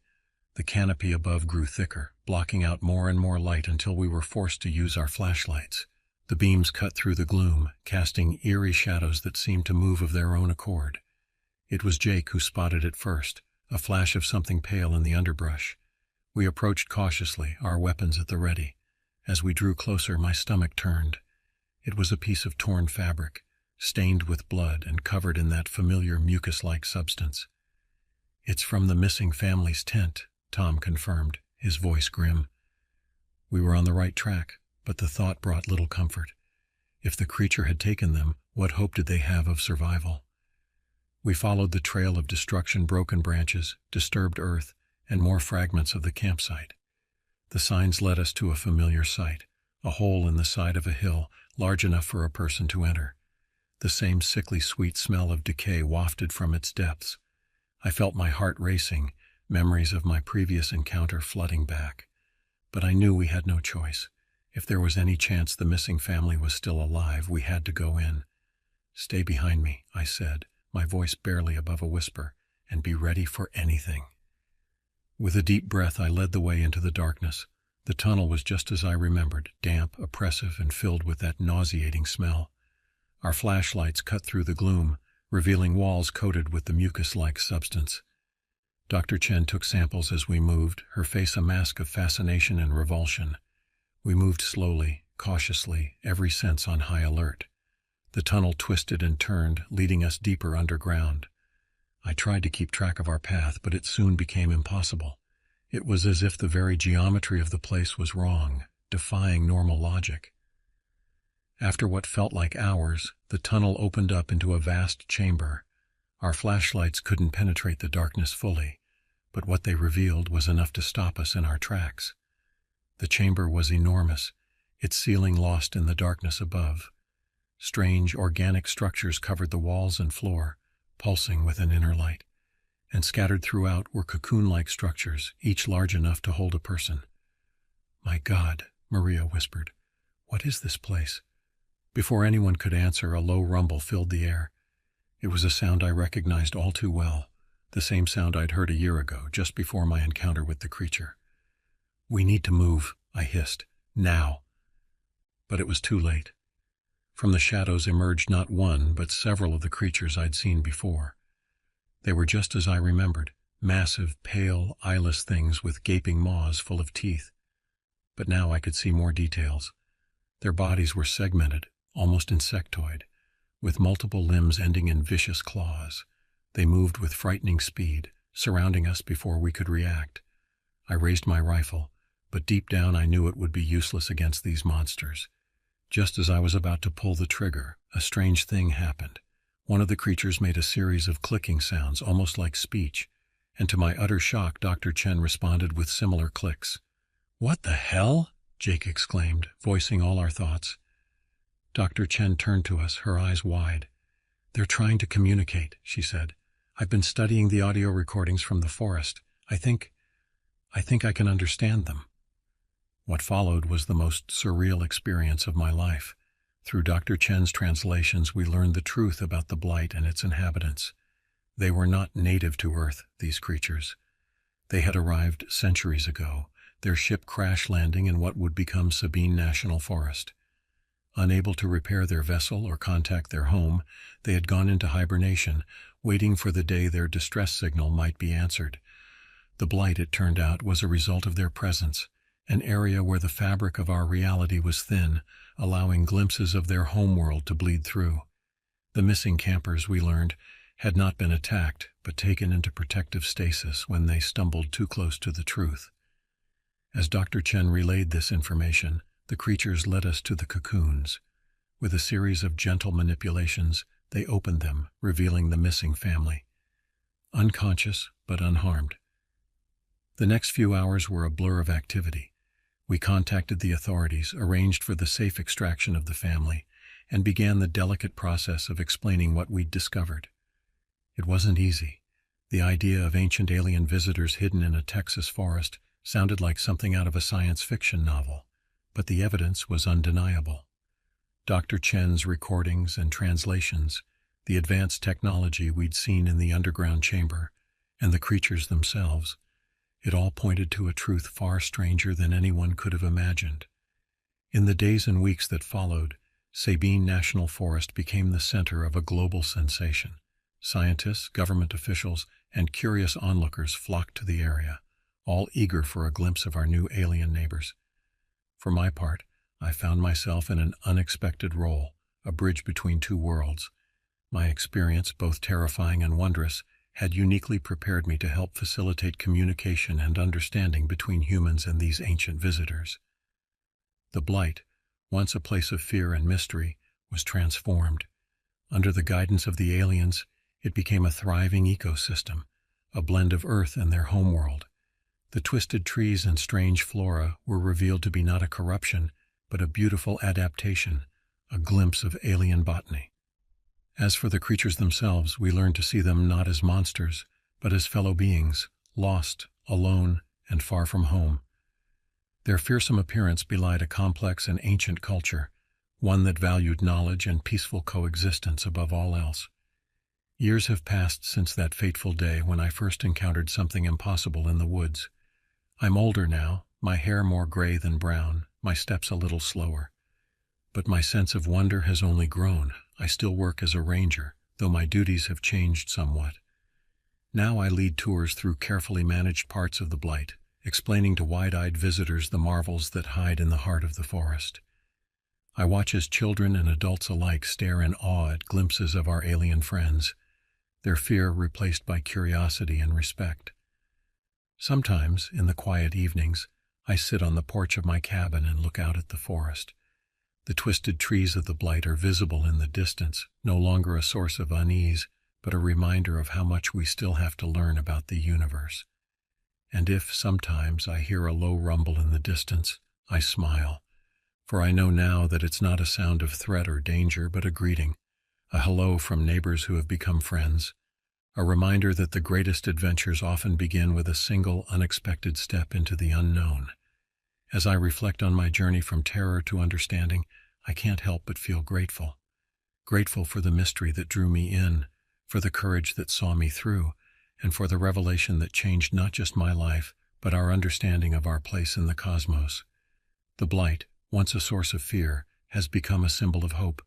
The canopy above grew thicker, blocking out more and more light until we were forced to use our flashlights. The beams cut through the gloom, casting eerie shadows that seemed to move of their own accord. It was Jake who spotted it first, a flash of something pale in the underbrush. We approached cautiously, our weapons at the ready. As we drew closer, my stomach turned. It was a piece of torn fabric, stained with blood and covered in that familiar mucus-like substance. "It's from the missing family's tent," Tom confirmed, his voice grim. We were on the right track, but the thought brought little comfort. If the creature had taken them, what hope did they have of survival? We followed the trail of destruction, broken branches, disturbed earth, and more fragments of the campsite. The signs led us to a familiar sight, a hole in the side of a hill, large enough for a person to enter. The same sickly sweet smell of decay wafted from its depths. I felt my heart racing, memories of my previous encounter flooding back. But I knew we had no choice. If there was any chance the missing family was still alive, we had to go in. "Stay behind me," I said, my voice barely above a whisper, "and be ready for anything." With a deep breath, I led the way into the darkness. The tunnel was just as I remembered, damp, oppressive, and filled with that nauseating smell. Our flashlights cut through the gloom, revealing walls coated with the mucus-like substance. Dr. Chen took samples as we moved, her face a mask of fascination and revulsion. We moved slowly, cautiously, every sense on high alert. The tunnel twisted and turned, leading us deeper underground. I tried to keep track of our path, but it soon became impossible. It was as if the very geometry of the place was wrong, defying normal logic. After what felt like hours, the tunnel opened up into a vast chamber. Our flashlights couldn't penetrate the darkness fully, but what they revealed was enough to stop us in our tracks. The chamber was enormous, its ceiling lost in the darkness above. Strange, organic structures covered the walls and floor, pulsing with an inner light, and scattered throughout were cocoon-like structures, each large enough to hold a person. "My God," Maria whispered, "what is this place?" Before anyone could answer, a low rumble filled the air. It was a sound I recognized all too well, the same sound I'd heard a year ago, just before my encounter with the creature. "We need to move," I hissed. "Now." But it was too late. From the shadows emerged not one, but several of the creatures I'd seen before. They were just as I remembered, massive, pale, eyeless things with gaping maws full of teeth. But now I could see more details. Their bodies were segmented, almost insectoid, with multiple limbs ending in vicious claws. They moved with frightening speed, surrounding us before we could react. I raised my rifle, but deep down I knew it would be useless against these monsters. Just as I was about to pull the trigger, a strange thing happened. One of the creatures made a series of clicking sounds, almost like speech, and to my utter shock, Dr. Chen responded with similar clicks. "What the hell?" Jake exclaimed, voicing all our thoughts. Dr. Chen turned to us, her eyes wide. "They're trying to communicate," she said. "I've been studying the audio recordings from the forest. I think I can understand them." What followed was the most surreal experience of my life. Through Dr. Chen's translations, we learned the truth about the Blight and its inhabitants. They were not native to Earth, these creatures. They had arrived centuries ago, their ship crash-landing in what would become Sabine National Forest. Unable to repair their vessel or contact their home, they had gone into hibernation, waiting for the day their distress signal might be answered. The Blight, it turned out, was a result of their presence, an area where the fabric of our reality was thin, allowing glimpses of their homeworld to bleed through. The missing campers, we learned, had not been attacked, but taken into protective stasis when they stumbled too close to the truth. As Dr. Chen relayed this information, the creatures led us to the cocoons. With a series of gentle manipulations, they opened them, revealing the missing family. Unconscious, but unharmed. The next few hours were a blur of activity. We contacted the authorities, arranged for the safe extraction of the family, and began the delicate process of explaining what we'd discovered. It wasn't easy. The idea of ancient alien visitors hidden in a Texas forest sounded like something out of a science fiction novel, but the evidence was undeniable. Dr. Chen's recordings and translations, the advanced technology we'd seen in the underground chamber, and the creatures themselves, it all pointed to a truth far stranger than anyone could have imagined. In the days and weeks that followed, Sabine National Forest became the center of a global sensation. Scientists, government officials, and curious onlookers flocked to the area, all eager for a glimpse of our new alien neighbors. For my part, I found myself in an unexpected role, a bridge between two worlds. My experience, both terrifying and wondrous, had uniquely prepared me to help facilitate communication and understanding between humans and these ancient visitors. The Blight, once a place of fear and mystery, was transformed. Under the guidance of the aliens, it became a thriving ecosystem, a blend of Earth and their homeworld. The twisted trees and strange flora were revealed to be not a corruption, but a beautiful adaptation, a glimpse of alien botany. As for the creatures themselves, we learned to see them not as monsters, but as fellow beings, lost, alone, and far from home. Their fearsome appearance belied a complex and ancient culture, one that valued knowledge and peaceful coexistence above all else. Years have passed since that fateful day when I first encountered something impossible in the woods. I'm older now, my hair more gray than brown, my steps a little slower. But my sense of wonder has only grown. I still work as a ranger, though my duties have changed somewhat. Now I lead tours through carefully managed parts of the Blight, explaining to wide-eyed visitors the marvels that hide in the heart of the forest. I watch as children and adults alike stare in awe at glimpses of our alien friends, their fear replaced by curiosity and respect. Sometimes, in the quiet evenings, I sit on the porch of my cabin and look out at the forest. The twisted trees of the Blight are visible in the distance, no longer a source of unease, but a reminder of how much we still have to learn about the universe. And if, sometimes, I hear a low rumble in the distance, I smile, for I know now that it's not a sound of threat or danger, but a greeting, a hello from neighbors who have become friends, a reminder that the greatest adventures often begin with a single, unexpected step into the unknown. As I reflect on my journey from terror to understanding, I can't help but feel grateful. Grateful for the mystery that drew me in, for the courage that saw me through, and for the revelation that changed not just my life, but our understanding of our place in the cosmos. The Blight, once a source of fear, has become a symbol of hope,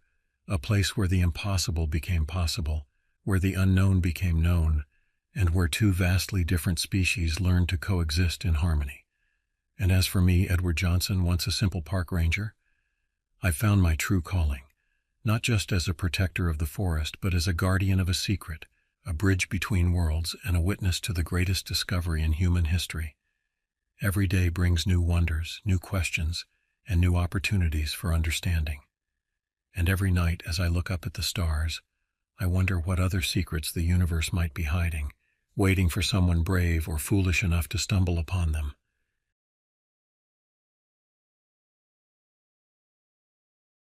a place where the impossible became possible, where the unknown became known, and where two vastly different species learned to coexist in harmony. And as for me, Edward Johnson, once a simple park ranger, I've found my true calling, not just as a protector of the forest, but as a guardian of a secret, a bridge between worlds, and a witness to the greatest discovery in human history. Every day brings new wonders, new questions, and new opportunities for understanding. And every night, as I look up at the stars, I wonder what other secrets the universe might be hiding, waiting for someone brave or foolish enough to stumble upon them.